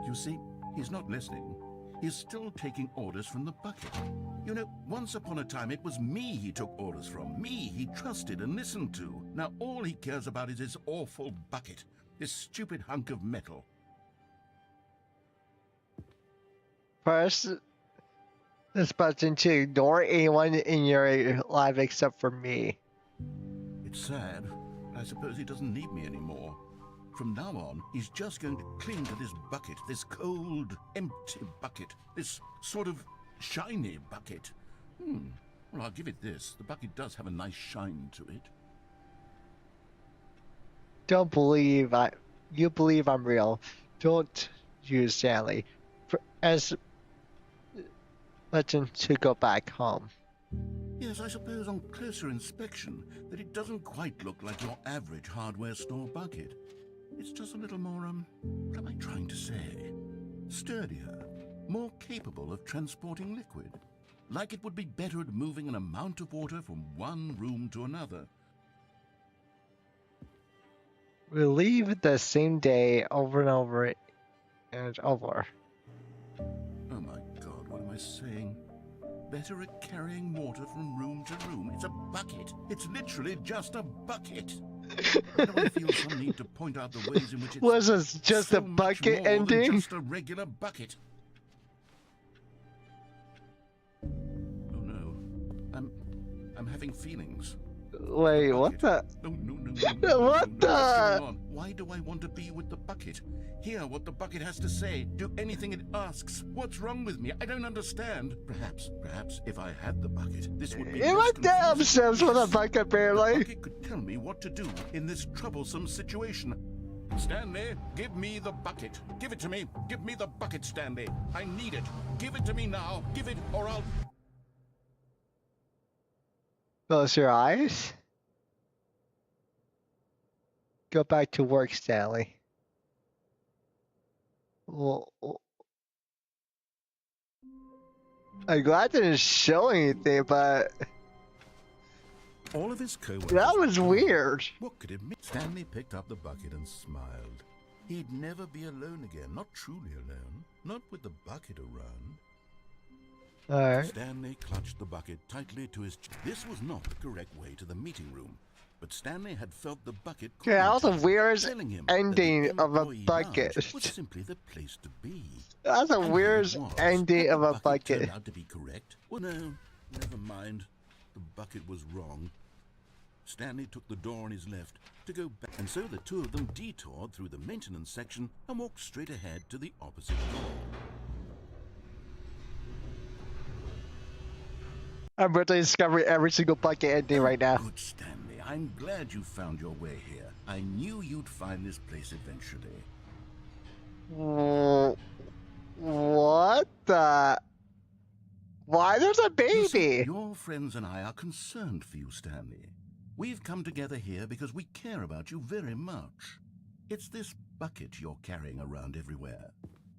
[SPEAKER 3] You see, he's not listening. is still taking orders from the bucket. You know, once upon a time it was me he took orders from, me he trusted and listened to. Now all he cares about is his awful bucket, this stupid hunk of metal.
[SPEAKER 1] Press this button to ignore anyone in your life except for me.
[SPEAKER 3] It's sad, but I suppose he doesn't need me anymore. From now on, he's just going to cling to this bucket, this cold, empty bucket, this sort of shiny bucket. Well, I'll give it this. The bucket does have a nice shine to it.
[SPEAKER 1] Don't believe you believe I'm real. Don't use Stanley. As button to go back home.
[SPEAKER 3] Yes, I suppose on closer inspection that it doesn't quite look like your average hardware store bucket. It's just a little more, what am I trying to say? Sturdier, more capable of transporting liquid. Like it would be better at moving an amount of water from one room to another.
[SPEAKER 1] We leave the same day over and over and over.
[SPEAKER 3] Oh my God, what am I saying? Better at carrying water from room to room. It's a bucket. It's literally just a bucket. Why do I feel some need to point out the ways in which it's
[SPEAKER 1] Was this just
[SPEAKER 3] so
[SPEAKER 1] a bucket
[SPEAKER 3] much more than
[SPEAKER 1] ending?
[SPEAKER 3] just a regular bucket? Oh no, I'm having feelings.
[SPEAKER 1] Wait, what the?
[SPEAKER 3] No.
[SPEAKER 1] What the?
[SPEAKER 3] What's going on? Why do I want to be with the bucket? Hear what the bucket has to say. Do anything it asks. What's wrong with me? I don't understand. Perhaps if I had the bucket, this would be
[SPEAKER 1] You
[SPEAKER 3] less
[SPEAKER 1] were damn
[SPEAKER 3] confusing.
[SPEAKER 1] obsessed with a
[SPEAKER 3] Yes.
[SPEAKER 1] bucket,
[SPEAKER 3] The
[SPEAKER 1] apparently.
[SPEAKER 3] bucket could tell me what to do in this troublesome situation. Stanley, give me the bucket. Give it to me. Give me the bucket, Stanley. I need it. Give it to me now. Give it, or I'll...
[SPEAKER 1] Close your eyes. Go back to work, Stanley. Well, I'm glad it didn't show anything, but
[SPEAKER 3] All of his co-workers...
[SPEAKER 1] that was weird.
[SPEAKER 3] What could it mean? Stanley picked up the bucket and smiled. He'd never be alone again. Not truly alone. Not with the bucket around.
[SPEAKER 1] Alright.
[SPEAKER 3] Stanley clutched the bucket tightly to his... This was not the correct way to the meeting room. But Stanley had felt the bucket...
[SPEAKER 1] Okay, that was the
[SPEAKER 3] calling to him,
[SPEAKER 1] weirdest
[SPEAKER 3] telling him that the
[SPEAKER 1] ending of a
[SPEAKER 3] employee
[SPEAKER 1] bucket.
[SPEAKER 3] lounge was simply the place to be.
[SPEAKER 1] That's the
[SPEAKER 3] And here it
[SPEAKER 1] weirdest
[SPEAKER 3] was.
[SPEAKER 1] ending
[SPEAKER 3] Had
[SPEAKER 1] of
[SPEAKER 3] the
[SPEAKER 1] a
[SPEAKER 3] bucket
[SPEAKER 1] bucket.
[SPEAKER 3] turned out to be correct? Well, no, never mind. The bucket was wrong. Stanley took the door on his left to go back, and so the two of them detoured through the maintenance section and walked straight ahead to the opposite door.
[SPEAKER 1] I'm really discovering every single bucket ending right now.
[SPEAKER 3] Good, Stanley. I'm glad you found your way here. I knew you'd find this place eventually.
[SPEAKER 1] What the? Why there's a
[SPEAKER 3] You see,
[SPEAKER 1] baby?
[SPEAKER 3] your friends and I are concerned for you, Stanley. We've come together here because we care about you very much. It's this bucket you're carrying around everywhere.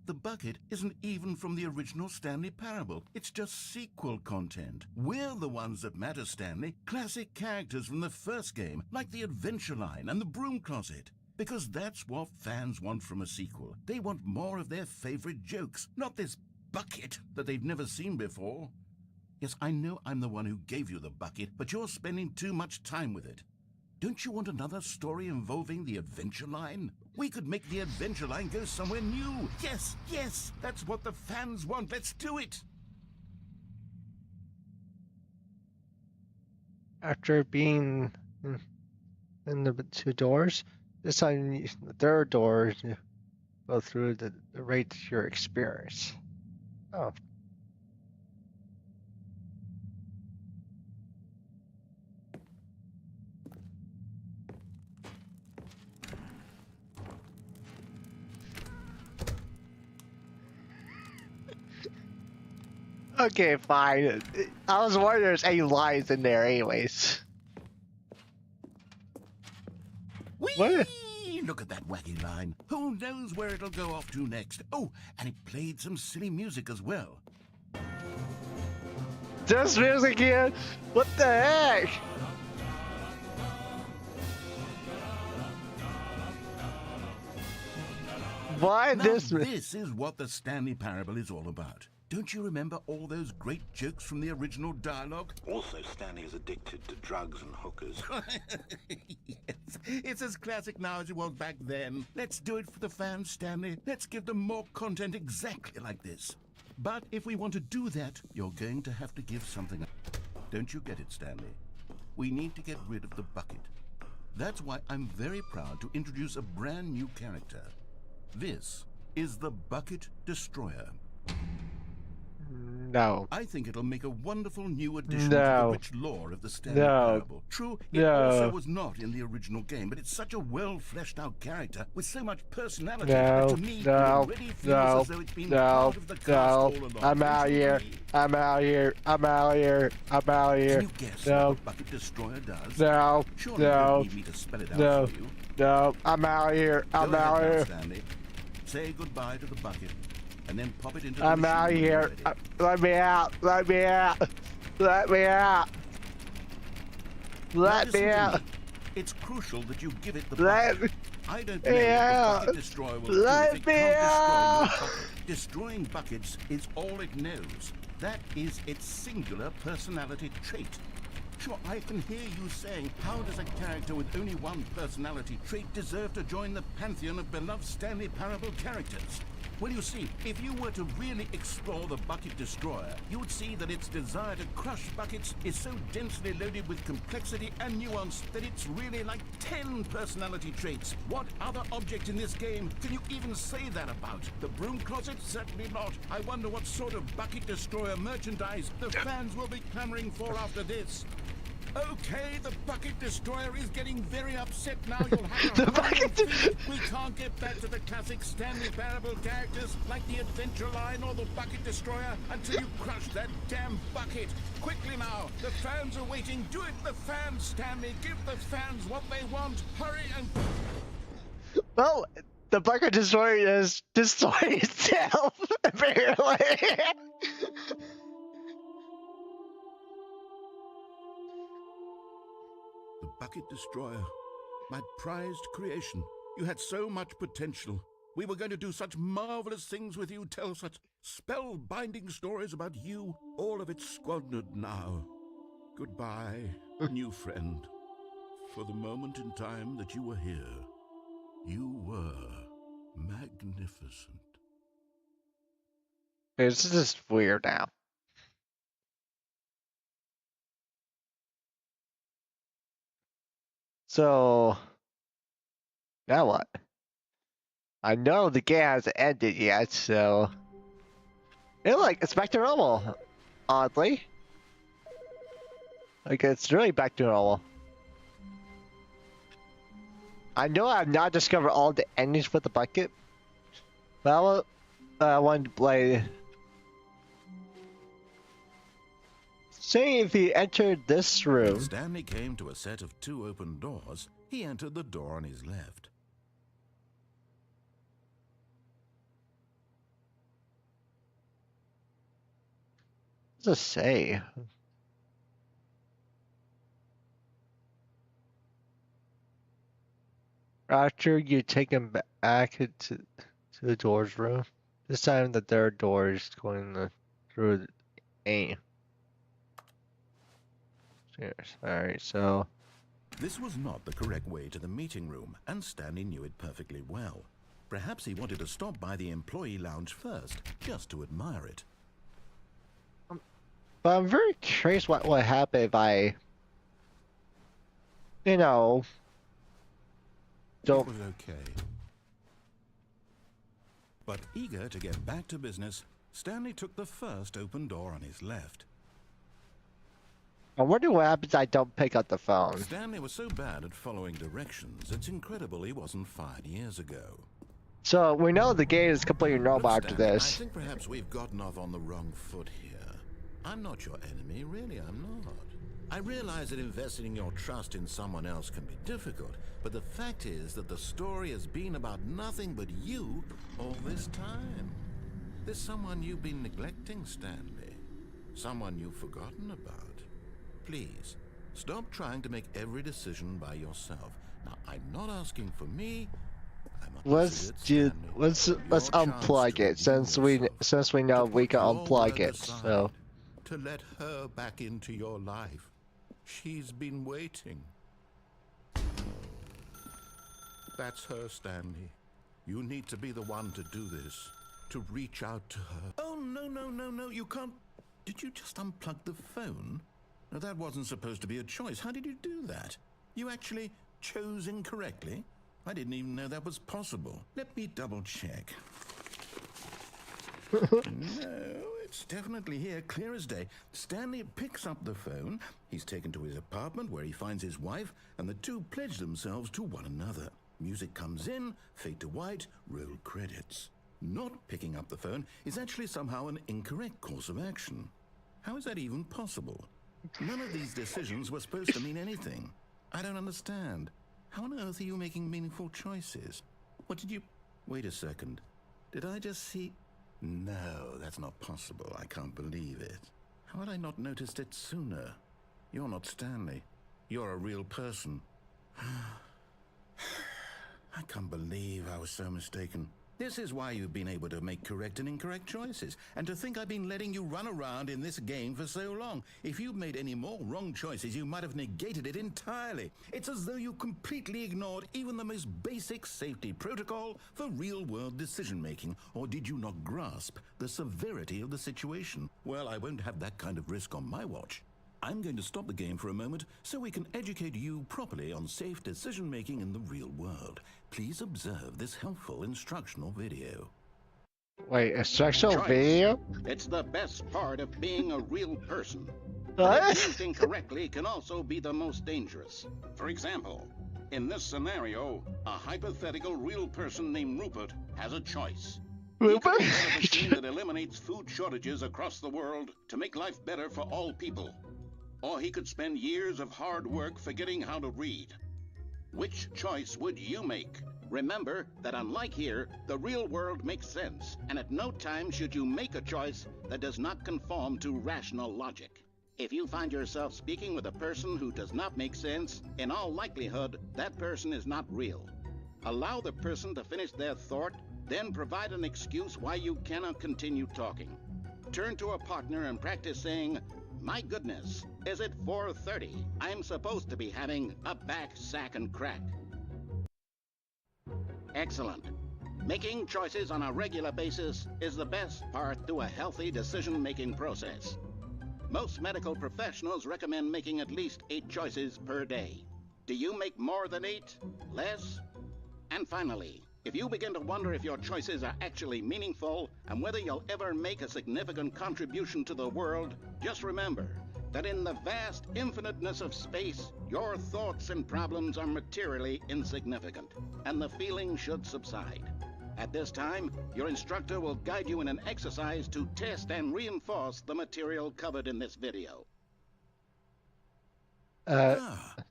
[SPEAKER 3] The bucket isn't even from the original Stanley Parable. It's just sequel content. We're the ones that matter, Stanley. Classic characters from the first game, like the Adventure Line and the Broom Closet. Because that's what fans want from a sequel. They want more of their favorite jokes, not this bucket that they've never seen before. Yes, I know I'm the one who gave you the bucket, but you're spending too much time with it. Don't you want another story involving the Adventure Line? We could make the Adventure Line go somewhere new. Yes, that's what the fans want. Let's do it.
[SPEAKER 1] After being in the two doors, this time the third door to go through the rate your experience. Oh. Okay, fine. I was wondering if there's any lines in there anyways. What?
[SPEAKER 3] Whee! Look at that wacky line. Who knows where it'll go off to next? Oh, and it played some silly music as well.
[SPEAKER 1] This music here? What the heck? Why
[SPEAKER 3] Now,
[SPEAKER 1] this?
[SPEAKER 3] this is what the Stanley Parable is all about. Don't you remember all those great jokes from the original dialogue?
[SPEAKER 7] Also, Stanley is addicted to drugs and hookers.
[SPEAKER 3] Yes, it's as classic now as it was back then. Let's do it for the fans, Stanley. Let's give them more content exactly like this. But if we want to do that, you're going to have to give something up. Don't you get it, Stanley? We need to get rid of the bucket. That's why I'm very proud to introduce a brand new character. This is the Bucket Destroyer.
[SPEAKER 1] No.
[SPEAKER 3] I think it'll make a wonderful new addition to
[SPEAKER 1] No.
[SPEAKER 3] the rich lore of the Stanley
[SPEAKER 1] No.
[SPEAKER 3] Parable. True, it
[SPEAKER 1] No.
[SPEAKER 3] also was not in the original game, but it's such a well-fleshed-out character with so much personality
[SPEAKER 1] No.
[SPEAKER 3] that to me it
[SPEAKER 1] No.
[SPEAKER 3] already feels
[SPEAKER 1] No.
[SPEAKER 3] as though it's been
[SPEAKER 1] No.
[SPEAKER 3] part of the cast
[SPEAKER 1] No.
[SPEAKER 3] all along.
[SPEAKER 1] I'm
[SPEAKER 3] Don't
[SPEAKER 1] out
[SPEAKER 3] you
[SPEAKER 1] here.
[SPEAKER 3] agree?
[SPEAKER 1] I'm out here. I'm out here. I'm out here.
[SPEAKER 3] Can you guess
[SPEAKER 1] No.
[SPEAKER 3] what the Bucket Destroyer does?
[SPEAKER 1] No.
[SPEAKER 3] Surely you
[SPEAKER 1] No.
[SPEAKER 3] don't need me to spell it out
[SPEAKER 1] No.
[SPEAKER 3] for you.
[SPEAKER 1] No. I'm out here. I'm
[SPEAKER 3] Go ahead
[SPEAKER 1] out
[SPEAKER 3] now,
[SPEAKER 1] here.
[SPEAKER 3] Stanley. Say goodbye to the bucket, and then pop it into the
[SPEAKER 1] I'm
[SPEAKER 3] machine
[SPEAKER 1] out
[SPEAKER 3] when you're
[SPEAKER 1] here.
[SPEAKER 3] ready.
[SPEAKER 1] Let me out. Let me out. Let me out.
[SPEAKER 3] Now
[SPEAKER 1] Let
[SPEAKER 3] listen
[SPEAKER 1] me
[SPEAKER 3] to
[SPEAKER 1] out.
[SPEAKER 3] me. It's crucial that you give it the
[SPEAKER 1] Let
[SPEAKER 3] bucket.
[SPEAKER 1] me.
[SPEAKER 3] I don't know
[SPEAKER 1] Yeah.
[SPEAKER 3] what the bucket destroyer will
[SPEAKER 1] Let
[SPEAKER 3] do if it
[SPEAKER 1] me
[SPEAKER 3] can't destroy
[SPEAKER 1] out.
[SPEAKER 3] your bucket. Destroying buckets is all it knows. That is its singular personality trait. Sure, I can hear you saying, how does a character with only one personality trait deserve to join the pantheon of beloved Stanley Parable characters? Well, you see, if you were to really explore the Bucket Destroyer, you would see that its desire to crush buckets is so densely loaded with complexity and nuance that it's really like 10 personality traits. What other object in this game can you even say that about? The broom closet? Certainly not. I wonder what sort of Bucket Destroyer merchandise the fans will be clamoring for after this. Okay, the Bucket Destroyer is getting very upset now. You'll have to hurry and feed it. We can't get back to the classic Stanley Parable characters like the Adventure Line or the Bucket Destroyer until you crush that damn bucket. Quickly now, the fans are waiting. Do it, the fans, Stanley. Give the fans what they want. Hurry and...
[SPEAKER 1] Well, the Bucket Destroyer is destroying itself, apparently.
[SPEAKER 3] The Bucket Destroyer. My prized creation. You had so much potential. We were going to do such marvelous things with you, tell such spellbinding stories about you. All of it squandered now. Goodbye, new friend. For the moment in time that you were here, you were magnificent.
[SPEAKER 1] This is just weird now. So, now what? I know the game hasn't ended yet, so... it's back to normal, oddly. Like, it's really back to normal. I know I've not discovered all the endings with the bucket, but I wanted to play... Saying if he entered this room...
[SPEAKER 3] When Stanley came to a set of 2 open doors, he entered the door on his left.
[SPEAKER 1] What does it say? After you take him back to the doors room, this time the third door is going through the aim. Alright, so...
[SPEAKER 3] This was not the correct way to the meeting room, and Stanley knew it perfectly well. Perhaps he wanted to stop by the employee lounge first, just to admire it.
[SPEAKER 1] But I'm very curious what would happen if I... You know... Don't...
[SPEAKER 3] It was okay. But eager to get back to business, Stanley took the first open door on his left.
[SPEAKER 1] I wonder what happens if I don't pick up the phone.
[SPEAKER 3] Stanley was so bad at following directions, it's incredible he wasn't fired years ago.
[SPEAKER 1] So, we know the game is completely normal
[SPEAKER 3] Look,
[SPEAKER 1] after
[SPEAKER 3] Stanley,
[SPEAKER 1] this.
[SPEAKER 3] I think perhaps we've gotten off on the wrong foot here. I'm not your enemy, really, I'm not. I realize that investing your trust in someone else can be difficult, but the fact is that the story has been about nothing but you all this time. There's someone you've been neglecting, Stanley. Someone you've forgotten about. Please, stop trying to make every decision by yourself. Now, I'm not asking for me, I'm
[SPEAKER 1] let's do let's unplug it since we know we can unplug it. So
[SPEAKER 3] to let her back into your life. She's been waiting. That's her, Stanley. You need to be the one to do this, to reach out to her. Oh, no, you can't. Did you just unplug the phone? No, that wasn't supposed to be a choice. How did you do that? You actually chose incorrectly? I didn't even know that was possible. Let me double check. No, it's definitely here, clear as day. Stanley picks up the phone. He's taken to his apartment where he finds his wife, and the two pledge themselves to one another. Music comes in, fade to white, roll credits. Not picking up the phone is actually somehow an incorrect course of action. How is that even possible? None of these decisions were supposed to mean anything. I don't understand. How on earth are you making meaningful choices? What did you... Wait a second. Did I just see... No, that's not possible. I can't believe it. How had I not noticed it sooner? You're not Stanley. You're a real person. I can't believe I was so mistaken. This is why you've been able to make correct and incorrect choices. And to think I've been letting you run around in this game for so long. If you'd made any more wrong choices, you might have negated it entirely. It's as though you completely ignored even the most basic safety protocol for real-world decision-making. Or did you not grasp the severity of the situation? Well, I won't have that kind of risk on my watch. I'm going to stop the game for a moment so we can educate you properly on safe decision-making in the real world. Please observe this helpful instructional video.
[SPEAKER 1] wait, instructional video?
[SPEAKER 7] It's the best part of being a real person.
[SPEAKER 1] What?
[SPEAKER 7] But if used incorrectly can also be the most dangerous. For example, in this scenario, a hypothetical real person named Rupert has a choice. He could invent a machine that eliminates food shortages across the world to make life better for all people. Or he could spend years of hard work forgetting how to read. Which choice would you make? Remember that unlike here, the real world makes sense, and at no time should you make a choice that does not conform to rational logic. If you find yourself speaking with a person who does not make sense, in all likelihood, that person is not real. Allow the person to finish their thought, then provide an excuse why you cannot continue talking. Turn to a partner and practice saying, "My goodness, is it 4:30? I'm supposed to be having a back, sack, and crack." Excellent. Making choices on a regular basis is the best part to a healthy decision-making process. Most medical professionals recommend making at least 8 choices per day. Do you make more than 8? Less? And finally, if you begin to wonder if your choices are actually meaningful and whether you'll ever make a significant contribution to the world, just remember that in the vast infiniteness of space, your thoughts and problems are materially insignificant, and the feeling should subside. At this time, your instructor will guide you in an exercise to test and reinforce the material covered in this video.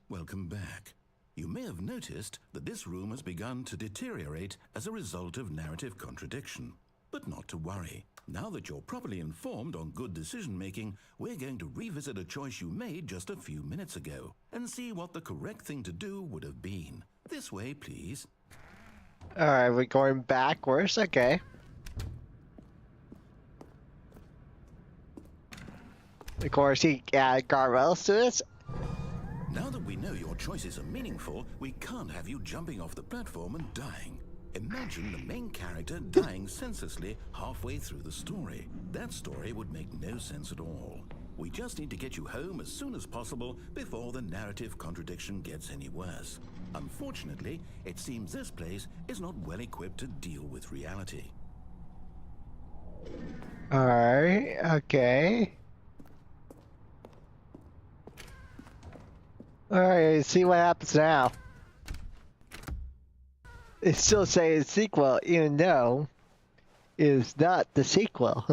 [SPEAKER 3] Welcome back. You may have noticed that this room has begun to deteriorate as a result of narrative contradiction. But not to worry. Now that you're properly informed on good decision-making, we're going to revisit a choice you made just a few minutes ago and see what the correct thing to do would have been. This way, please.
[SPEAKER 1] Alright, we're going backwards, okay. Of course, he added guardrails to this.
[SPEAKER 3] Now that we know your choices are meaningful, we can't have you jumping off the platform and dying. Imagine the main character dying senselessly halfway through the story. That story would make no sense at all. We just need to get you home as soon as possible before the narrative contradiction gets any worse. Unfortunately, it seems this place is not well equipped to deal with reality.
[SPEAKER 1] Alright, okay. Alright, see what happens now. It still says sequel, even though it's not the sequel.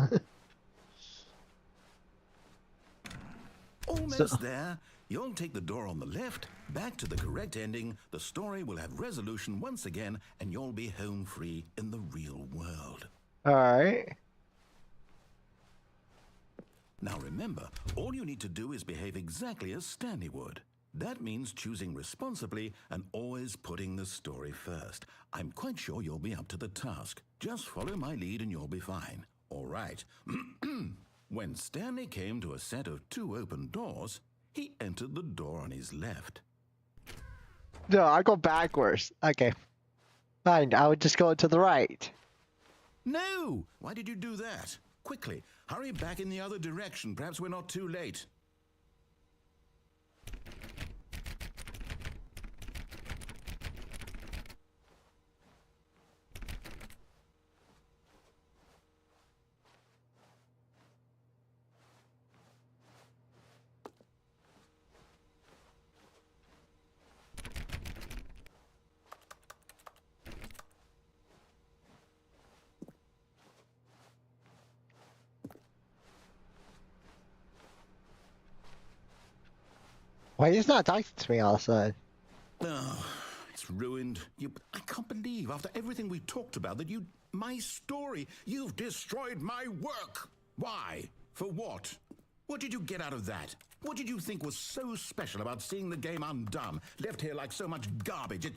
[SPEAKER 3] Almost there. You'll take the door on the left, back to the correct ending, the story will have resolution once again, and you'll be home free in the real world.
[SPEAKER 1] Alright.
[SPEAKER 3] Now remember, all you need to do is behave exactly as Stanley would. That means choosing responsibly and always putting the story first. I'm quite sure you'll be up to the task. Just follow my lead and you'll be fine. All right. When Stanley came to a set of 2 open doors, he entered the door on his left.
[SPEAKER 1] No, I go backwards. Okay. Fine, I would just go to the right.
[SPEAKER 3] No! Why did you do that? Quickly, hurry back in the other direction. Perhaps we're not too late.
[SPEAKER 1] Why he's not talking to me all of a sudden?
[SPEAKER 3] Oh, it's ruined. I can't believe, after everything we talked about, that my story, you've destroyed my work. Why? For what? What did you get out of that? What did you think was so special about seeing the game undone, left here like so much garbage?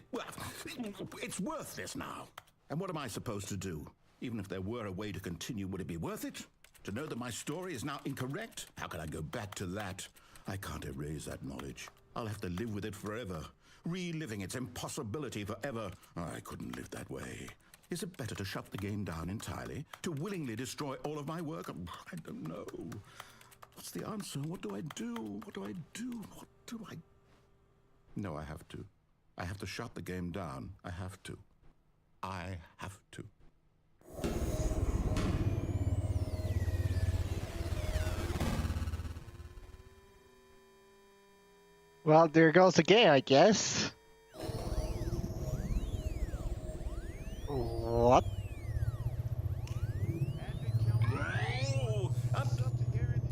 [SPEAKER 3] It's worthless now. And what am I supposed to do? Even if there were a way to continue, would it be worth it? To know that my story is now incorrect? How can I go back to that? I can't erase that knowledge. I'll have to live with it forever, reliving its impossibility forever. I couldn't live that way. Is it better to shut the game down entirely? To willingly destroy all of my work? I don't know. What's the answer? What do I do? What do I do? What do I... No, I have to. I have to shut the game down. I have to. I have to.
[SPEAKER 1] Well, there goes the game, I guess. What?
[SPEAKER 3] Oh,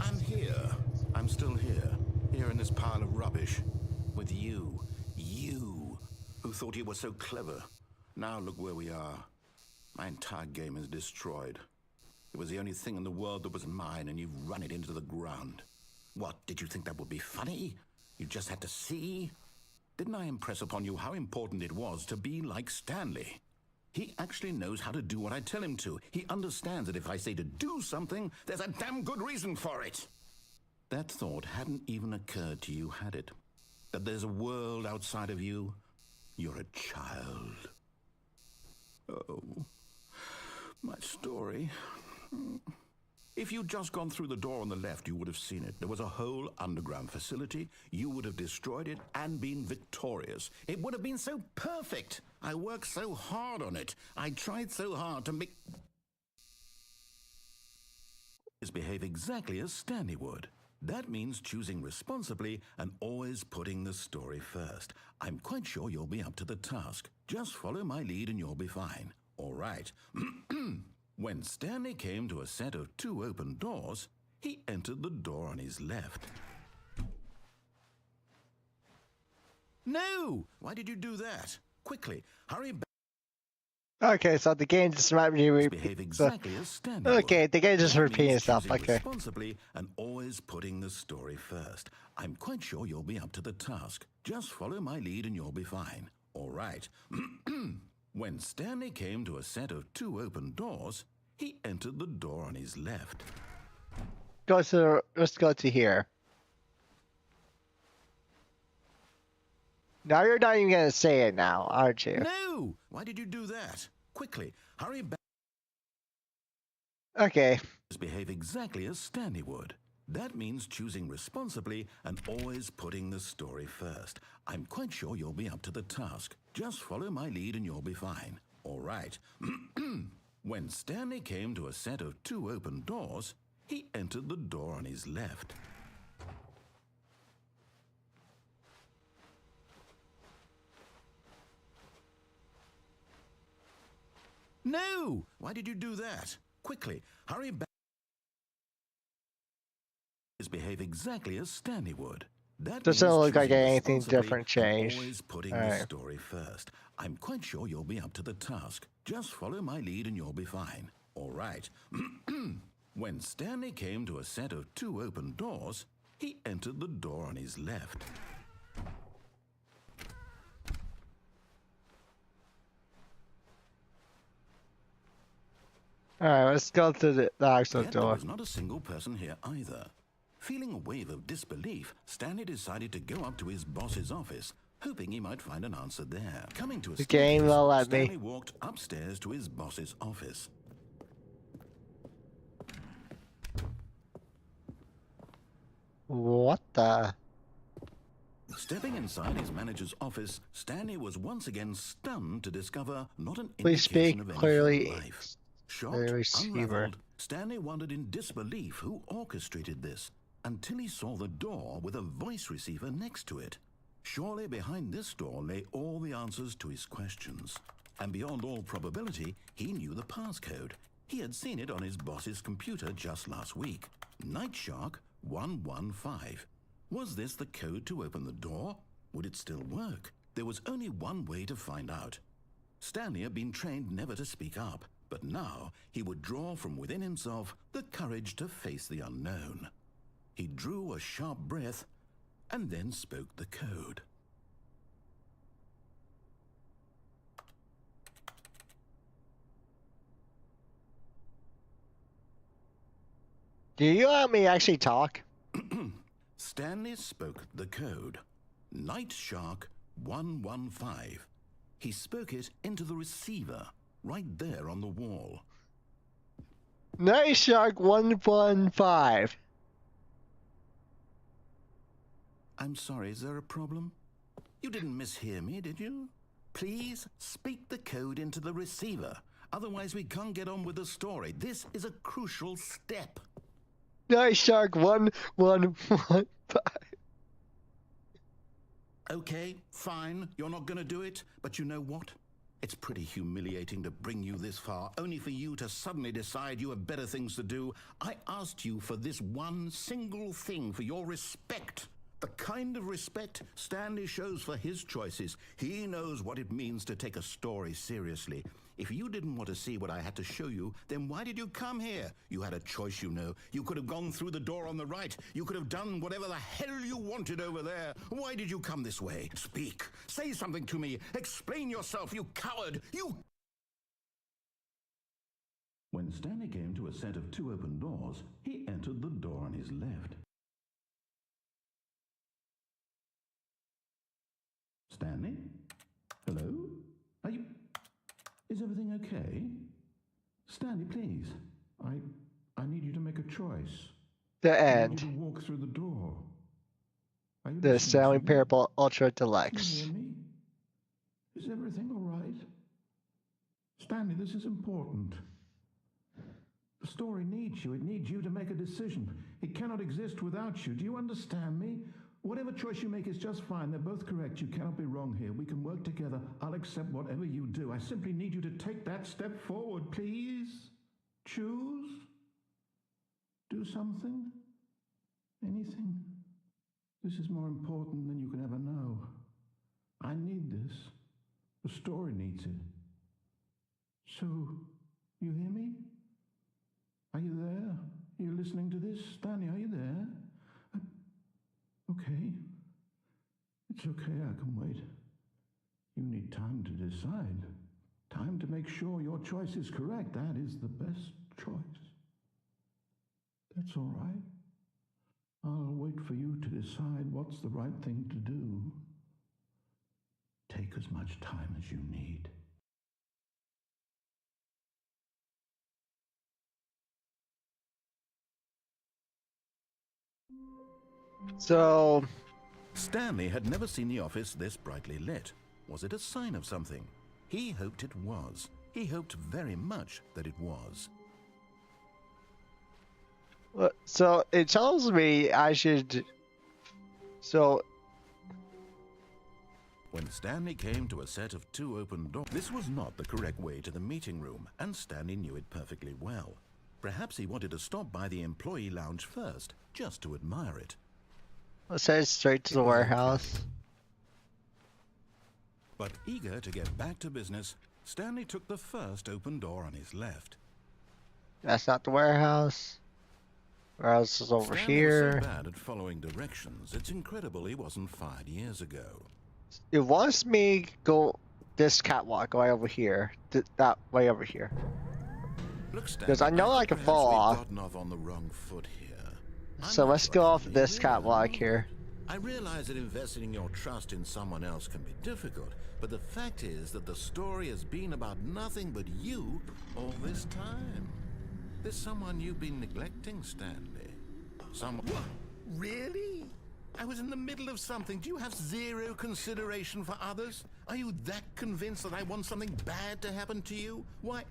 [SPEAKER 3] I'm here. I'm still here. Here in this pile of rubbish. With you. You. Who thought you were so clever. Now look where we are. My entire game is destroyed. It was the only thing in the world that was mine, and you've run it into the ground. What, did you think that would be funny? You just had to see? Didn't I impress upon you how important it was to be like Stanley? He actually knows how to do what I tell him to. He understands that if I say to do something, there's a damn good reason for it. That thought hadn't even occurred to you, had it? That there's a world outside of you? You're a child. Oh, my story. If you'd just gone through the door on the left, you would have seen it. There was a whole underground facility. You would have destroyed it and been victorious. It would have been so perfect. I worked so hard on it. I tried so hard to make... behave exactly as Stanley would. That means choosing responsibly and always putting the story first. I'm quite sure you'll be up to the task. Just follow my lead and you'll be fine. All right. When Stanley came to a set of 2 open doors, he entered the door on his left. No! Why did you do that? Quickly, hurry back.
[SPEAKER 1] Okay, so the game just might be
[SPEAKER 3] Behave exactly as Stanley
[SPEAKER 1] okay,
[SPEAKER 3] would.
[SPEAKER 1] the game just
[SPEAKER 3] That
[SPEAKER 1] repeating
[SPEAKER 3] means
[SPEAKER 1] itself.
[SPEAKER 3] choosing
[SPEAKER 1] Okay.
[SPEAKER 3] responsibly and always putting the story first. I'm quite sure you'll be up to the task. Just follow my lead and you'll be fine. All right. When Stanley came to a set of 2 open doors, he entered the door on his left.
[SPEAKER 1] Let's go to here. Now you're not even gonna say it now, aren't you?
[SPEAKER 3] No! Why did you do that? Quickly, hurry back.
[SPEAKER 1] Okay.
[SPEAKER 3] Behave exactly as Stanley would. That means choosing responsibly and always putting the story first. I'm quite sure you'll be up to the task. Just follow my lead and you'll be fine. All right. When Stanley came to a set of 2 open doors, he entered the door on his left. No! Why did you do that? Quickly, hurry back. Behave exactly as Stanley would. That
[SPEAKER 1] Doesn't
[SPEAKER 3] means
[SPEAKER 1] look like
[SPEAKER 3] choosing
[SPEAKER 1] anything
[SPEAKER 3] responsibly
[SPEAKER 1] different
[SPEAKER 3] and
[SPEAKER 1] changed.
[SPEAKER 3] always putting
[SPEAKER 1] All
[SPEAKER 3] the
[SPEAKER 1] right.
[SPEAKER 3] story first. I'm quite sure you'll be up to the task. Just follow my lead and you'll be fine. All right. When Stanley came to a set of 2 open doors, he entered the door on his left.
[SPEAKER 1] Alright, let's go to the actual
[SPEAKER 3] Yet there
[SPEAKER 1] door.
[SPEAKER 3] was not a single person here either. Feeling a wave of disbelief, Stanley decided to go up to his boss's office, hoping he might find an answer there. Coming to a
[SPEAKER 1] The game
[SPEAKER 3] staircase,
[SPEAKER 1] will let
[SPEAKER 3] Stanley
[SPEAKER 1] me.
[SPEAKER 3] walked upstairs to his boss's office.
[SPEAKER 1] What the?
[SPEAKER 3] Stepping inside his manager's office, Stanley was once again stunned to discover not an
[SPEAKER 1] Please
[SPEAKER 3] indication
[SPEAKER 1] speak
[SPEAKER 3] of any
[SPEAKER 1] clearly.
[SPEAKER 3] human life. Shocked,
[SPEAKER 1] The receiver.
[SPEAKER 3] unraveled, Stanley wondered in disbelief who orchestrated this, until he saw the door with a voice receiver next to it. Surely behind this door lay all the answers to his questions. And beyond all probability, he knew the passcode. He had seen it on his boss's computer just last week. Night Shark 115. Was this the code to open the door? Would it still work? There was only one way to find out. Stanley had been trained never to speak up, but now he would draw from within himself the courage to face the unknown. He drew a sharp breath and then spoke the code.
[SPEAKER 1] Do you let me actually talk?
[SPEAKER 3] Stanley spoke the code. Night Shark 115. He spoke it into the receiver, right there on the wall.
[SPEAKER 1] Night Shark 115.
[SPEAKER 3] I'm sorry, is there a problem? You didn't mishear me, did you? Please speak the code into the receiver. Otherwise, we can't get on with the story. This is a crucial step.
[SPEAKER 1] Night Shark 1115.
[SPEAKER 3] Okay, fine. You're not going to do it. But you know what? It's pretty humiliating to bring you this far, only for you to suddenly decide you have better things to do. I asked you for this one single thing, for your respect. The kind of respect Stanley shows for his choices. He knows what it means to take a story seriously. If you didn't want to see what I had to show you, then why did you come here? You had a choice, you know. You could have gone through the door on the right. You could have done whatever the hell you wanted over there. Why did you come this way? Speak. Say something to me. Explain yourself, you coward. You... When Stanley came to a set of two open doors, he entered the door on his left. Stanley? Hello? Are you... Is everything okay? Stanley, please. I need you to make a choice.
[SPEAKER 1] The
[SPEAKER 3] I
[SPEAKER 1] end.
[SPEAKER 3] need you to walk through the door. Are you
[SPEAKER 1] The
[SPEAKER 3] listening
[SPEAKER 1] Stanley
[SPEAKER 3] to me?
[SPEAKER 1] Parable Ultra
[SPEAKER 3] Can you
[SPEAKER 1] Deluxe.
[SPEAKER 3] hear me? Is everything all right? Stanley, this is important. The story needs you. It needs you to make a decision. It cannot exist without you. Do you understand me? Whatever choice you make is just fine. They're both correct. You cannot be wrong here. We can work together. I'll accept whatever you do. I simply need you to take that step forward, please. Choose. Do something. Anything. This is more important than you can ever know. I need this. The story needs it. So, you hear me? Are you there? Are you listening to this? Stanley, are you there? Okay. It's okay, I can wait. You need time to decide. Time to make sure your choice is correct. That is the best choice. That's all right. I'll wait for you to decide what's the right thing to do. Take as much time as you need.
[SPEAKER 1] So,
[SPEAKER 3] Stanley had never seen the office this brightly lit. Was it a sign of something? He hoped it was. He hoped very much that it was.
[SPEAKER 1] so it tells me I should. So,
[SPEAKER 3] When Stanley came to a set of two open doors, this was not the correct way to the meeting room, and Stanley knew it perfectly well. Perhaps he wanted to stop by the employee lounge first, just to admire it.
[SPEAKER 1] it says straight to the warehouse.
[SPEAKER 3] But eager to get back to business, Stanley took the first open door on his left.
[SPEAKER 1] That's not the warehouse. Warehouse is over
[SPEAKER 3] Stanley
[SPEAKER 1] here.
[SPEAKER 3] was so bad at following directions, it's incredible he wasn't fired years ago.
[SPEAKER 1] It wants me go this catwalk way over here. That way over here.
[SPEAKER 3] Look, Stanley,
[SPEAKER 1] Because I know I
[SPEAKER 3] think
[SPEAKER 1] can
[SPEAKER 3] perhaps
[SPEAKER 1] fall
[SPEAKER 3] we've
[SPEAKER 1] off.
[SPEAKER 3] gotten off on the wrong foot here. I'm
[SPEAKER 1] So
[SPEAKER 3] not
[SPEAKER 1] let's
[SPEAKER 3] your
[SPEAKER 1] go off
[SPEAKER 3] enemy,
[SPEAKER 1] this
[SPEAKER 3] really,
[SPEAKER 1] catwalk
[SPEAKER 3] I'm
[SPEAKER 1] here.
[SPEAKER 3] not. I realize that investing your trust in someone else can be difficult, but the fact is that the story has been about nothing but you all this time. There's someone you've been neglecting, Stanley. Someone... What? Really? I was in the middle of something. Do you have zero consideration for others? Are you that convinced that I want something bad to happen to you? Why,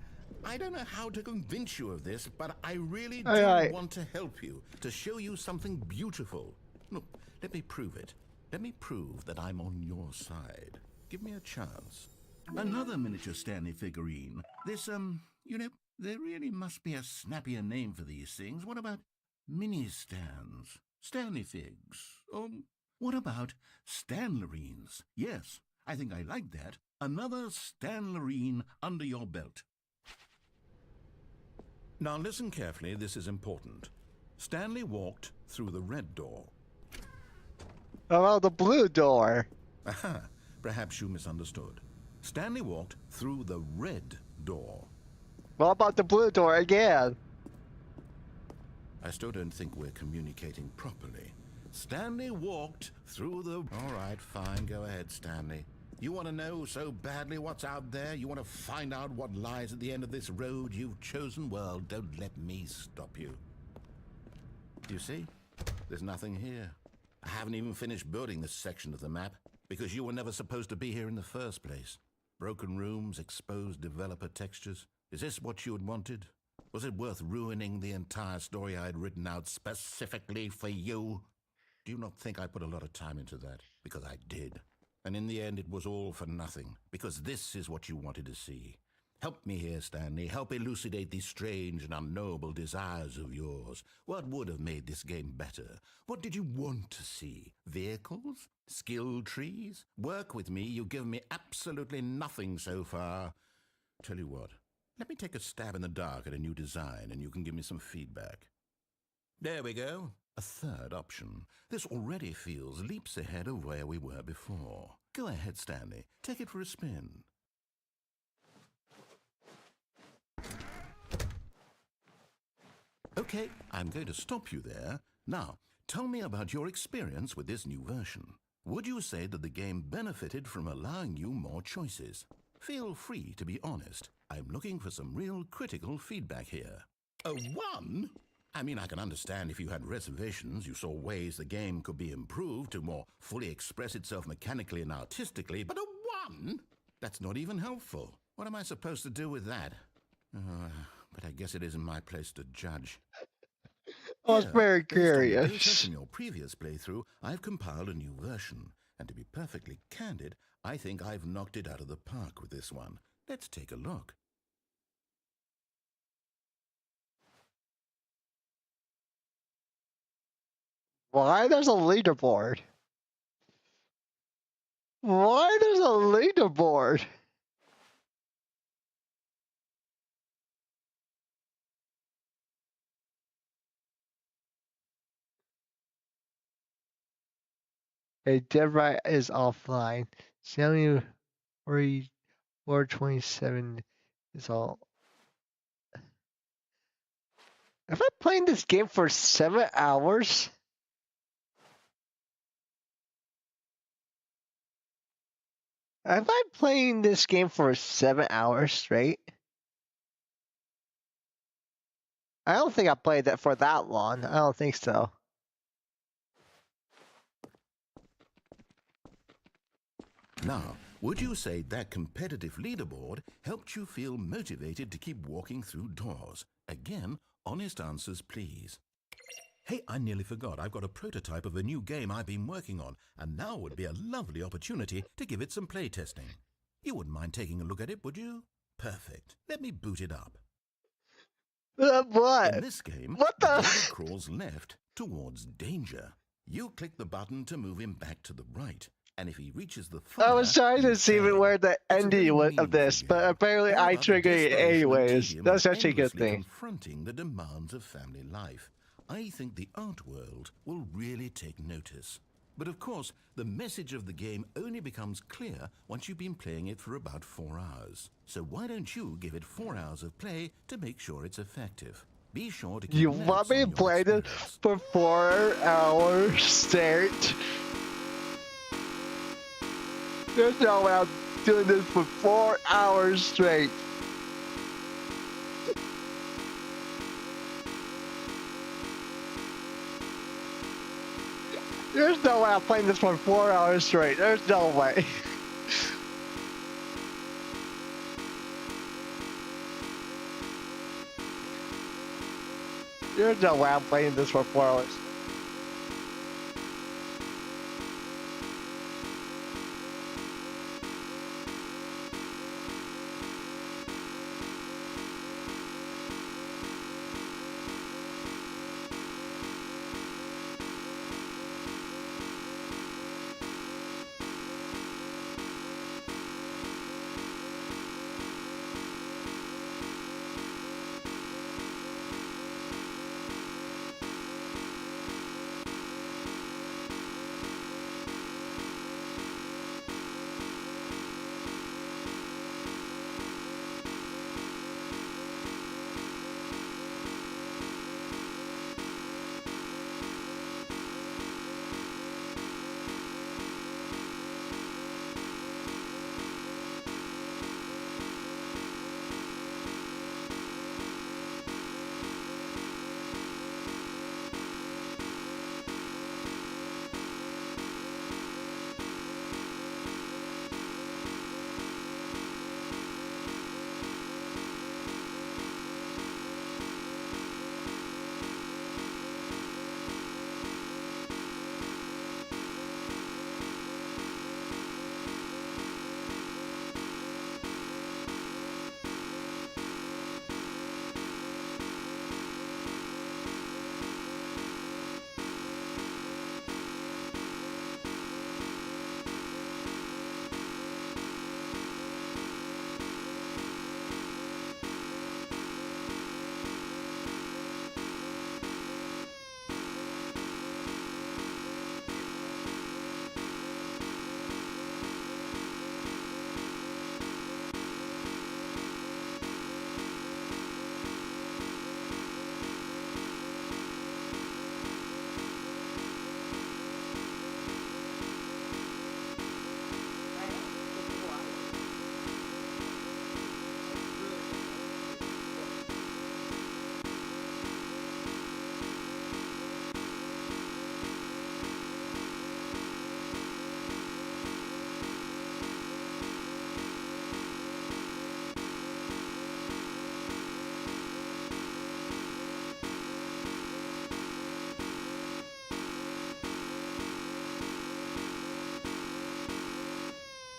[SPEAKER 3] I don't know how to convince you of this, but I really do want to help you, to show you something beautiful. Look, let me prove it. Let me prove that I'm on your side. Give me a chance. Another miniature Stanley figurine. This, you know, there really must be a snappier name for these things. What about mini-stands? Stanley figs? Or what about Stanlerines? Yes, I think I like that. Another Stanlerine under your belt. Now listen carefully, this is important. Stanley walked through the red door.
[SPEAKER 1] Oh, the blue door.
[SPEAKER 3] Aha, perhaps you misunderstood. Stanley walked through the red door.
[SPEAKER 1] What about the blue door again?
[SPEAKER 3] I still don't think we're communicating properly. Stanley walked through the... All right, fine, go ahead, Stanley. You want to know so badly what's out there? You want to find out what lies at the end of this road you've chosen? Well, don't let me stop you. You see? There's nothing here. I haven't even finished building this section of the map because you were never supposed to be here in the first place. Broken rooms, exposed developer textures. Is this what you had wanted? Was it worth ruining the entire story I had written out specifically for you? Do you not think I put a lot of time into that? Because I did. And in the end, it was all for nothing, because this is what you wanted to see. Help me here, Stanley. Help elucidate these strange and unknowable desires of yours. What would have made this game better? What did you want to see? Vehicles? Skill trees? Work with me. You've given me absolutely nothing so far. Tell you what, let me take a stab in the dark at a new design, and you can give me some feedback. There we go. A third option. This already feels leaps ahead of where we were before. Go ahead, Stanley. Take it for a spin. Okay, I'm going to stop you there. Now, tell me about your experience with this new version. Would you say that the game benefited from allowing you more choices? Feel free to be honest. I'm looking for some real critical feedback here. A 1? I mean, I can understand if you had reservations, you saw ways the game could be improved to more fully express itself mechanically and artistically, but a 1? That's not even helpful. What am I supposed to do with that? But I guess it isn't my place to judge.
[SPEAKER 1] I was very
[SPEAKER 3] Based on the data
[SPEAKER 1] curious.
[SPEAKER 3] from your previous playthrough, I've compiled a new version. And to be perfectly candid, I think I've knocked it out of the park with this one. Let's take a look.
[SPEAKER 1] Why there's a leaderboard? Why there's a leaderboard? A dead right is offline. Stanley Ward 27 is all. Have I played this game for 7 hours? Have I played this game for 7 hours straight? I don't think I played that for that long. I don't think so.
[SPEAKER 3] Now, would you say that competitive leaderboard helped you feel motivated to keep walking through doors? Again, honest answers, please. Hey, I nearly forgot. I've got a prototype of a new game I've been working on, and now would be a lovely opportunity to give it some playtesting. You wouldn't mind taking a look at it, would you? Perfect. Let me boot it up.
[SPEAKER 1] What?
[SPEAKER 3] In this game,
[SPEAKER 1] What the?
[SPEAKER 3] David crawls left towards danger. You click the button to move him back to the right. And if he reaches the fire,
[SPEAKER 1] I was trying to see where the ending of this, but apparently I triggered it anyways. That's actually a good thing.
[SPEAKER 3] Confronting the demands of family life. I think the art world will really take notice. But of course, the message of the game only becomes clear once you've been playing it for about 4 hours. So why don't you give it 4 hours of play to make sure it's effective? Be sure to keep
[SPEAKER 1] You
[SPEAKER 3] notes
[SPEAKER 1] want me to
[SPEAKER 3] on your
[SPEAKER 1] play this
[SPEAKER 3] experience.
[SPEAKER 1] for 4 hours straight? There's no way I'm doing this for 4 hours straight. There's no way I'm playing this for 4 hours straight. There's no way. There's no way I'm playing this for 4 hours.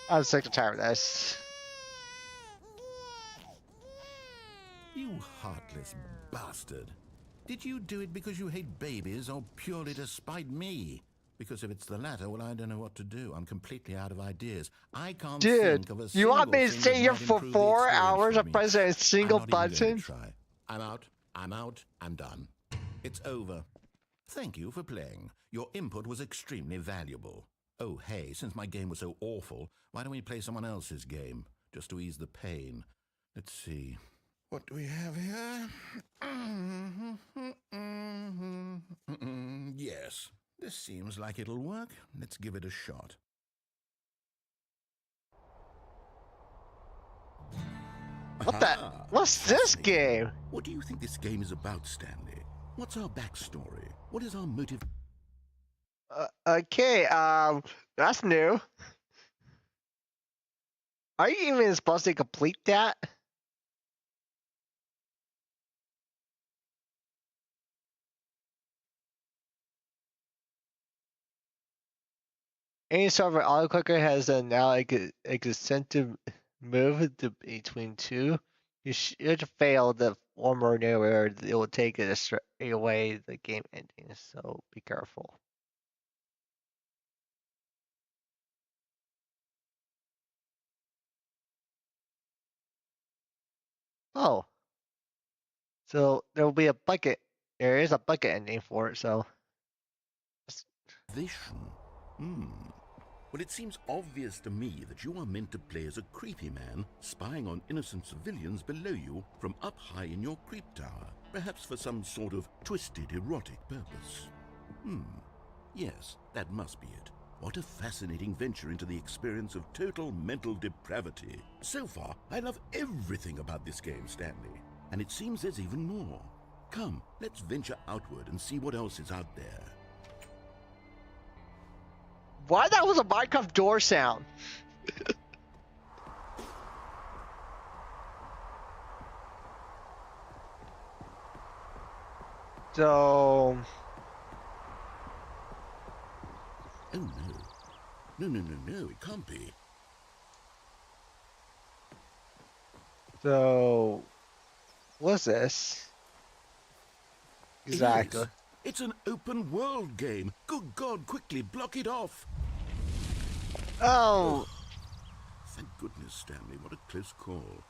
[SPEAKER 1] I'm sick and tired of this.
[SPEAKER 3] You heartless bastard. Did you do it because you hate babies or purely to spite me? Because if it's the latter, well, I don't know what to do. I'm completely out of ideas. I can't
[SPEAKER 1] Dude,
[SPEAKER 3] think of a
[SPEAKER 1] you
[SPEAKER 3] single
[SPEAKER 1] want me to
[SPEAKER 3] thing
[SPEAKER 1] sit
[SPEAKER 3] that
[SPEAKER 1] here
[SPEAKER 3] might
[SPEAKER 1] for
[SPEAKER 3] improve the
[SPEAKER 1] 4
[SPEAKER 3] experience
[SPEAKER 1] hours
[SPEAKER 3] for
[SPEAKER 1] of
[SPEAKER 3] me.
[SPEAKER 1] pressing a
[SPEAKER 3] I'm
[SPEAKER 1] single
[SPEAKER 3] not even going
[SPEAKER 1] button?
[SPEAKER 3] to try. I'm out, I'm done. It's over. Thank you for playing. Your input was extremely valuable. Oh, hey, since my game was so awful, why don't we play someone else's game? Just to ease the pain. Let's see. What do we have here? Yes, this seems like it'll work. Let's give it a shot.
[SPEAKER 1] What the? What's this
[SPEAKER 3] Fascinating.
[SPEAKER 1] game?
[SPEAKER 3] What do you think this game is about, Stanley? What's our backstory? What is our motive?
[SPEAKER 1] Okay, that's new. Are you even supposed to complete that? Any server auto clicker has now a incentive move between two. You should fail the former or it will take it away the game ending. So be careful. Oh, so there will be a bucket. There is a bucket ending for it. So
[SPEAKER 3] Vision.
[SPEAKER 7] Well, it seems obvious to me that you are meant to play as a creepy man spying on innocent civilians below you from up high in your creep tower, perhaps for some sort of twisted erotic purpose. Yes, that must be it. What a fascinating venture into the experience of total mental depravity. So far, I love everything about this game, Stanley. And it seems there's even more. Come, let's venture outward and see what else is out there.
[SPEAKER 1] Why that was a Minecraft door sound? So...
[SPEAKER 7] Oh no. No, it can't be.
[SPEAKER 1] So... What's this? Exactly.
[SPEAKER 7] It is. It's an open world game. Good God, quickly block it off.
[SPEAKER 1] Oh!
[SPEAKER 7] Thank goodness, Stanley. What a close call.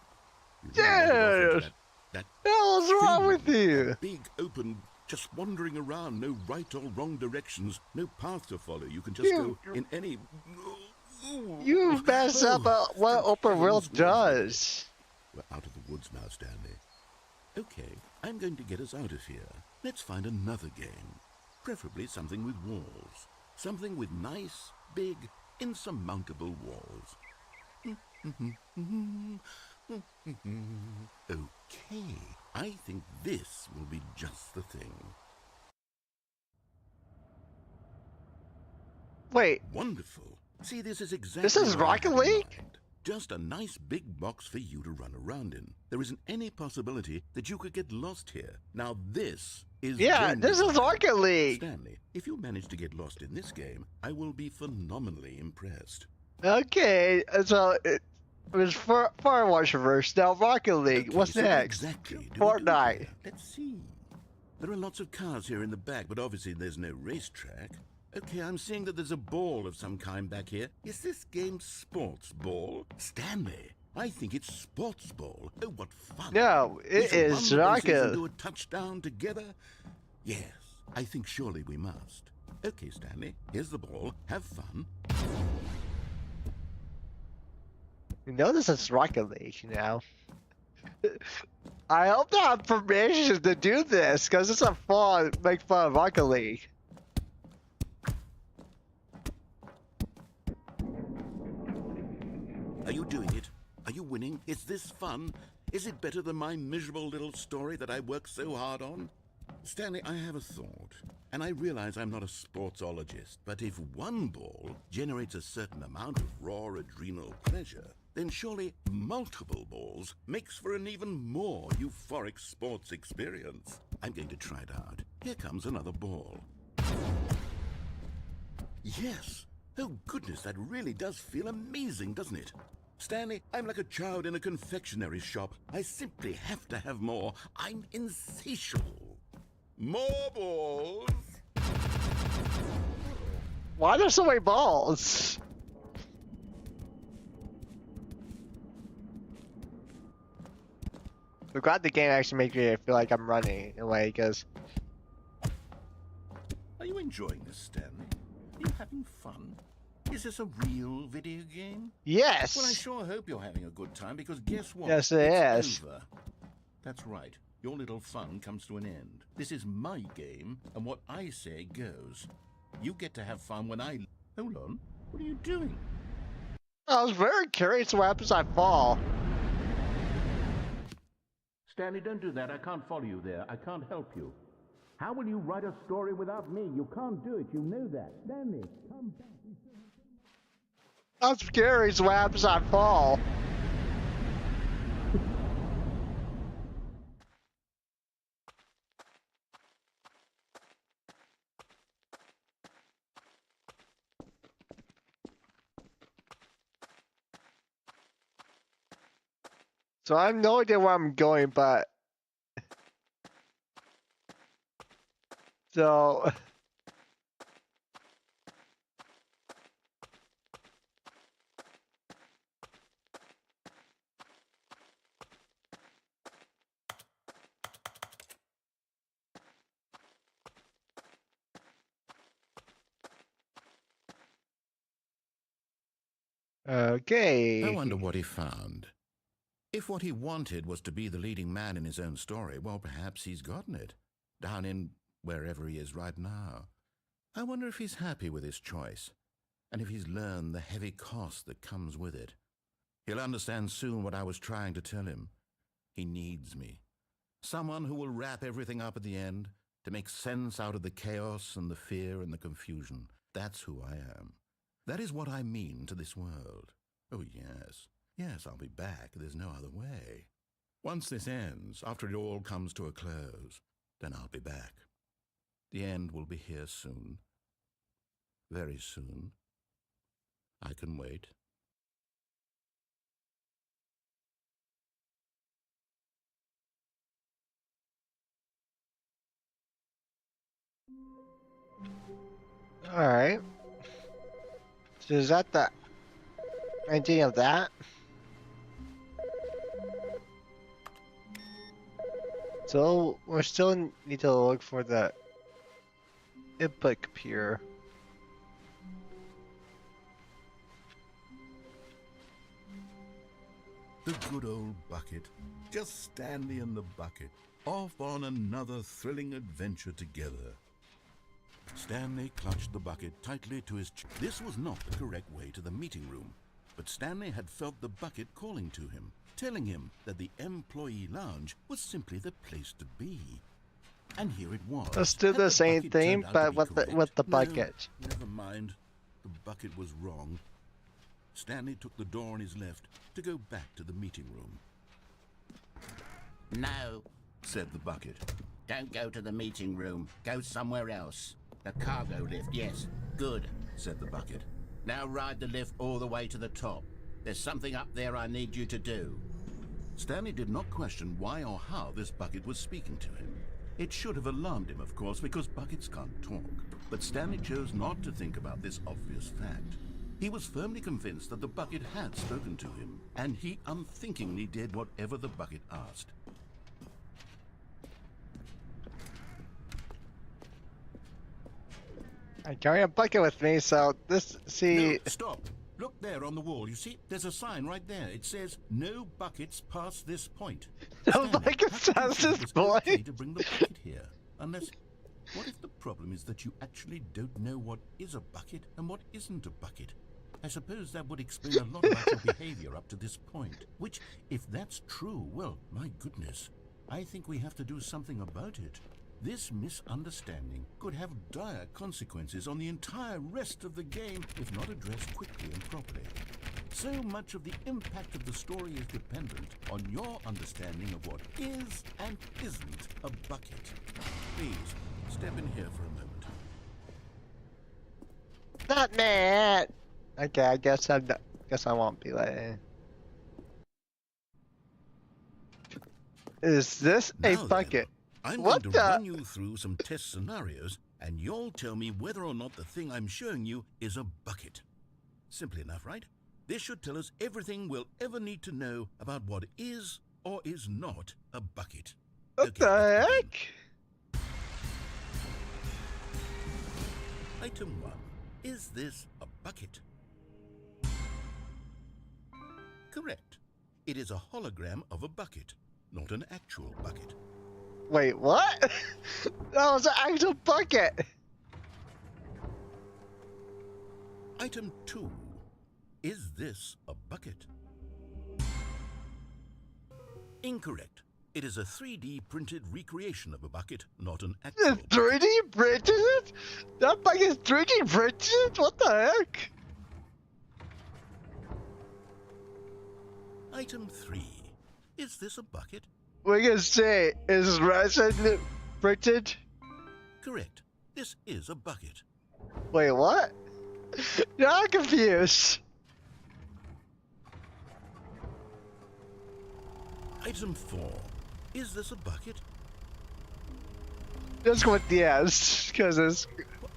[SPEAKER 7] You
[SPEAKER 1] Dude!
[SPEAKER 7] really that
[SPEAKER 1] What's wrong with you?
[SPEAKER 7] That big open, just wandering around, no right or wrong directions, no path to follow. You can just go in any.
[SPEAKER 1] You mess up what open world does.
[SPEAKER 7] We're out of the woods now, Stanley. Okay, I'm going to get us out of here. Let's find another game. Preferably something with walls. Something with nice, big, insurmountable walls. Okay, I think this will be just the thing.
[SPEAKER 1] Wait,
[SPEAKER 7] Wonderful. See, this is exactly
[SPEAKER 1] this is
[SPEAKER 7] what I
[SPEAKER 1] Rocket
[SPEAKER 7] had in
[SPEAKER 1] League?
[SPEAKER 7] mind. Just a nice big box for you to run around in. There isn't any possibility that you could get lost here. Now this is
[SPEAKER 1] Yeah,
[SPEAKER 7] game
[SPEAKER 1] this is
[SPEAKER 7] design.
[SPEAKER 1] Rocket League.
[SPEAKER 7] Stanley, if you manage to get lost in this game, I will be phenomenally impressed.
[SPEAKER 1] Okay, so it was Firewatch Reverse, now Rocket League.
[SPEAKER 7] Okay,
[SPEAKER 1] What's
[SPEAKER 7] so what
[SPEAKER 1] next?
[SPEAKER 7] exactly do we do
[SPEAKER 1] Fortnite.
[SPEAKER 7] here? Let's see. There are lots of cars here in the back, but obviously there's no racetrack. Okay, I'm seeing that there's a ball of some kind back here. Is this game sports ball? Stanley, I think it's sports ball. Oh, what fun.
[SPEAKER 1] No,
[SPEAKER 7] We
[SPEAKER 1] it
[SPEAKER 7] shall
[SPEAKER 1] is
[SPEAKER 7] run the bases
[SPEAKER 1] Rocket.
[SPEAKER 7] and do a touchdown together? Yes, I think surely we must. Okay, Stanley, here's the ball. Have fun.
[SPEAKER 1] You know this is Rocket League, you know. I hope they have permission to do this, because it's a fun, make fun of Rocket League.
[SPEAKER 7] Are you doing it? Are you winning? Is this fun? Is it better than my miserable little story that I worked so hard on? Stanley, I have a thought, and I realize I'm not a sportsologist, but if one ball generates a certain amount of raw adrenal pleasure, then surely multiple balls makes for an even more euphoric sports experience. I'm going to try it out. Here comes another ball. Yes! Oh goodness, that really does feel amazing, doesn't it? Stanley, I'm like a child in a confectionery shop. I simply have to have more. I'm insatiable. More balls!
[SPEAKER 1] Why are there so many balls? I'm glad the game actually makes me feel like I'm running in a way, because...
[SPEAKER 7] Are you enjoying this, Stanley? Are you having fun? Is this a real video game?
[SPEAKER 1] Yes!
[SPEAKER 7] Well, I sure hope you're having a good time, because guess what?
[SPEAKER 1] Yes, it
[SPEAKER 7] it's
[SPEAKER 1] is.
[SPEAKER 7] over. That's right. Your little fun comes to an end. This is my game, and what I say goes. You get to have fun when I... Hold on. What are you doing?
[SPEAKER 1] I was very curious what happens if I fall.
[SPEAKER 7] Stanley, don't do that. I can't follow you there. I can't help you. How will you write a story without me? You can't do it. You know that. Stanley, come back.
[SPEAKER 1] I was curious what happens if I fall. So I have no idea where I'm going, but... So... Okay.
[SPEAKER 3] I wonder what he found. If what he wanted was to be the leading man in his own story, well, perhaps he's gotten it, down in wherever he is right now. I wonder if he's happy with his choice, and if he's learned the heavy cost that comes with it. He'll understand soon what I was trying to tell him. He needs me. Someone who will wrap everything up at the end, to make sense out of the chaos and the fear and the confusion. That's who I am. That is what I mean to this world. Oh, yes. Yes, I'll be back. There's no other way. Once this ends, after it all comes to a close, then I'll be back. The end will be here soon. Very soon. I can wait.
[SPEAKER 1] Alright. So is that the idea of that? So we still need to look for the input computer.
[SPEAKER 3] The good old bucket. Just Stanley and the bucket, off on another thrilling adventure together. Stanley clutched the bucket tightly to his chest. This was not the correct way to the meeting room, but Stanley had felt the bucket calling to him, telling him that the employee lounge was simply the place to be. And here it was.
[SPEAKER 1] Let's do the same thing, but with the bucket.
[SPEAKER 3] No, never mind. The bucket was wrong. Stanley took the door on his left to go back to the meeting room.
[SPEAKER 7] No,
[SPEAKER 3] Said the bucket.
[SPEAKER 7] don't go to the meeting room. Go somewhere else. The cargo lift, yes. Good,
[SPEAKER 3] Said the bucket.
[SPEAKER 7] now ride the lift all the way to the top. There's something up there I need you to do.
[SPEAKER 3] Stanley did not question why or how this bucket was speaking to him. It should have alarmed him, of course, because buckets can't talk. But Stanley chose not to think about this obvious fact. He was firmly convinced that the bucket had spoken to him, and he unthinkingly did whatever the bucket asked.
[SPEAKER 1] I carry a bucket with me, so this, see...
[SPEAKER 3] No, stop! Look there on the wall. You see, there's a sign right there. It says, "No buckets past this point."
[SPEAKER 1] No
[SPEAKER 3] Stanley,
[SPEAKER 1] buckets
[SPEAKER 3] how
[SPEAKER 1] past
[SPEAKER 3] can you
[SPEAKER 1] this
[SPEAKER 3] think it was okay
[SPEAKER 1] point?
[SPEAKER 3] to bring the bucket here? Unless, what if the problem is that you actually don't know what is a bucket and what isn't a bucket? I suppose that would explain a lot about your behavior up to this point. Which, if that's true, well, my goodness, I think we have to do something about it. This misunderstanding could have dire consequences on the entire rest of the game if not addressed quickly and properly. So much of the impact of the story is dependent on your understanding of what is and isn't a bucket. Please, step in here for a moment.
[SPEAKER 1] Not that! Okay, I guess I won't be letting. Is this a
[SPEAKER 3] Now then,
[SPEAKER 1] bucket?
[SPEAKER 3] I'm
[SPEAKER 1] What
[SPEAKER 3] going to
[SPEAKER 1] the-
[SPEAKER 3] run you through some test scenarios, and you'll tell me whether or not the thing I'm showing you is a bucket. Simple enough, right? This should tell us everything we'll ever need to know about what is or is not a bucket.
[SPEAKER 1] What
[SPEAKER 3] Okay,
[SPEAKER 1] the
[SPEAKER 3] let's begin.
[SPEAKER 1] heck?
[SPEAKER 3] Item 1. Is this a bucket? Correct. It is a hologram of a bucket, not an actual bucket.
[SPEAKER 1] Wait, what? That was an actual bucket!
[SPEAKER 3] Item 2. Is this a bucket? Incorrect. It is a 3D printed recreation of a bucket, not an actual
[SPEAKER 1] It's 3D printed it? That bucket's 3D printed? What the heck?
[SPEAKER 3] Item 3. Is this a bucket?
[SPEAKER 1] We're gonna say, is resin printed?
[SPEAKER 3] Correct. This is a bucket.
[SPEAKER 1] Wait, what? Now I'm confused.
[SPEAKER 3] Item 4. Is this a bucket?
[SPEAKER 1] Let's go with yes, because it's...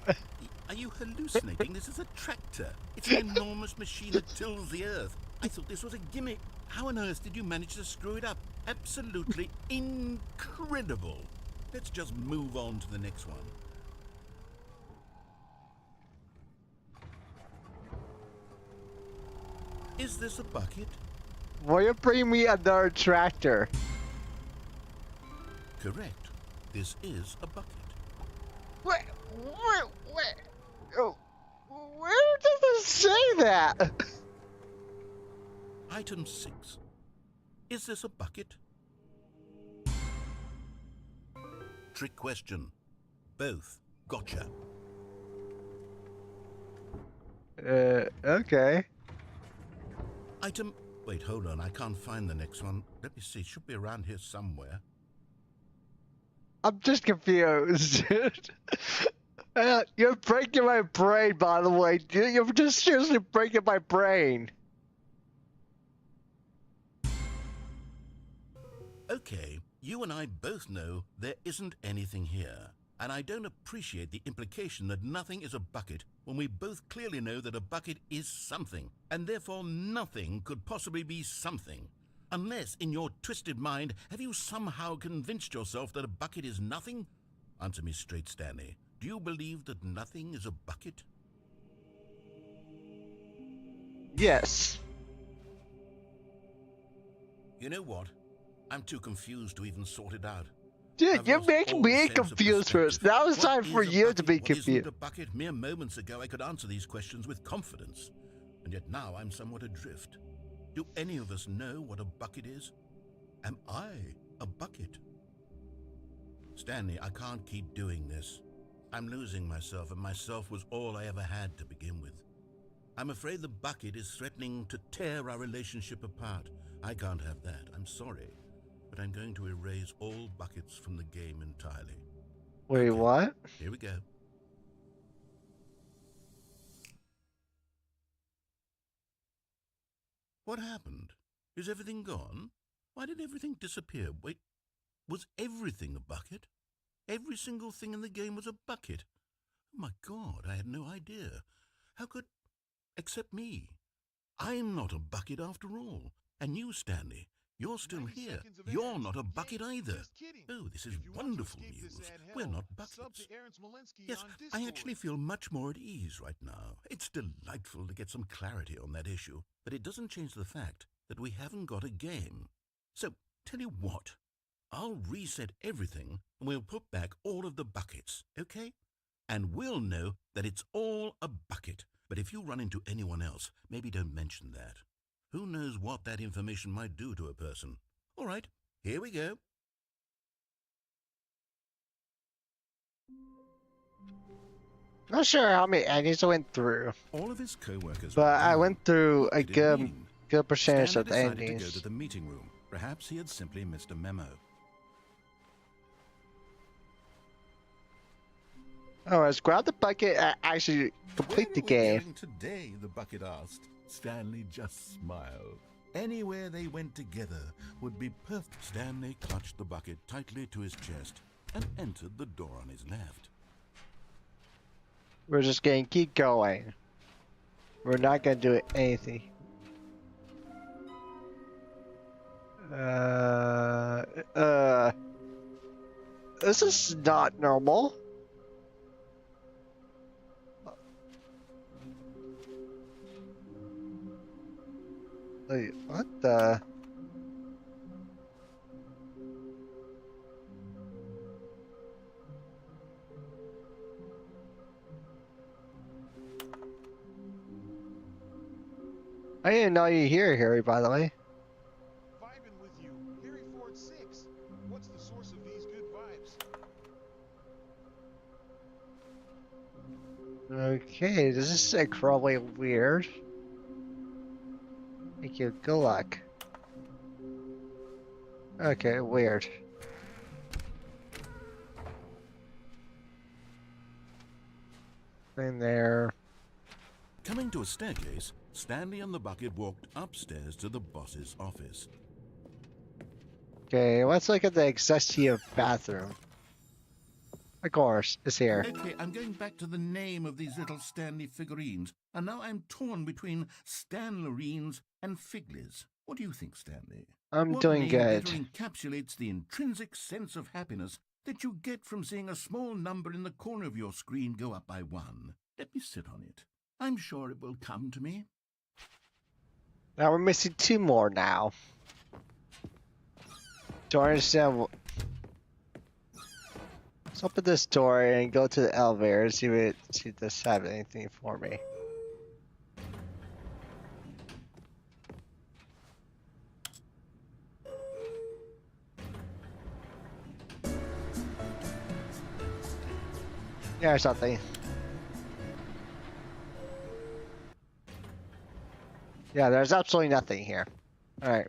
[SPEAKER 3] Are you hallucinating? This is a tractor. It's an enormous machine that tills the earth. I thought this was a gimmick. How on earth did you manage to screw it up? Absolutely incredible. Let's just move on to the next one. Is this a bucket?
[SPEAKER 1] Will you bring me another tractor?
[SPEAKER 3] Correct. This is a bucket.
[SPEAKER 1] Wait, oh, where does it say that?
[SPEAKER 3] Item 6. Is this a bucket? Trick question. Both. Gotcha.
[SPEAKER 1] Okay.
[SPEAKER 3] Item... Wait, hold on. I can't find the next one. Let me see. It should be around here somewhere.
[SPEAKER 1] I'm just confused, dude. You're breaking my brain, by the way. Dude. You're just seriously breaking my brain.
[SPEAKER 3] Okay, you and I both know there isn't anything here. And I don't appreciate the implication that nothing is a bucket when we both clearly know that a bucket is something, and therefore nothing could possibly be something. Unless, in your twisted mind, have you somehow convinced yourself that a bucket is nothing? Answer me straight, Stanley. Do you believe that nothing is a bucket?
[SPEAKER 1] Yes.
[SPEAKER 3] You know what? I'm too confused to even sort it out.
[SPEAKER 1] Dude, you're making me confused first. Now it's time for you to be confused.
[SPEAKER 3] What isn't a bucket? Mere moments ago I could answer these questions with confidence. And yet now I'm somewhat adrift. Do any of us know what a bucket is? Am I a bucket? Stanley, I can't keep doing this. I'm losing myself, and myself was all I ever had to begin with. I'm afraid the bucket is threatening to tear our relationship apart. I can't have that. I'm sorry. But I'm going to erase all buckets from the game entirely.
[SPEAKER 1] Wait,
[SPEAKER 3] Okay,
[SPEAKER 1] what?
[SPEAKER 3] here we go. What happened? Is everything gone? Why did everything disappear? Wait, was everything a bucket? Every single thing in the game was a bucket. Oh my God, I had no idea. How could... Except me. I'm not a bucket after all. And you, Stanley, you're still here. You're not a bucket either. Oh, this is wonderful news. We're not buckets. Yes, I actually feel much more at ease right now. It's delightful to get some clarity on that issue, but it doesn't change the fact that we haven't got a game. So, tell you what, I'll reset everything and we'll put back all of the buckets, okay? And we'll know that it's all a bucket. But if you run into anyone else, maybe don't mention that. Who knows what that information might do to a person? All right, here we go.
[SPEAKER 1] Not sure how many endings I went through,
[SPEAKER 3] All of his co-workers
[SPEAKER 1] but I went through a
[SPEAKER 3] What did it
[SPEAKER 1] good,
[SPEAKER 3] mean?
[SPEAKER 1] good percentage
[SPEAKER 3] Stanley
[SPEAKER 1] of the
[SPEAKER 3] decided to go
[SPEAKER 1] endings.
[SPEAKER 3] to the meeting room. Perhaps he had simply missed a memo.
[SPEAKER 1] Oh, let's grab the bucket and actually complete the game.
[SPEAKER 3] Going today, the bucket asked. Stanley just smiled. Anywhere they went together would be perfect. Stanley clutched the bucket tightly to his chest and entered the door on his left.
[SPEAKER 1] We're just gonna keep going. We're not gonna do anything. This is not normal. Wait, what the? I didn't know you here, Harry, by the way.
[SPEAKER 2] Vibing with you, Harry Ford 6. What's the source of these good vibes?
[SPEAKER 1] Okay, this is incredibly weird. Thank you, good luck. Okay, weird. In there.
[SPEAKER 3] Coming to a staircase, Stanley and the bucket walked upstairs to the boss's office.
[SPEAKER 1] Okay, let's look at the executive bathroom. Of course, it's here.
[SPEAKER 3] Okay, I'm going back to the name of these little Stanley figurines, and now I'm torn between Stanlerines and Figlies. What do you think, Stanley?
[SPEAKER 1] I'm
[SPEAKER 3] What
[SPEAKER 1] doing
[SPEAKER 3] name
[SPEAKER 1] good.
[SPEAKER 3] better encapsulates the intrinsic sense of happiness that you get from seeing a small number in the corner of your screen go up by 1? Let me sit on it. I'm sure it will come to me.
[SPEAKER 1] Now we're missing 2 more now. Don't understand. Let's open this door and go to the elevator and see if this have anything for me. Yeah, something. Yeah, there's absolutely nothing here. Alright.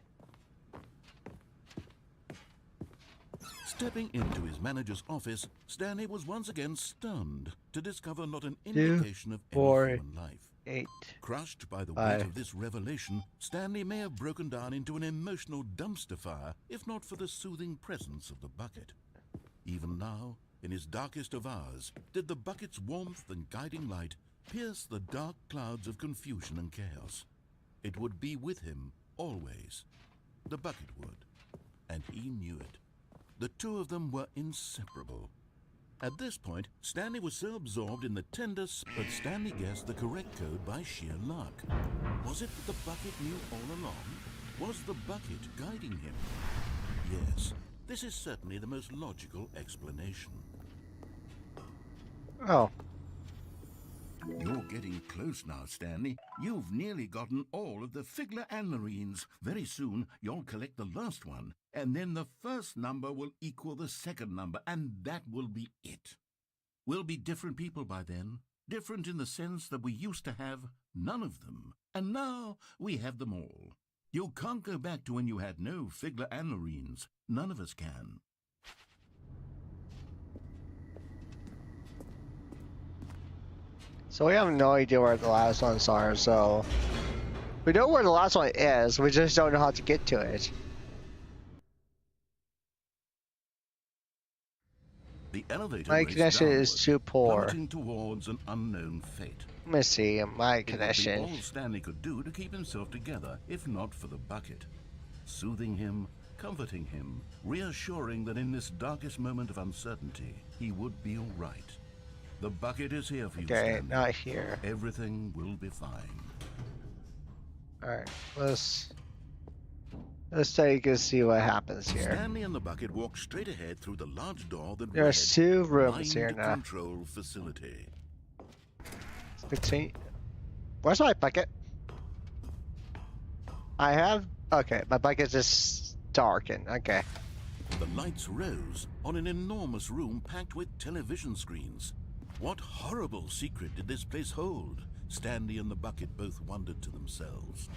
[SPEAKER 3] Stepping into his manager's office, Stanley was once again stunned to discover not an indication of any
[SPEAKER 1] 4,
[SPEAKER 3] human life.
[SPEAKER 1] 8.
[SPEAKER 3] Crushed by the
[SPEAKER 1] 5.
[SPEAKER 3] weight of this revelation, Stanley may have broken down into an emotional dumpster fire if not for the soothing presence of the bucket. Even now, in his darkest of hours, did the bucket's warmth and guiding light pierce the dark clouds of confusion and chaos. It would be with him always. The bucket would. And he knew it. The two of them were inseparable. At this point, Stanley was so absorbed in the tender, but Stanley guessed the correct code by sheer luck. Was it that the bucket knew all along? Was the bucket guiding him? Yes, this is certainly the most logical explanation.
[SPEAKER 1] Oh.
[SPEAKER 7] You're getting close now, Stanley. You've nearly gotten all of the Figler and Marines. Very soon, you'll collect the last one, and then the first number will equal the second number, and that will be it. We'll be different people by then. Different in the sense that we used to have none of them, and now we have them all. You can't go back to when you had no Figler and Marines. None of us can.
[SPEAKER 1] So we have no idea where the last ones are, so... We know where the last one is, we just don't know how to get to it.
[SPEAKER 3] The elevator
[SPEAKER 1] My
[SPEAKER 3] raced
[SPEAKER 1] connection is
[SPEAKER 3] downward,
[SPEAKER 1] too poor.
[SPEAKER 3] plummeting towards an unknown fate.
[SPEAKER 1] Let me see, my
[SPEAKER 3] It would be
[SPEAKER 1] connection.
[SPEAKER 3] all Stanley could do to keep himself together, if not for the bucket. Soothing him, comforting him, reassuring that in this darkest moment of uncertainty, he would be all right. The bucket is here for you,
[SPEAKER 1] Okay,
[SPEAKER 3] Stanley.
[SPEAKER 1] not here.
[SPEAKER 3] Everything will be fine.
[SPEAKER 1] Alright, let's take a see what happens here.
[SPEAKER 3] Stanley and the bucket walked straight ahead through the large door that
[SPEAKER 1] There's
[SPEAKER 3] read,
[SPEAKER 1] 2 rooms
[SPEAKER 3] Mind
[SPEAKER 1] here now.
[SPEAKER 3] Control Facility.
[SPEAKER 1] 16. Where's my bucket? I have... Okay, my bucket's just darkened. Okay.
[SPEAKER 3] The lights rose on an enormous room packed with television screens. What horrible secret did this place hold? Stanley and the bucket both wondered to themselves.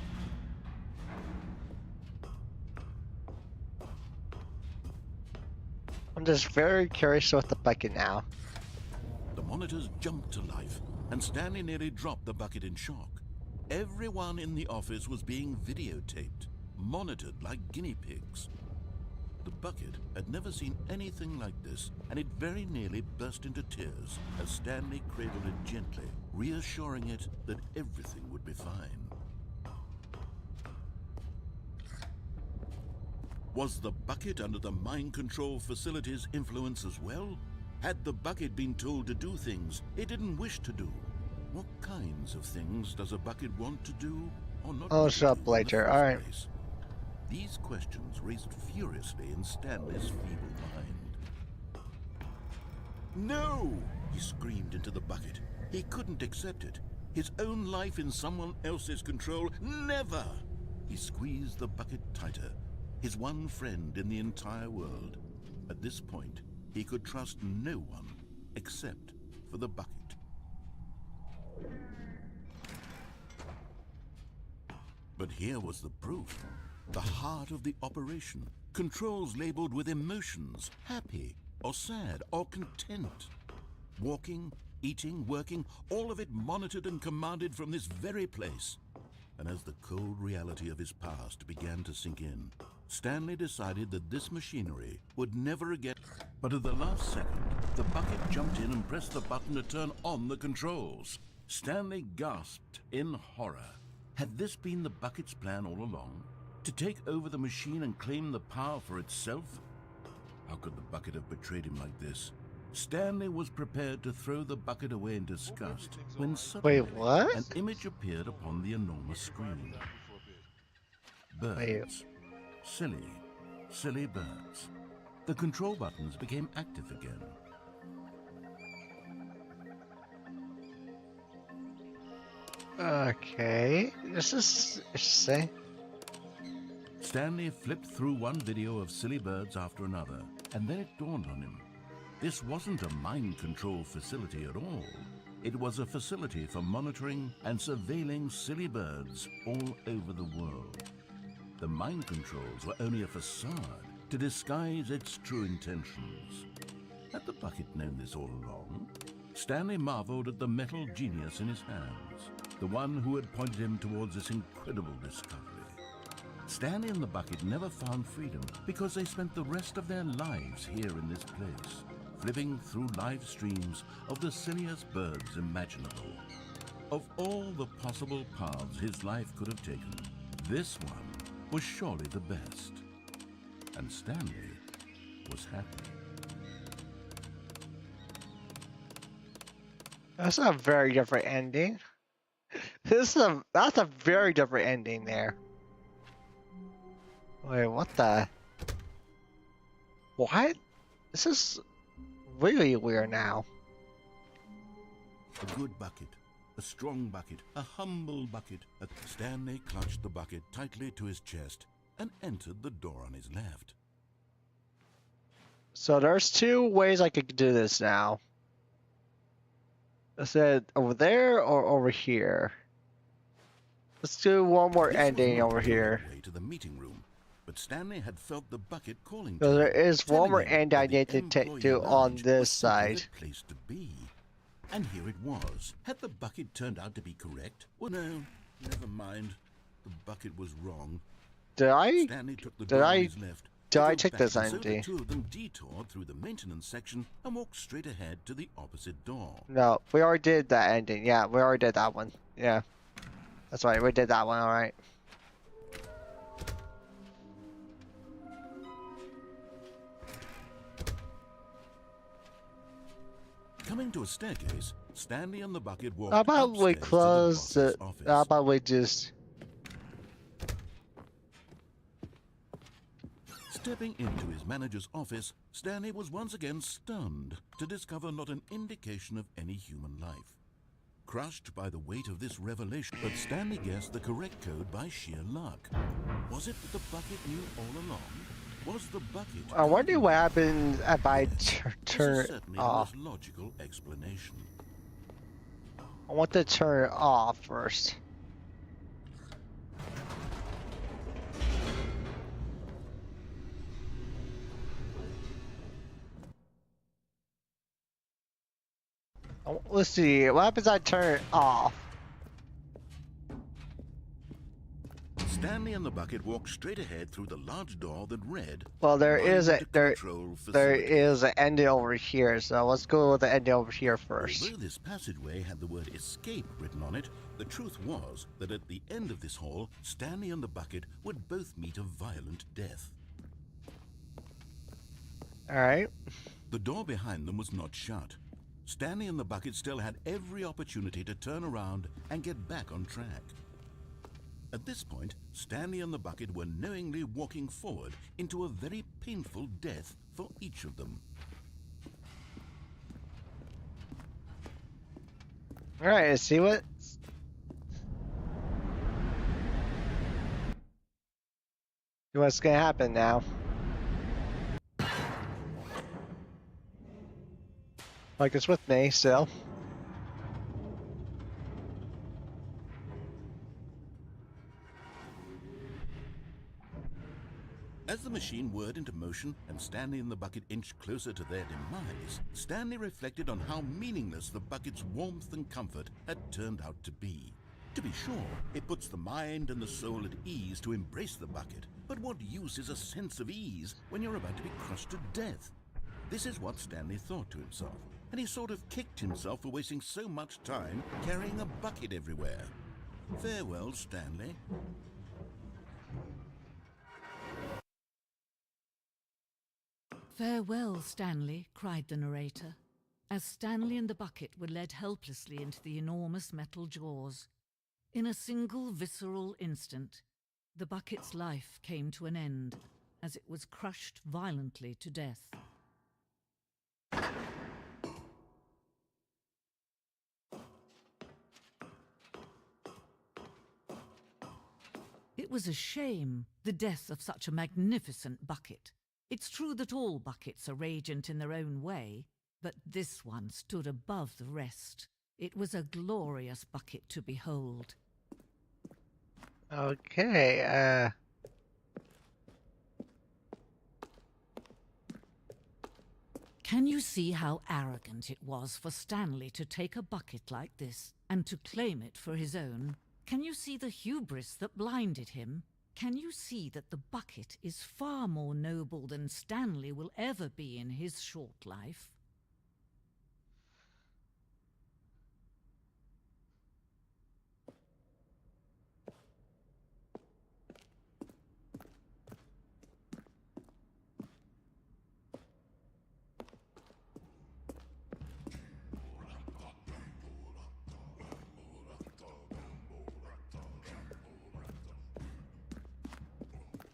[SPEAKER 1] I'm just very curious with the bucket now.
[SPEAKER 3] The monitors jumped to life, and Stanley nearly dropped the bucket in shock. Everyone in the office was being videotaped, monitored like guinea pigs. The bucket had never seen anything like this, and it very nearly burst into tears as Stanley cradled it gently, reassuring it that everything would be fine. Was the bucket under the mind control facility's influence as well? Had the bucket been told to do things it didn't wish to do? What kinds of things does a bucket want to do or not?
[SPEAKER 1] I'll
[SPEAKER 3] want to
[SPEAKER 1] shut up
[SPEAKER 3] do in the
[SPEAKER 1] later.
[SPEAKER 3] first
[SPEAKER 1] All right.
[SPEAKER 3] place? These questions raced furiously in Stanley's feeble mind. No! He screamed into the bucket. He couldn't accept it. His own life in someone else's control. Never! He squeezed the bucket tighter. His one friend in the entire world. At this point, he could trust no one except for the bucket. But here was the proof. The heart of the operation. Controls labeled with emotions, happy or sad or content. Walking, eating, working, all of it monitored and commanded from this very place. And as the cold reality of his past began to sink in, Stanley decided that this machinery would never again... But at the last second, the bucket jumped in and pressed the button to turn on the controls. Stanley gasped in horror. Had this been the bucket's plan all along? To take over the machine and claim the power for itself? How could the bucket have betrayed him like this? Stanley was prepared to throw the bucket away in disgust when suddenly
[SPEAKER 1] Wait, what?
[SPEAKER 3] an image appeared upon the enormous screen. Birds. Silly, silly birds. The control buttons became active again.
[SPEAKER 1] Okay, this is interesting.
[SPEAKER 3] Stanley flipped through one video of silly birds after another, and then it dawned on him. This wasn't a mind control facility at all. It was a facility for monitoring and surveilling silly birds all over the world. The mind controls were only a facade to disguise its true intentions. Had the bucket known this all along? Stanley marveled at the metal genius in his hands, the one who had pointed him towards this incredible discovery. Stanley and the bucket never found freedom because they spent the rest of their lives here in this place, flipping through live streams of the silliest birds imaginable. Of all the possible paths his life could have taken, this one was surely the best. And Stanley was happy.
[SPEAKER 1] That's a very different ending. That's a very different ending there. Wait, what the? What? This is really weird now.
[SPEAKER 3] A good bucket, a strong bucket, a humble bucket. Stanley clutched the bucket tightly to his chest and entered the door on his left.
[SPEAKER 1] So there's two ways I could do this now. I said over there or over here. Let's do one more
[SPEAKER 3] This
[SPEAKER 1] ending
[SPEAKER 3] was not
[SPEAKER 1] over
[SPEAKER 3] the
[SPEAKER 1] here.
[SPEAKER 3] way to the meeting room, but Stanley had felt the bucket calling
[SPEAKER 1] So
[SPEAKER 3] to
[SPEAKER 1] there
[SPEAKER 3] him,
[SPEAKER 1] is one
[SPEAKER 3] telling
[SPEAKER 1] more
[SPEAKER 3] him
[SPEAKER 1] end
[SPEAKER 3] that
[SPEAKER 1] I
[SPEAKER 3] the
[SPEAKER 1] need to
[SPEAKER 3] employee
[SPEAKER 1] do on
[SPEAKER 3] lounge
[SPEAKER 1] this
[SPEAKER 3] was simply
[SPEAKER 1] side.
[SPEAKER 3] the place to be. And here it was. Had the bucket turned out to be correct? Well, no, never mind. The bucket was wrong.
[SPEAKER 1] Did I?
[SPEAKER 3] Stanley took the
[SPEAKER 1] Did
[SPEAKER 3] door on
[SPEAKER 1] I?
[SPEAKER 3] his left.
[SPEAKER 1] Did I
[SPEAKER 3] to go
[SPEAKER 1] check
[SPEAKER 3] back,
[SPEAKER 1] this
[SPEAKER 3] and so the
[SPEAKER 1] ending?
[SPEAKER 3] two of them detoured through the maintenance section and walked straight ahead to the opposite door.
[SPEAKER 1] No, we already did that ending. Yeah, we already did that one. Yeah, that's right. We did that one. All right.
[SPEAKER 3] Coming to a staircase, Stanley and the bucket walked
[SPEAKER 1] How about we
[SPEAKER 3] upstairs
[SPEAKER 1] close
[SPEAKER 3] to the
[SPEAKER 1] it?
[SPEAKER 3] boss's
[SPEAKER 1] How
[SPEAKER 3] office.
[SPEAKER 1] about we just?
[SPEAKER 3] Stepping into his manager's office, Stanley was once again stunned to discover not an indication of any human life. Crushed by the weight of this revelation, but Stanley guessed the correct code by sheer luck. Was it that the bucket knew all along? Was the bucket...
[SPEAKER 1] I wonder what happens if I
[SPEAKER 3] Yes,
[SPEAKER 1] turn
[SPEAKER 3] this is
[SPEAKER 1] it
[SPEAKER 3] certainly
[SPEAKER 1] off.
[SPEAKER 3] the most logical explanation.
[SPEAKER 1] I want to turn it off first. Let's see. What happens if I turn it off?
[SPEAKER 3] Stanley and the bucket walked straight ahead through the large door that read...
[SPEAKER 1] Well, there is a
[SPEAKER 3] Mind
[SPEAKER 1] there
[SPEAKER 3] Control
[SPEAKER 1] there
[SPEAKER 3] Facility.
[SPEAKER 1] is an ending over here. So let's go with the ending over here first.
[SPEAKER 3] Although this passageway had the word escape written on it, the truth was that at the end of this hall, Stanley and the bucket would both meet a violent death.
[SPEAKER 1] All right.
[SPEAKER 3] The door behind them was not shut. Stanley and the bucket still had every opportunity to turn around and get back on track. At this point, Stanley and the bucket were knowingly walking forward into a very painful death for each of them.
[SPEAKER 1] All right. Let's see what. What's gonna happen now? Like it's with me still.
[SPEAKER 3] As the machine whirred into motion and Stanley and the bucket inched closer to their demise, Stanley reflected on how meaningless the bucket's warmth and comfort had turned out to be. To be sure, it puts the mind and the soul at ease to embrace the bucket, but what use is a sense of ease when you're about to be crushed to death? This is what Stanley thought to himself, and he sort of kicked himself for wasting so much time carrying a bucket everywhere. Farewell, Stanley.
[SPEAKER 4] Farewell, Stanley, cried the narrator, as Stanley and the bucket were led helplessly into the enormous metal jaws. In a single visceral instant, The bucket's life came to an end as it was crushed violently to death. It was a shame, the death of such a magnificent bucket. It's true that all buckets are radiant in their own way, but this one stood above the rest. It was a glorious bucket to behold.
[SPEAKER 1] Okay,
[SPEAKER 4] Can you see how arrogant it was for Stanley to take a bucket like this and to claim it for his own? Can you see the hubris that blinded him? Can you see that the bucket is far more noble than Stanley will ever be in his short life?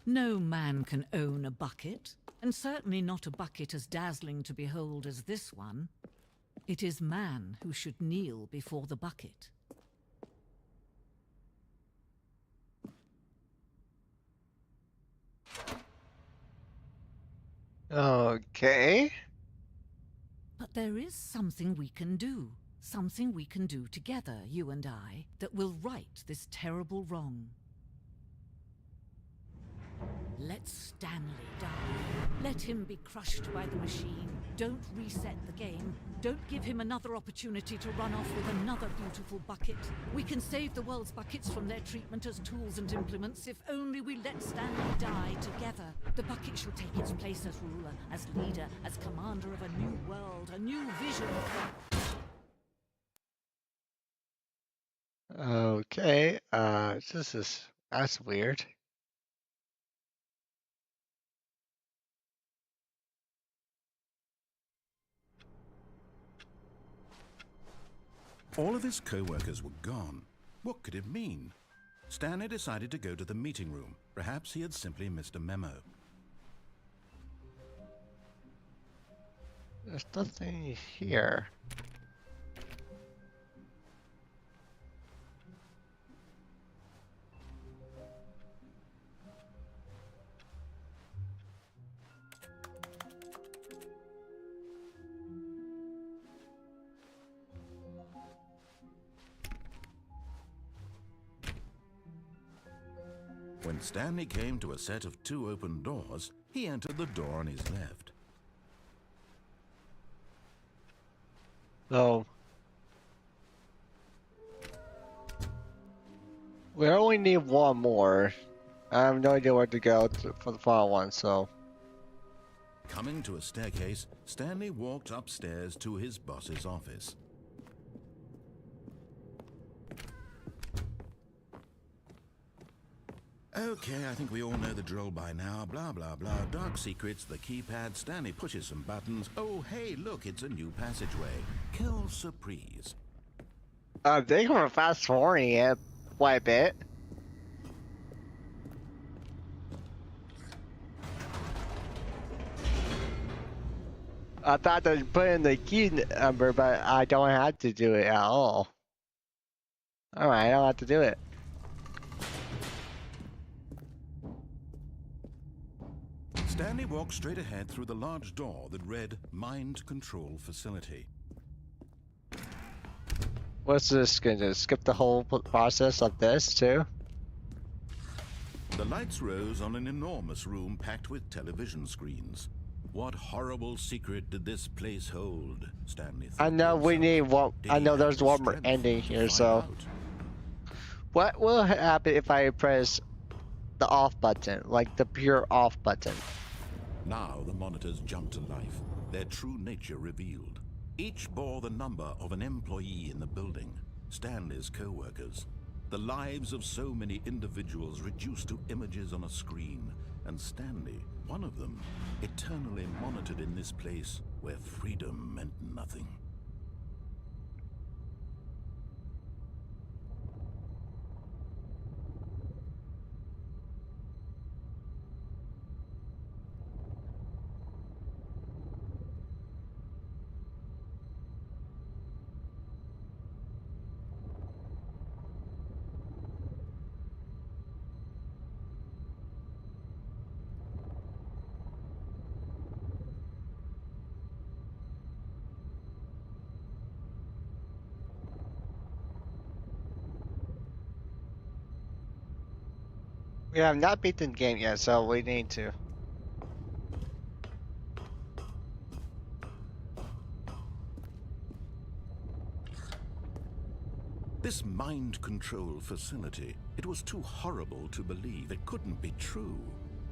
[SPEAKER 4] No man can own a bucket, and certainly not a bucket as dazzling to behold as this one. It is man who should kneel before the bucket.
[SPEAKER 1] okay.
[SPEAKER 4] But there is something we can do. Something we can do together, you and I, that will right this terrible wrong. Let Stanley die. Let him be crushed by the machine. Don't reset the game. Don't give him another opportunity to run off with another beautiful bucket. We can save the world's buckets from their treatment as tools and implements if only we let Stanley die together. The bucket shall take its place as ruler, as leader, as commander of a new world, a new vision.
[SPEAKER 1] Okay, that's weird.
[SPEAKER 3] All of his co-workers were gone. What could it mean? Stanley decided to go to the meeting room. Perhaps he had simply missed a memo.
[SPEAKER 1] There's nothing here.
[SPEAKER 3] When Stanley came to a set of 2 open doors, he entered the door on his left.
[SPEAKER 1] So we only need one more. I have no idea where to go for the final one, so.
[SPEAKER 3] Coming to a staircase, Stanley walked upstairs to his boss's office. Okay, I think we all know the drill by now. Blah, blah, blah. Dark secrets, the keypad. Stanley pushes some buttons. Oh, hey, look, it's a new passageway. Kill surprise.
[SPEAKER 1] They were fast forwarding it quite a bit. I thought to put in the key number, but I don't have to do it at all. Alright, I don't have to do it.
[SPEAKER 3] Stanley walked straight ahead through the large door that read Mind Control Facility.
[SPEAKER 1] What's this gonna skip the whole process of this too?
[SPEAKER 3] The lights rose on an enormous room packed with television screens. What horrible secret did this place hold? Stanley thought
[SPEAKER 1] I know
[SPEAKER 3] to
[SPEAKER 1] we
[SPEAKER 3] himself.
[SPEAKER 1] need one.
[SPEAKER 3] Did
[SPEAKER 1] I
[SPEAKER 3] he
[SPEAKER 1] know
[SPEAKER 3] have
[SPEAKER 1] there's
[SPEAKER 3] the
[SPEAKER 1] one more
[SPEAKER 3] strength
[SPEAKER 1] ending
[SPEAKER 3] to
[SPEAKER 1] here,
[SPEAKER 3] find
[SPEAKER 1] so.
[SPEAKER 3] out?
[SPEAKER 1] What will happen if I press the off button, like the pure off button?
[SPEAKER 3] Now the monitors jumped to life, their true nature revealed. Each bore the number of an employee in the building, Stanley's co-workers. The lives of so many individuals reduced to images on a screen, and Stanley, one of them, eternally monitored in this place where freedom meant nothing.
[SPEAKER 1] We have not beaten the game yet, so we need to.
[SPEAKER 3] This mind control facility, it was too horrible to believe. It couldn't be true.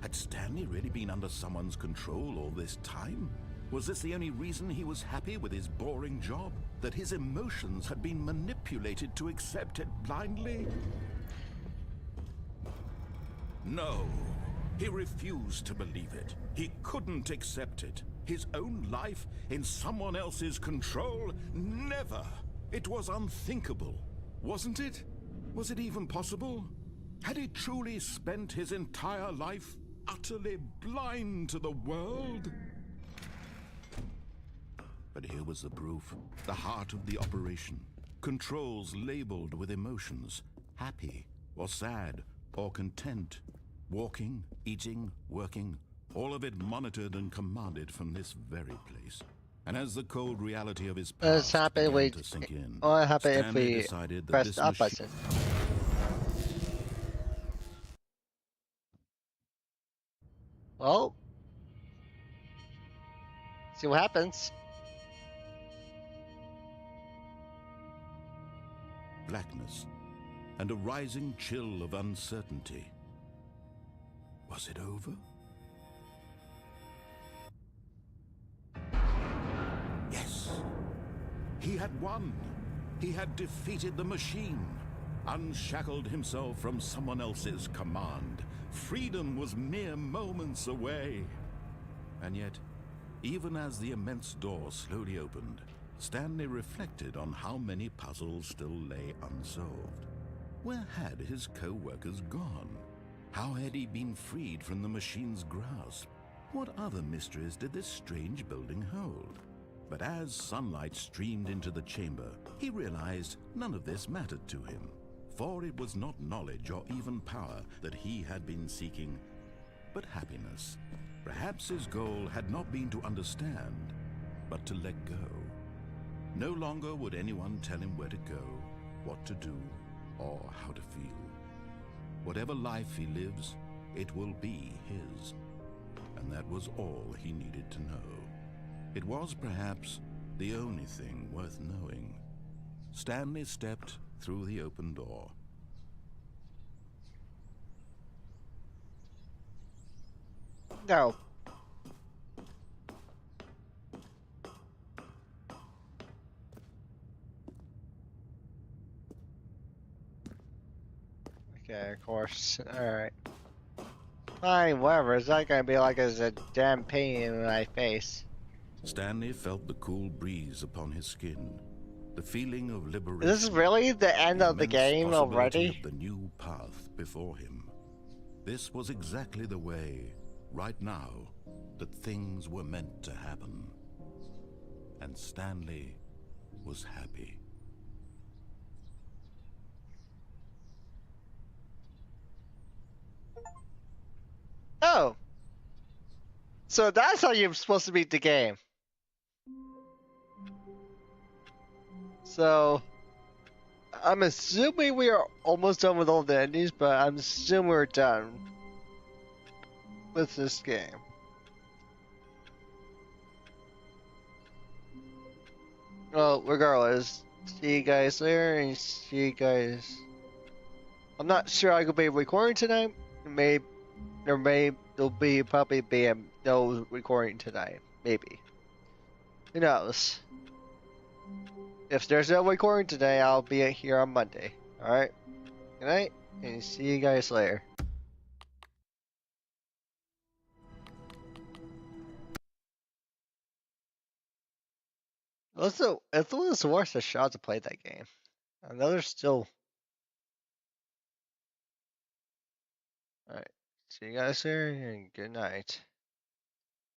[SPEAKER 3] Had Stanley really been under someone's control all this time? Was this the only reason he was happy with his boring job? That his emotions had been manipulated to accept it blindly? No. He refused to believe it. He couldn't accept it. His own life in someone else's control? Never. It was unthinkable. Wasn't it? Was it even possible? Had he truly spent his entire life utterly blind to the world? But here was the proof. The heart of the operation. Controls labeled with emotions. Happy, or sad, or content. Walking, eating, working. All of it monitored and commanded from this very place. And as the cold reality of his past began to sink in,
[SPEAKER 1] what happened if
[SPEAKER 3] Stanley
[SPEAKER 1] we
[SPEAKER 3] decided that
[SPEAKER 1] press
[SPEAKER 3] this
[SPEAKER 1] the up
[SPEAKER 3] machine...
[SPEAKER 1] button? Well, see what happens.
[SPEAKER 3] Blackness, and a rising chill of uncertainty. Was it over? Yes. He had won. He had defeated the machine, unshackled himself from someone else's command. Freedom was mere moments away. And yet, even as the immense door slowly opened, Stanley reflected on how many puzzles still lay unsolved. Where had his co-workers gone? How had he been freed from the machine's grasp? What other mysteries did this strange building hold? But as sunlight streamed into the chamber, he realized none of this mattered to him. For it was not knowledge or even power that he had been seeking, but happiness. Perhaps his goal had not been to understand, but to let go. No longer would anyone tell him where to go, what to do, or how to feel. Whatever life he lives, it will be his. And that was all he needed to know. It was perhaps the only thing worth knowing. Stanley stepped through the open door.
[SPEAKER 1] No. Okay, of course. Alright. Fine, whatever. It's not gonna be like it's a damn pain in my face.
[SPEAKER 3] Stanley felt the cool breeze upon his skin. The feeling of liberation.
[SPEAKER 1] Is this really the end of the game already?
[SPEAKER 3] Of the new path before him. This was exactly the way, right now, that things were meant to happen. And Stanley was happy.
[SPEAKER 1] Oh! So that's how you're supposed to beat the game. So, I'm assuming we are almost done with all the endings, but I'm assuming we're done with this game. Well, regardless, see you guys later, and see you guys. I'm not sure I could be recording tonight. There'll probably be no recording tonight. Maybe. Who knows? If there's no recording today, I'll be here on Monday. Alright? Good night, and see you guys later. Also, it's one of the worst shot to play that game. I know there's still. Alright. See you guys later, and good night.